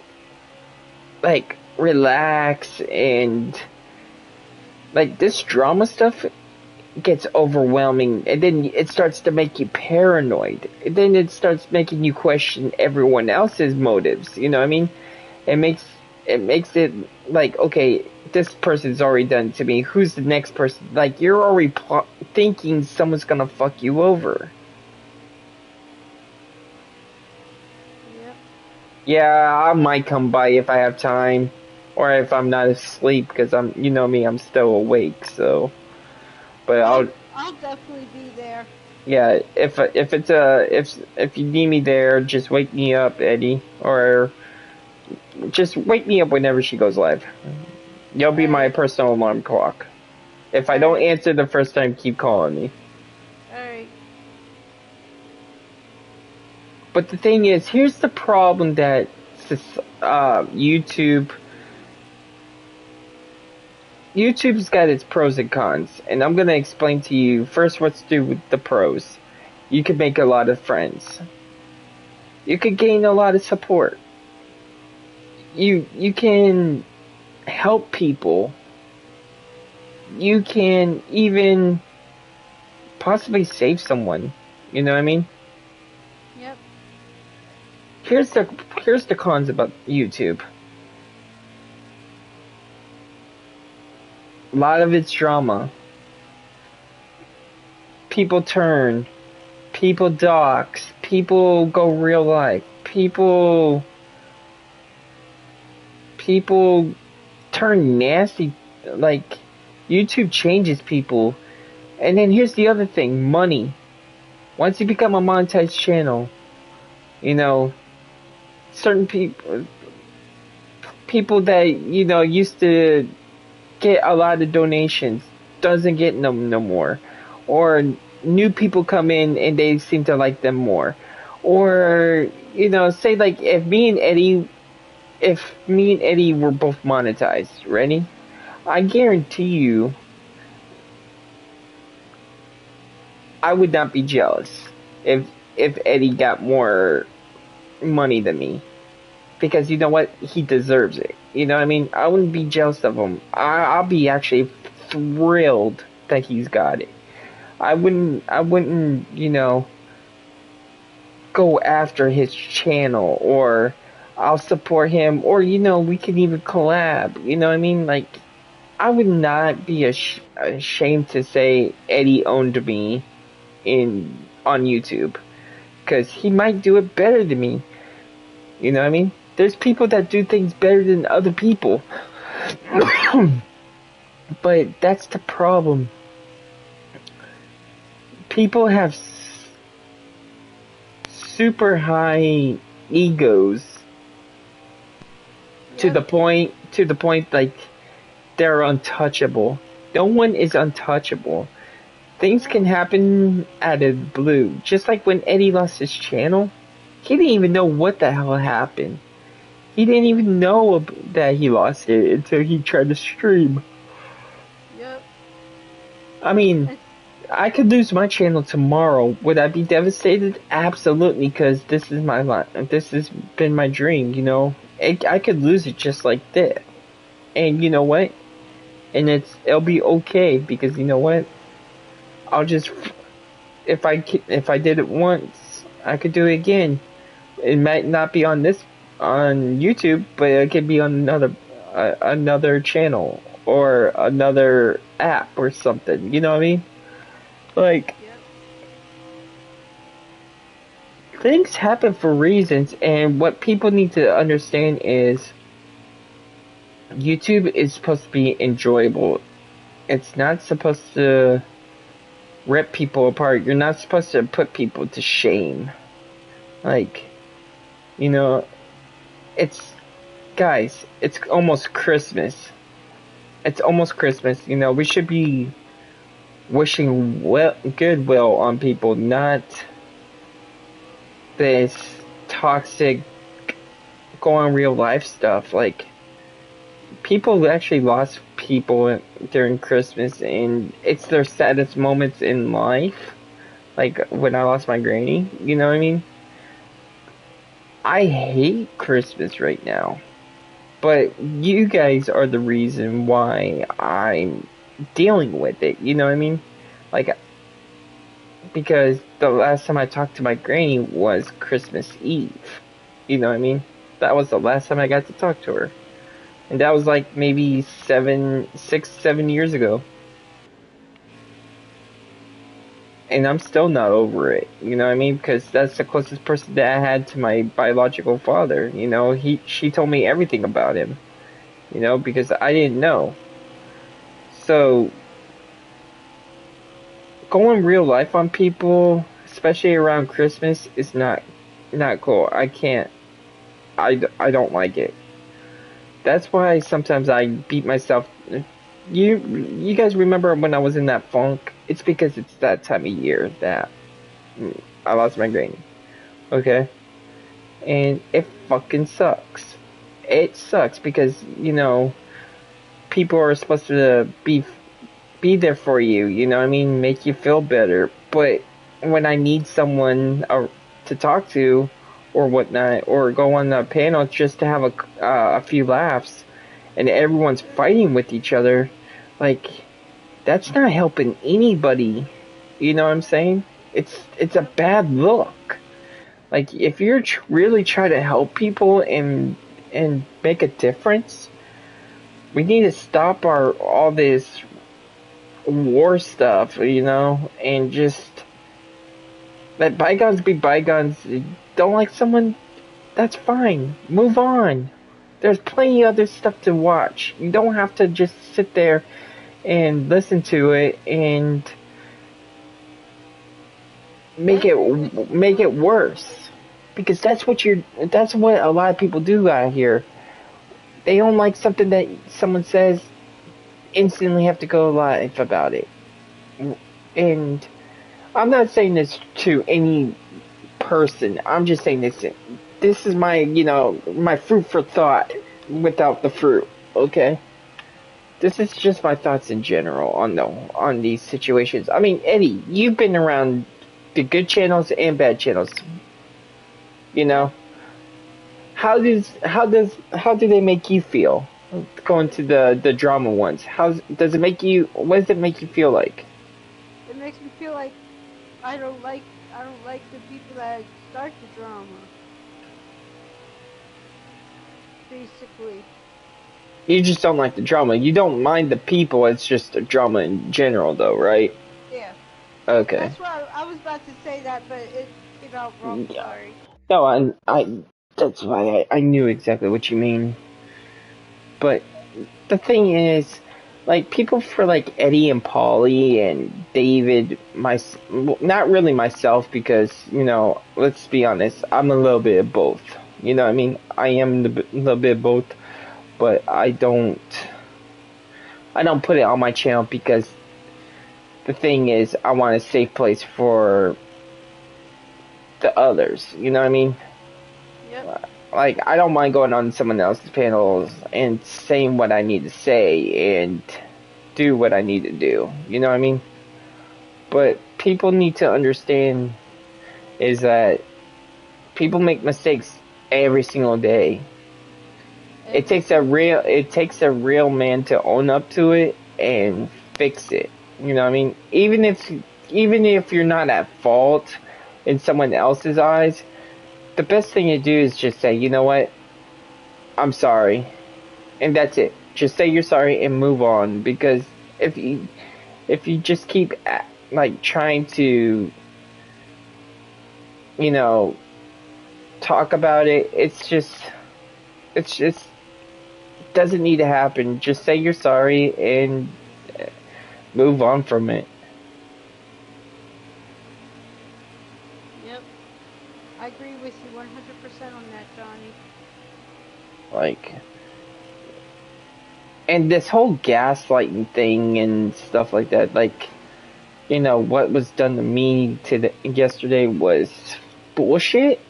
S1: like, relax, and like, this drama stuff gets overwhelming, and then it starts to make you paranoid, and then it starts making you question everyone else's motives. You know what I mean? It makes it like, okay, this person's already done it to me, who's the next person? Like, you're already thinking someone's gonna fuck you over.
S2: Yep.
S1: Yeah, I might come by if I have time, or if I'm not asleep, because you know me, I'm still awake, so. But
S2: I'll definitely be there.
S1: yeah, if you need me there, just wake me up, Eddie, or just wake me up whenever she goes live. You'll be my personal alarm clock. If I don't answer the first time, keep calling me.
S2: Alright.
S1: But the thing is, here's the problem that YouTube's got its pros and cons, and I'm gonna explain to you first what's to do with the pros. You can make a lot of friends. You can gain a lot of support. You can help people. You can even possibly save someone. You know what I mean?
S2: Yep.
S1: Here's the cons about YouTube. A lot of it's drama. People turn. People dox. People go real life. People turn nasty. Like, YouTube changes people. And then here's the other thing, money. Once you become a monetized channel, you know, certain people that, you know, used to get a lot of donations doesn't get them no more, or new people come in and they seem to like them more, or, you know, say like if me and Eddie were both monetized, ready? I guarantee you I would not be jealous if Eddie got more money than me, because you know what, he deserves it. You know what I mean? I wouldn't be jealous of him. I'll be actually thrilled that he's got it. I wouldn't, you know, go after his channel, or I'll support him, or, you know, we can even collab. You know what I mean? Like, I would not be ashamed to say Eddie owned me on YouTube, because he might do it better than me. You know what I mean? There's people that do things better than other people. But that's the problem. People have super high egos to the point like they're untouchable. No one is untouchable. Things can happen out of the blue. Just like when Eddie lost his channel, he didn't even know what the hell happened. He didn't even know that he lost it until he tried to stream.
S2: Yep.
S1: I mean, I could lose my channel tomorrow. Would I be devastated? Absolutely, because this is my life. This has been my dream, you know. I could lose it just like this. And you know what? And it'll be okay, because you know what? I'll just, if I did it once, I could do it again. It might not be on YouTube, but it could be on another channel or another app or something. You know what I mean? Like,
S2: Yep.
S1: things happen for reasons, and what people need to understand is YouTube is supposed to be enjoyable. It's not supposed to rip people apart. You're not supposed to put people to shame. Like, you know, guys, it's almost Christmas. It's almost Christmas. You know, we should be wishing goodwill on people, not this toxic, go on real life stuff. Like, people actually lost people during Christmas, and it's their saddest moments in life. Like, when I lost my granny, you know what I mean? I hate Christmas right now. But you guys are the reason why I'm dealing with it, you know what I mean? Like, because the last time I talked to my granny was Christmas Eve. You know what I mean? That was the last time I got to talk to her. And that was like maybe 7 years ago. And I'm still not over it, you know what I mean? Because that's the closest person that I had to my biological father. You know, she told me everything about him. You know, because I didn't know. So, going real life on people, especially around Christmas, is not cool. I can't. I don't like it. That's why sometimes I beat myself. You guys remember when I was in that funk? It's because it's that time of year that I lost my granny. Okay? And it fucking sucks. It sucks because, you know, people are supposed to be there for you, you know what I mean? Make you feel better. But when I need someone to talk to or whatnot, or go on a panel just to have a few laughs, and everyone's fighting with each other, like, that's not helping anybody. You know what I'm saying? It's a bad look. Like, if you're really trying to help people and make a difference, we need to stop all this war stuff, you know, and just let bygones be bygones. Don't like someone, that's fine. Move on. There's plenty of other stuff to watch. You don't have to just sit there and listen to it and make it worse. Because that's what a lot of people do out here. They don't like something that someone says, instantly have to go live about it. And I'm not saying this to any person. I'm just saying this is my, you know, my fruit for thought without the fruit, okay? This is just my thoughts in general on these situations. I mean, Eddie, you've been around the good channels and bad channels. You know, how do they make you feel going to the drama ones? What does it make you feel like?
S2: It makes me feel like I don't like the people that start the drama. Basically.
S1: You just don't like the drama. You don't mind the people. It's just the drama in general, though, right?
S2: Yeah.
S1: Okay.
S2: That's why I was about to say that, but it came out wrong.
S1: Yeah.
S2: Sorry.
S1: No, that's why I knew exactly what you mean. But the thing is, like, people for like Eddie and Polly and David, not really myself, because, you know, let's be honest, I'm a little bit of both. You know what I mean? I am a little bit of both, but I don't put it on my channel because the thing is, I want a safe place for the others. You know what I mean?
S2: Yep.
S1: Like, I don't mind going on someone else's panels and saying what I need to say and do what I need to do. You know what I mean? But people need to understand is that people make mistakes every single day. It takes a real man to own up to it and fix it. You know what I mean? Even if you're not at fault in someone else's eyes, the best thing to do is just say, you know what? I'm sorry. And that's it. Just say you're sorry and move on, because if you just keep like trying to, you know, talk about it, it's just doesn't need to happen. Just say you're sorry and move on from it.
S2: Yep. I agree with you 100% on that, Johnny.
S1: Like, and this whole gaslighting thing and stuff like that, like, you know, what was done to me yesterday was bullshit.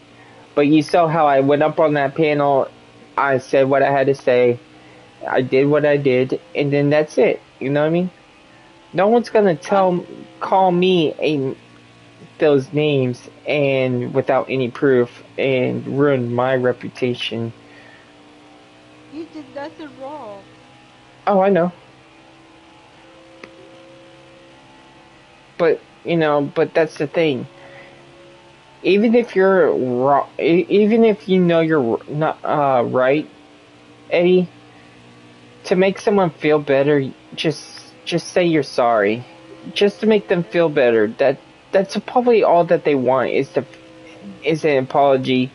S1: But you saw how I went up on that panel, I said what I had to say, I did what I did, and then that's it. You know what I mean? No one's gonna call me those names and without any proof and ruin my reputation.
S2: You did nothing wrong.
S1: Oh, I know. But, you know, but that's the thing. Even if you're wrong, even if you know you're not right, Eddie, to make someone feel better, just say you're sorry, just to make them feel better. That's probably all that they want is an apology,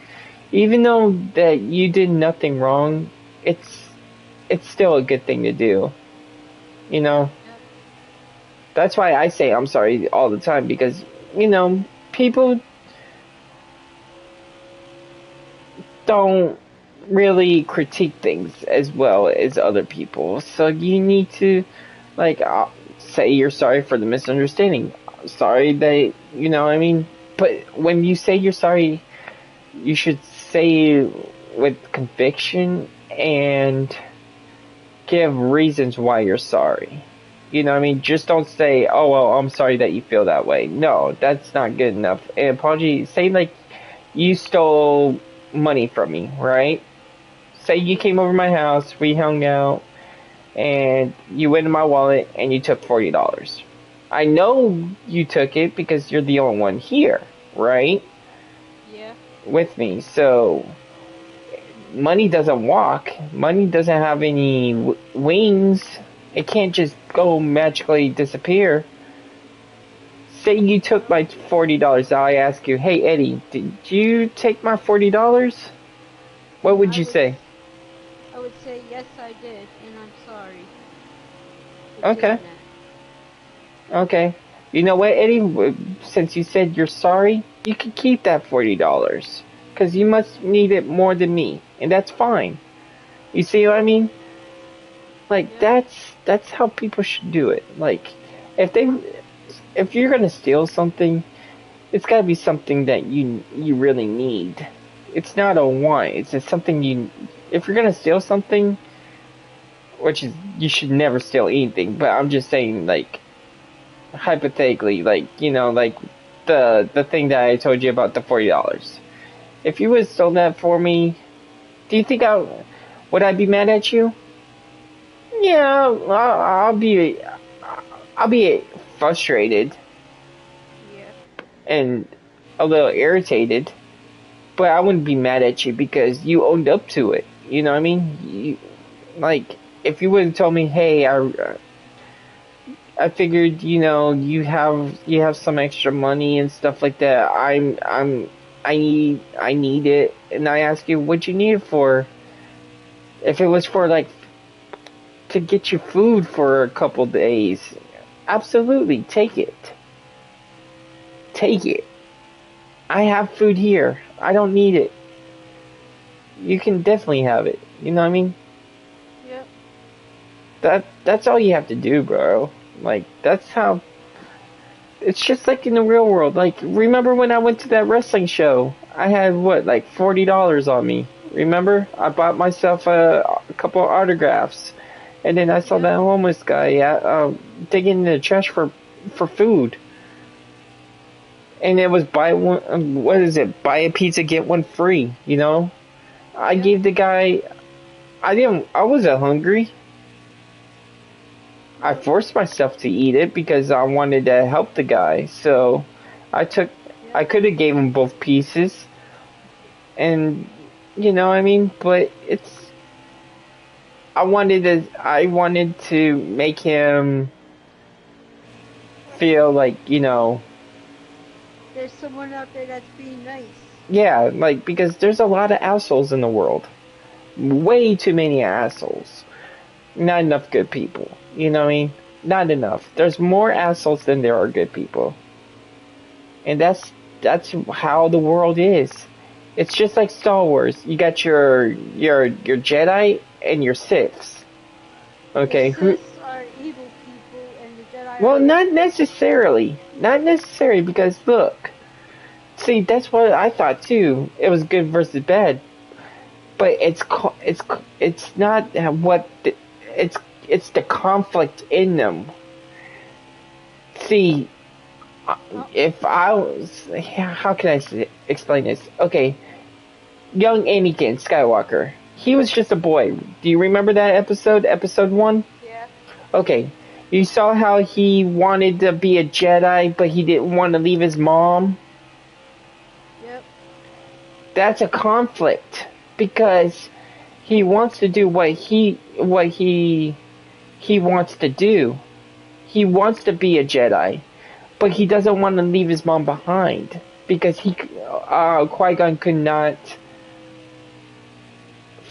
S1: even though that you did nothing wrong. It's still a good thing to do, you know.
S2: Yep.
S1: That's why I say I'm sorry all the time, because, you know, people don't really critique things as well as other people. So you need to, like, say you're sorry for the misunderstanding. Sorry that, you know what I mean? But when you say you're sorry, you should say with conviction and give reasons why you're sorry. You know what I mean? Just don't say, oh, well, I'm sorry that you feel that way. No, that's not good enough. An apology, say like you stole money from me, right? Say you came over my house, we hung out, and you went in my wallet and you took $40. I know you took it because you're the only one here, right?
S2: Yeah.
S1: With me. So money doesn't walk. Money doesn't have any wings. It can't just go magically disappear. Say you took my $40. I ask you, hey Eddie, did you take my $40? What would you say?
S2: I would say, yes, I did, and I'm sorry.
S1: Okay. Okay. You know what, Eddie? Since you said you're sorry, you can keep that $40. Because you must need it more than me. And that's fine. You see what I mean? Like,
S2: Yeah.
S1: that's how people should do it. Like, if you're gonna steal something, it's gotta be something that you really need. It's not a want. It's just something if you're gonna steal something, which is, you should never steal anything, but I'm just saying, like, hypothetically, like, you know, like the thing that I told you about the $40. If you would have stolen that for me, do you think would I be mad at you? Yeah, I'll be frustrated.
S2: Yeah.
S1: And a little irritated, but I wouldn't be mad at you because you owned up to it. You know what I mean? Like, if you would have told me, hey, I figured, you know, you have some extra money and stuff like that. I need it, and I ask you what you need it for. If it was for, like, to get you food for a couple days, absolutely take it. Take it. I have food here. I don't need it. You can definitely have it. You know what I mean?
S2: Yep.
S1: That's all you have to do, bro. Like, that's how. It's just like in the real world. Like, remember when I went to that wrestling show? I had what, like $40 on me. Remember? I bought myself a couple of autographs, and then I saw that homeless guy digging in the trash for food. and it was buy one. What is it? Buy a pizza, get one free. You know, I
S2: Yeah.
S1: gave the guy. I wasn't hungry. I
S2: Nope.
S1: forced myself to eat it because I wanted to help the guy. So I took. I
S2: Yep.
S1: could have gave him both pieces, and you know what I mean. But it's. I wanted to make him feel like, you know,
S2: There's someone out there that's being nice.
S1: yeah, like, because there's a lot of assholes in the world. Way too many assholes. Not enough good people. You know what I mean? Not enough. There's more assholes than there are good people. And that's how the world is. It's just like Star Wars. You got your Jedi and your Siths. Okay,
S2: The Siths are evil people, and the Jedi
S1: well,
S2: are
S1: not
S2: good.
S1: necessarily. Not necessarily, because look. See, that's what I thought too. It was good versus bad. But it's not what the, it's the conflict in them. See,
S2: Oh,
S1: if I was, how can I explain this? Okay, young Anakin Skywalker. He was just a boy. Do you remember that episode? Episode 1?
S2: yeah.
S1: Okay. You saw how he wanted to be a Jedi, but he didn't want to leave his mom?
S2: Yep.
S1: That's a conflict. Because he wants to do what he wants to do. He wants to be a Jedi. But he doesn't want to leave his mom behind. Because Qui-Gon could not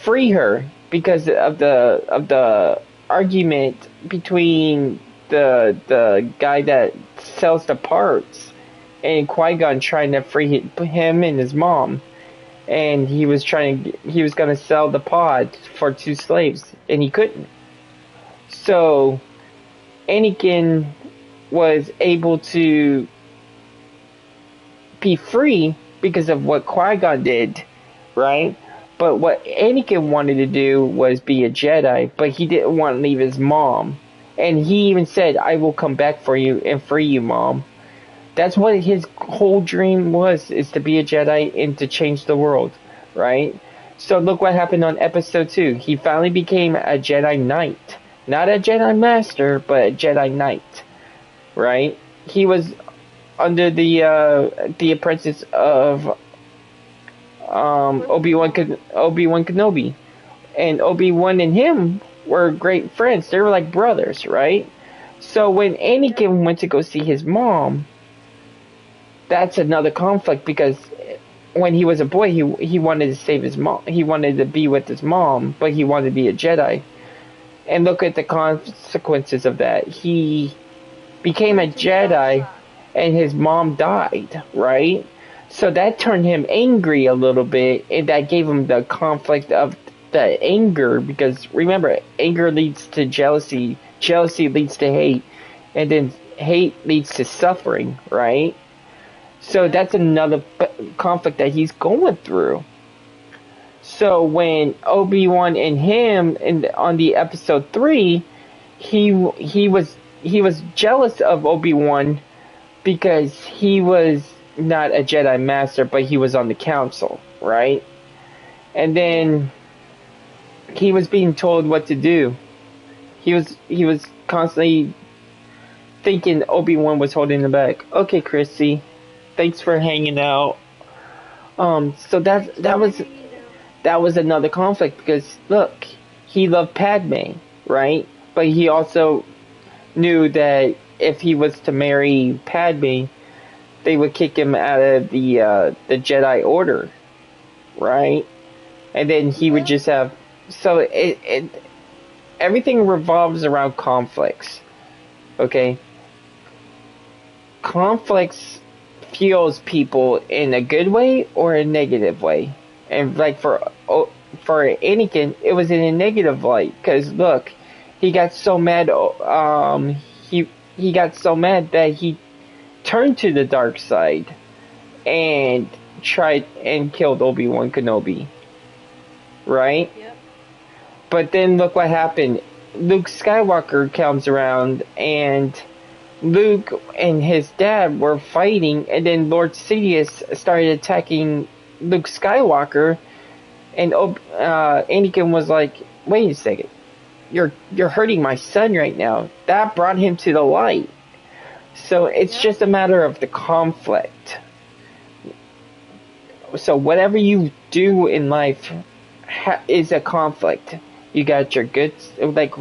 S1: free her because of the argument between the guy that sells the parts and Qui-Gon trying to free him and his mom, and he was gonna sell the pod for 2 slaves and he couldn't. So Anakin was able to be free because of what Qui-Gon did, right? But what Anakin wanted to do was be a Jedi, but he didn't want to leave his mom. And he even said, I will come back for you and free you, Mom. That's what his whole dream was, is to be a Jedi and to change the world, right? So look what happened on episode 2. He finally became a Jedi Knight. Not a Jedi Master, but a Jedi Knight, right? He was under the apprentice of Obi-Wan Kenobi, and Obi-Wan and him were great friends. They were like brothers, right? So when Anakin went to go see his mom, that's another conflict because when he was a boy, he wanted to save his mom. He wanted to be with his mom, but he wanted to be a Jedi. And look at the consequences of that. He became a Jedi, and his mom died, right? So that turned him angry a little bit, and that gave him the conflict of the anger, because remember, anger leads to jealousy, jealousy leads to hate, and then hate leads to suffering, right? So that's another conflict that he's going through. So when Obi-Wan and him on the episode 3, he was jealous of Obi-Wan because he was not a Jedi Master, but he was on the council, right? And then he was being told what to do. He was constantly thinking Obi-Wan was holding him back. Okay, Chrissy, thanks for hanging out. So that was another conflict because look, he loved Padme, right? But he also knew that if he was to marry Padme, they would kick him out of the Jedi Order, right? And then he would just have, so everything revolves around conflicts, okay? Conflicts fuels people in a good way or a negative way. And like for Anakin, it was in a negative light because look, he got so mad. He got so mad that he turned to the dark side and tried and killed Obi-Wan Kenobi, right?
S2: Yep.
S1: But then look what happened. Luke Skywalker comes around and Luke and his dad were fighting, and then Lord Sidious started attacking Luke Skywalker, and Anakin was like, "Wait a second, you're hurting my son right now." That brought him to the light. So it's just a matter of the conflict. So whatever you do in life is a conflict. You got your good, like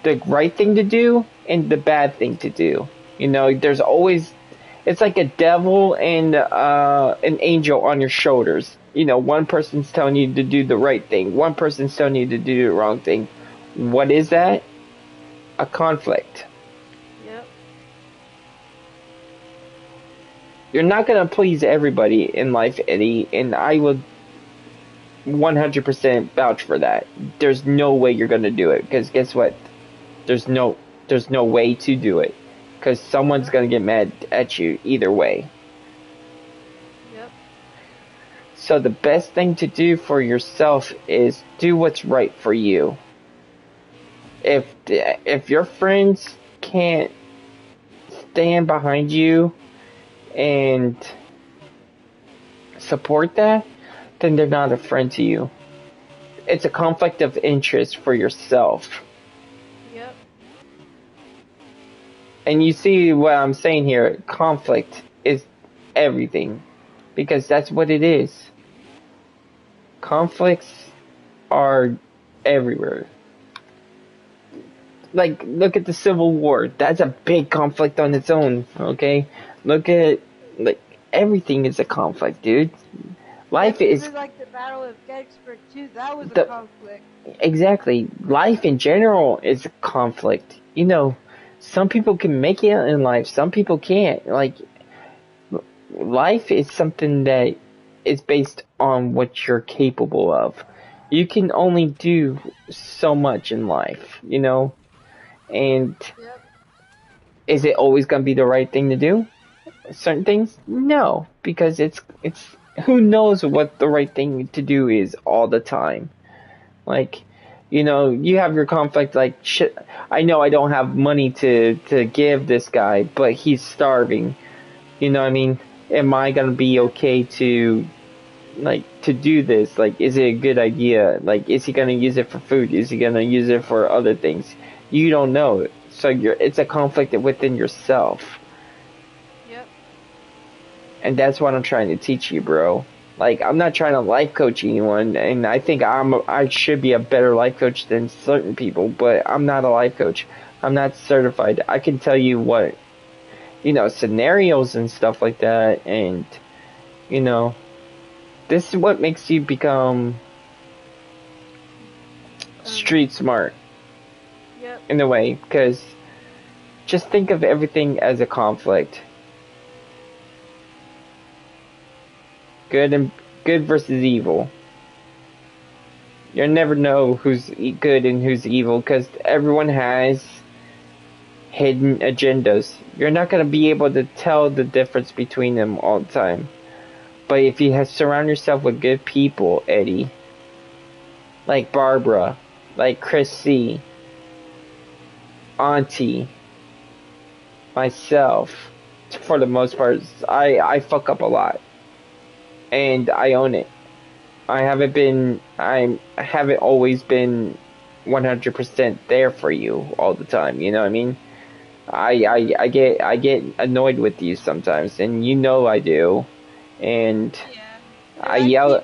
S1: the right thing to do and the bad thing to do. You know, there's always, it's like a devil and an angel on your shoulders. You know, one person's telling you to do the right thing, one person's telling you to do the wrong thing. What is that? A conflict.
S2: Yep.
S1: You're not gonna please everybody in life, Eddie, and I would 100% vouch for that. There's no way you're gonna do it, because guess what? There's no way to do it, because someone's gonna get mad at you either way.
S2: Yep.
S1: So the best thing to do for yourself is do what's right for you. If your friends can't stand behind you and support that, then they're not a friend to you. It's a conflict of interest for yourself.
S2: Yep.
S1: And you see what I'm saying here, conflict is everything, because that's what it is. Conflicts are everywhere. Like, look at the Civil War. That's a big conflict on its own, okay? Look at, like, everything is a conflict, dude. Life is...
S2: Even like the Battle of Gettysburg too, that was a conflict.
S1: Exactly. Life in general is a conflict. You know, some people can make it in life, some people can't. Like, life is something that is based on what you're capable of. You can only do so much in life, you know? And is it always going to be the right thing to do? Certain things? No, because it's who knows what the right thing to do is all the time. Like, you know, you have your conflict, like, shit, I know I don't have money to give this guy, but he's starving. You know what I mean? Am I going to be okay to, like, to do this? Like, is it a good idea? Like, is he going to use it for food? Is he going to use it for other things? You don't know. So it's a conflict within yourself.
S2: Yep.
S1: And that's what I'm trying to teach you, bro. Like, I'm not trying to life coach anyone, and I think I should be a better life coach than certain people, but I'm not a life coach. I'm not certified. I can tell you what, you know, scenarios and stuff like that, and, you know, this is what makes you become street smart.
S2: Yep.
S1: In a way, because just think of everything as a conflict. Good versus evil. You'll never know who's good and who's evil, because everyone has hidden agendas. You're not going to be able to tell the difference between them all the time. But if you surround yourself with good people, Eddie, like Barbara, like Chris C., Auntie, myself, for the most part, I fuck up a lot, and I own it. I haven't always been 100% there for you all the time. You know what I mean? I get annoyed with you sometimes, and you know I do, and I yell.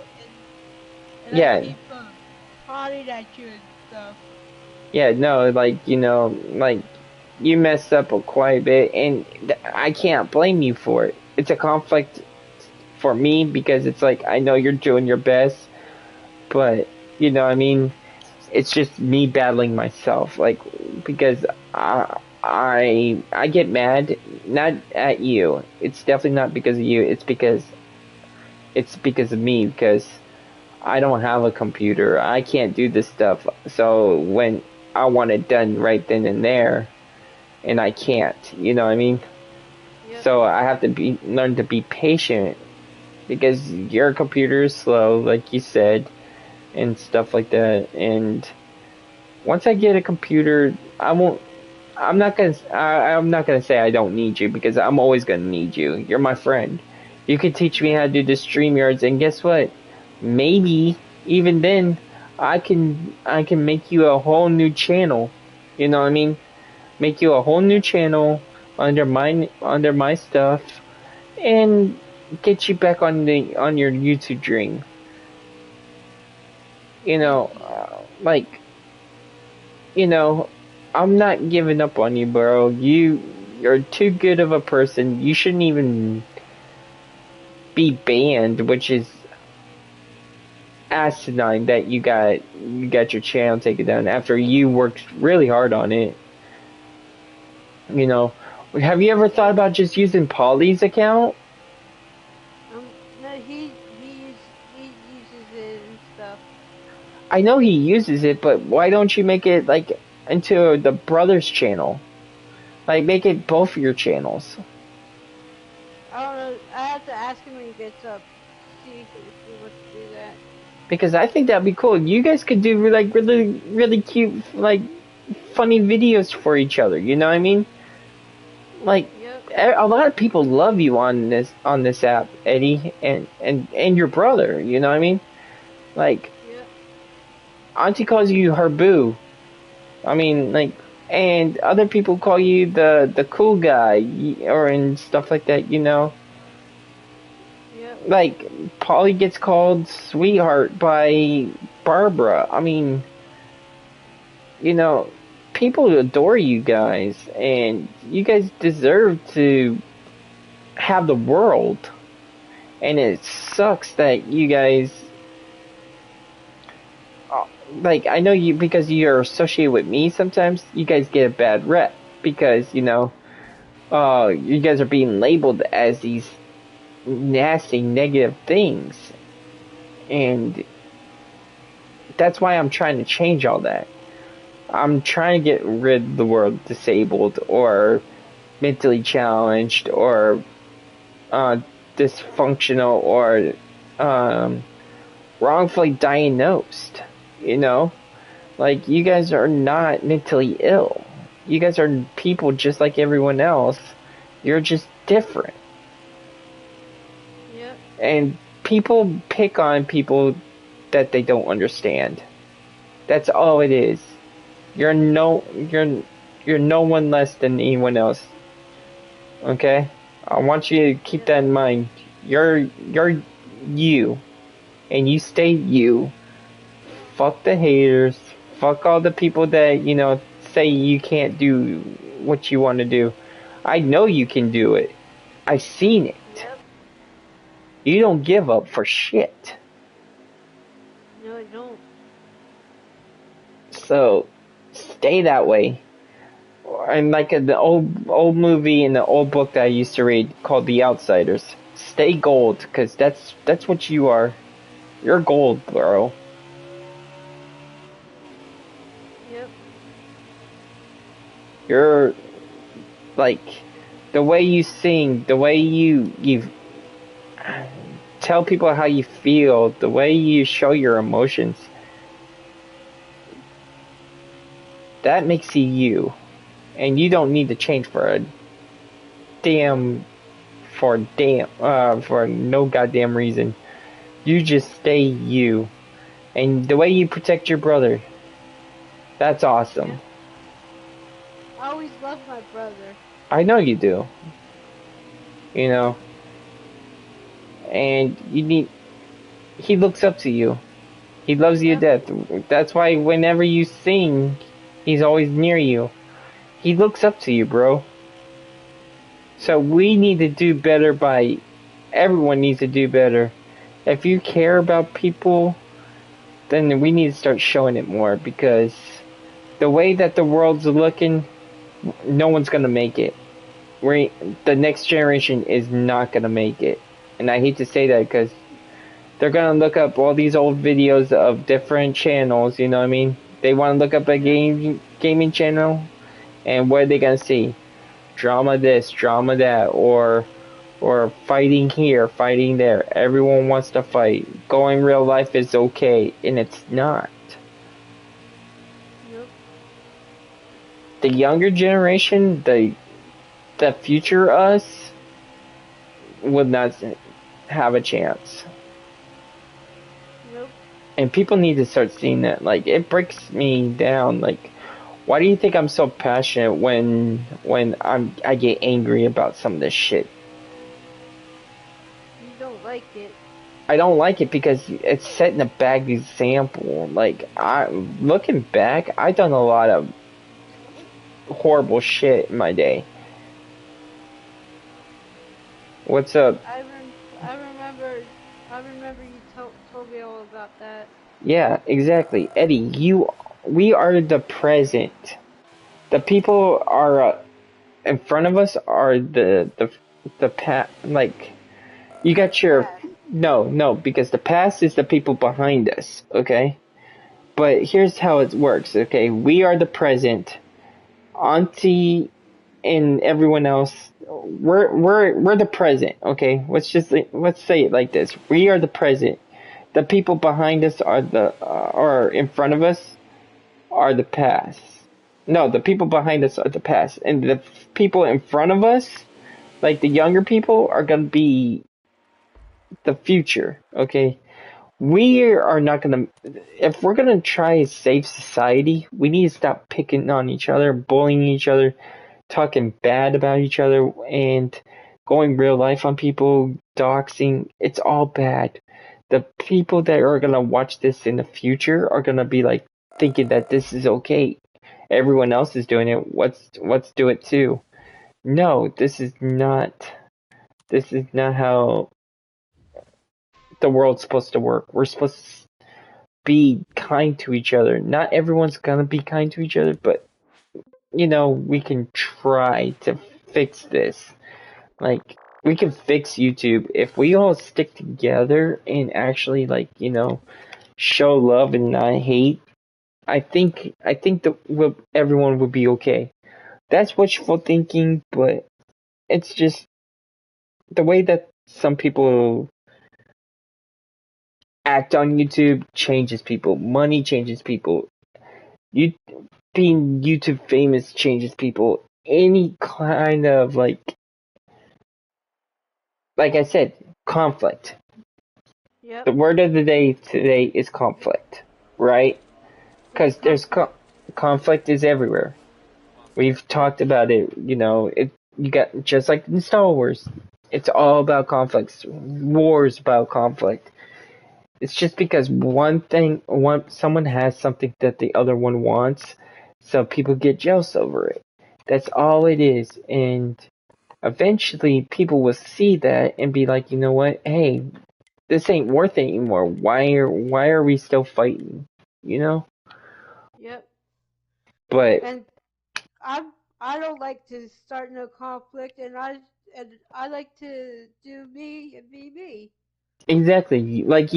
S2: I keep prodding at you and stuff.
S1: Yeah, no, like, you know, like, you messed up quite a bit, and I can't blame you for it. It's a conflict for me, because it's like, I know you're doing your best, but, you know, I mean, it's just me battling myself, like, because I get mad, not at you. It's definitely not because of you, it's because of me, because I don't have a computer. I can't do this stuff. So when I want it done right then and there, and I can't, you know what I mean? Yep. So I have to learn to be patient, because your computer is slow, like you said, and stuff like that. And once I get a computer, I won't I'm not gonna say I don't need you because I'm always gonna need you. You're my friend. You could teach me how to do the StreamYards, and guess what? Maybe even then, I can make you a whole new channel. You know what I mean? Make you a whole new channel under my stuff, and get you back on your YouTube dream. You know, like, you know, I'm not giving up on you, bro. You're too good of a person. You shouldn't even be banned, which is asinine that you got your channel taken down after you worked really hard on it. You know, have you ever thought about just using Polly's account?
S2: No, he uses it and stuff.
S1: I know he uses it, but why don't you make it like into the brothers channel? Like make it both of your channels.
S2: I don't know. I have to ask him when he gets up. See if he wants to do that.
S1: Because I think that'd be cool. You guys could do like really cute, like funny videos for each other. You know what I mean? Like,
S2: yep.
S1: A lot of people love you on this app, Eddie, and your brother. You know what I mean? Like,
S2: yep.
S1: Auntie calls you her boo. I mean, like, and other people call you the cool guy, or and stuff like that. You know?
S2: Yep.
S1: Like, Polly gets called sweetheart by Barbara. I mean, you know, people adore you guys, and you guys deserve to have the world. And it sucks that you guys, like, I know you, because you're associated with me sometimes, you guys get a bad rep, because, you know, you guys are being labeled as these nasty, negative things. And that's why I'm trying to change all that. I'm trying to get rid of the word disabled, or mentally challenged, or dysfunctional, or wrongfully diagnosed. You know? Like, you guys are not mentally ill. You guys are people just like everyone else. You're just different.
S2: Yep.
S1: And people pick on people that they don't understand. That's all it is. You're no one less than anyone else. Okay? I want you to keep that in mind. You're you. And you stay you. Fuck the haters. Fuck all the people that, you know, say you can't do what you want to do. I know you can do it. I've seen it.
S2: Yep.
S1: You don't give up for shit.
S2: No, I don't.
S1: So, stay that way. And like the old movie and the old book that I used to read called The Outsiders. Stay gold, because that's what you are. You're gold, bro.
S2: Yep.
S1: You're, like, the way you sing, the way you tell people how you feel, the way you show your emotions, that makes you you. And you don't need to change for no goddamn reason. You just stay you. And the way you protect your brother, that's awesome.
S2: I always loved my brother.
S1: I know you do. You know. And he looks up to you. He loves you to death. That's why whenever you sing, he's always near you. He looks up to you, bro. So we need to do better everyone needs to do better. If you care about people, then we need to start showing it more, because the way that the world's looking, no one's gonna make it. The next generation is not gonna make it. And I hate to say that, because they're gonna look up all these old videos of different channels, you know what I mean? They wanna look up a gaming channel, and what are they gonna see? Drama this, drama that, or fighting here, fighting there. Everyone wants to fight. Going real life is okay, and it's not.
S2: Nope.
S1: the younger generation, the future us, would not have a chance.
S2: Nope.
S1: And people need to start seeing that. Like, it breaks me down. Like, why do you think I'm so passionate when I get angry about some of this shit?
S2: You don't like it.
S1: I don't like it because it's setting a bad example. Like, looking back, I've done a lot of horrible shit in my day. What's up?
S2: I remember you told me all about that.
S1: Yeah, exactly. Eddie, we are the present. The people are in front of us are the past. Like, you got your, no, because the past is the people behind us, okay? But here's how it works, okay? We are the present. Auntie and everyone else, we're the present, okay? Let's say it like this. We are the present. The people behind us are in front of us are the past. No, the people behind us are the past, and the people in front of us, like the younger people, are gonna be the future. Okay, we are not gonna. If we're gonna try to save society, we need to stop picking on each other, bullying each other, talking bad about each other, and going real life on people, doxing. It's all bad. The people that are gonna watch this in the future are gonna be like thinking that this is okay. Everyone else is doing it. Let's do it too. No, this is not. This is not how the world's supposed to work. We're supposed to be kind to each other. Not everyone's gonna be kind to each other, but we can try to fix this. Like, we can fix YouTube if we all stick together and actually, like, show love and not hate. I think that everyone would be okay. That's wishful thinking, but it's just the way that some people act on YouTube changes people. Money changes people. You being YouTube famous changes people. Any kind of like I said, conflict.
S2: Yep.
S1: The word of the day today is conflict, right?
S2: Yep.
S1: Because there's conflict is everywhere. We've
S2: Yep.
S1: talked about it. You got just like in Star Wars. It's all about conflicts. Wars about conflict. It's just because someone has something that the other one wants, so people get jealous over it. That's all it is, and eventually people will see that and be like, you know what? Hey, this ain't worth it anymore. Why are we still fighting? You know?
S2: Yep.
S1: But
S2: And I don't like to start no conflict, and I like to do me and be me.
S1: exactly, like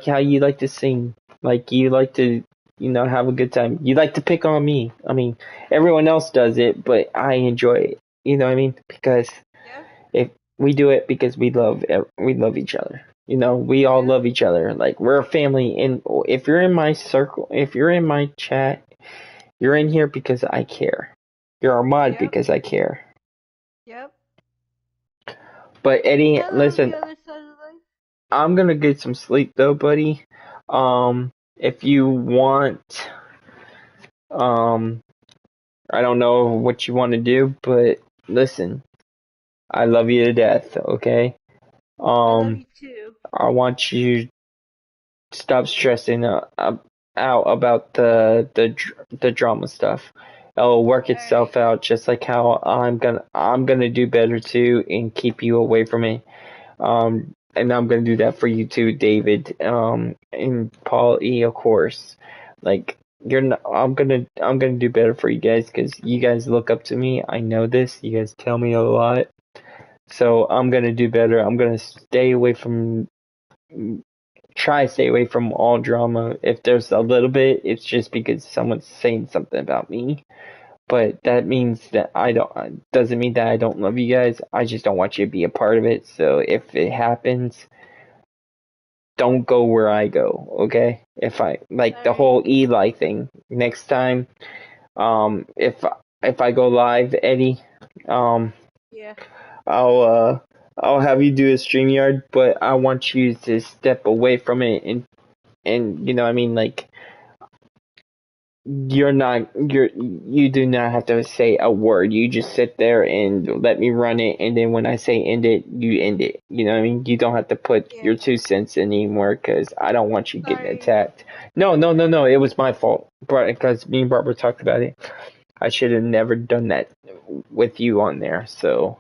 S1: how you like to sing, like you like to, have a good time. You like to pick on me. I mean, everyone else does it, but I enjoy it. You know what I mean? Because
S2: Yep.
S1: if we do it because we love each other. We all
S2: Yep.
S1: love each other. Like, we're a family, and if you're in my circle, if you're in my chat, you're in here because I care. You're a mod
S2: Yep.
S1: because I care.
S2: Yep.
S1: But Eddie,
S2: I love the
S1: listen,
S2: other side of life.
S1: I'm gonna get some sleep though, buddy. If you want, um, I don't know what you want to do, but listen, I love you to death. Okay.
S2: I love
S1: Um,
S2: you too.
S1: I want you to stop stressing out about the drama stuff. It'll work
S2: All right.
S1: itself out, just like how I'm gonna do better too and keep you away from it. And I'm gonna do that for you too, David. And Paul E, of course. Like, you're not, I'm gonna do better for you guys because you guys look up to me. I know this. You guys tell me a lot. So I'm gonna do better. I'm gonna try to stay away from all drama. If there's a little bit, it's just because someone's saying something about me. But that means that doesn't mean that I don't love you guys. I just don't want you to be a part of it. So if it happens, don't go where I go, okay? If I like
S2: All
S1: the
S2: right.
S1: whole Eli thing next time, if if I go live, Eddie,
S2: Yeah.
S1: I'll have you do a StreamYard, but I want you to step away from it and you know what I mean, like you do not have to say a word. You just sit there and let me run it, and then when I say end it, you end it. You know what I mean? You don't have to put
S2: Yeah.
S1: your 2 cents in anymore because I don't want you getting
S2: Sorry.
S1: attacked. No. It was my fault, because me and Barbara talked about it. I should have never done that with you on there. So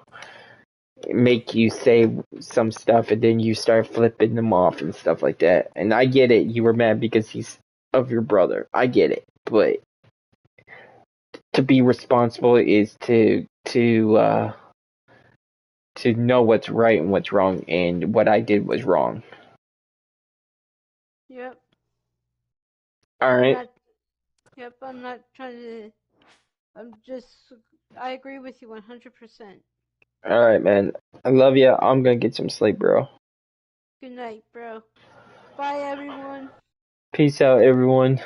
S1: make you say some stuff and then you start flipping them off and stuff like that. And I get it. You were mad because he's of your brother. I get it, but to be responsible is to know what's right and what's wrong, and what I did was wrong.
S2: Yep.
S1: All right.
S2: Yep. I'm not trying to. I agree with you 100%.
S1: All right, man. I love you. I'm gonna get some sleep, bro.
S2: Good night, bro. Bye, everyone.
S1: Peace out, everyone.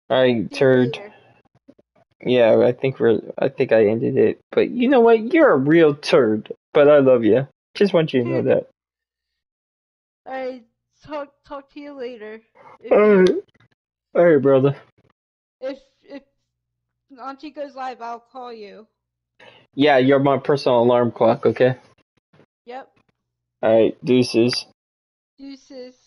S1: All right,
S2: See you
S1: turd.
S2: later.
S1: Yeah, I think I ended it. But you know what? You're a real turd. But I love you. Just want you to know that.
S2: I talk to you later.
S1: Alright. Alright, brother.
S2: If Auntie goes live, I'll call you.
S1: Yeah, you're my personal alarm clock, okay?
S2: Yep.
S1: Alright, deuces.
S2: Deuces.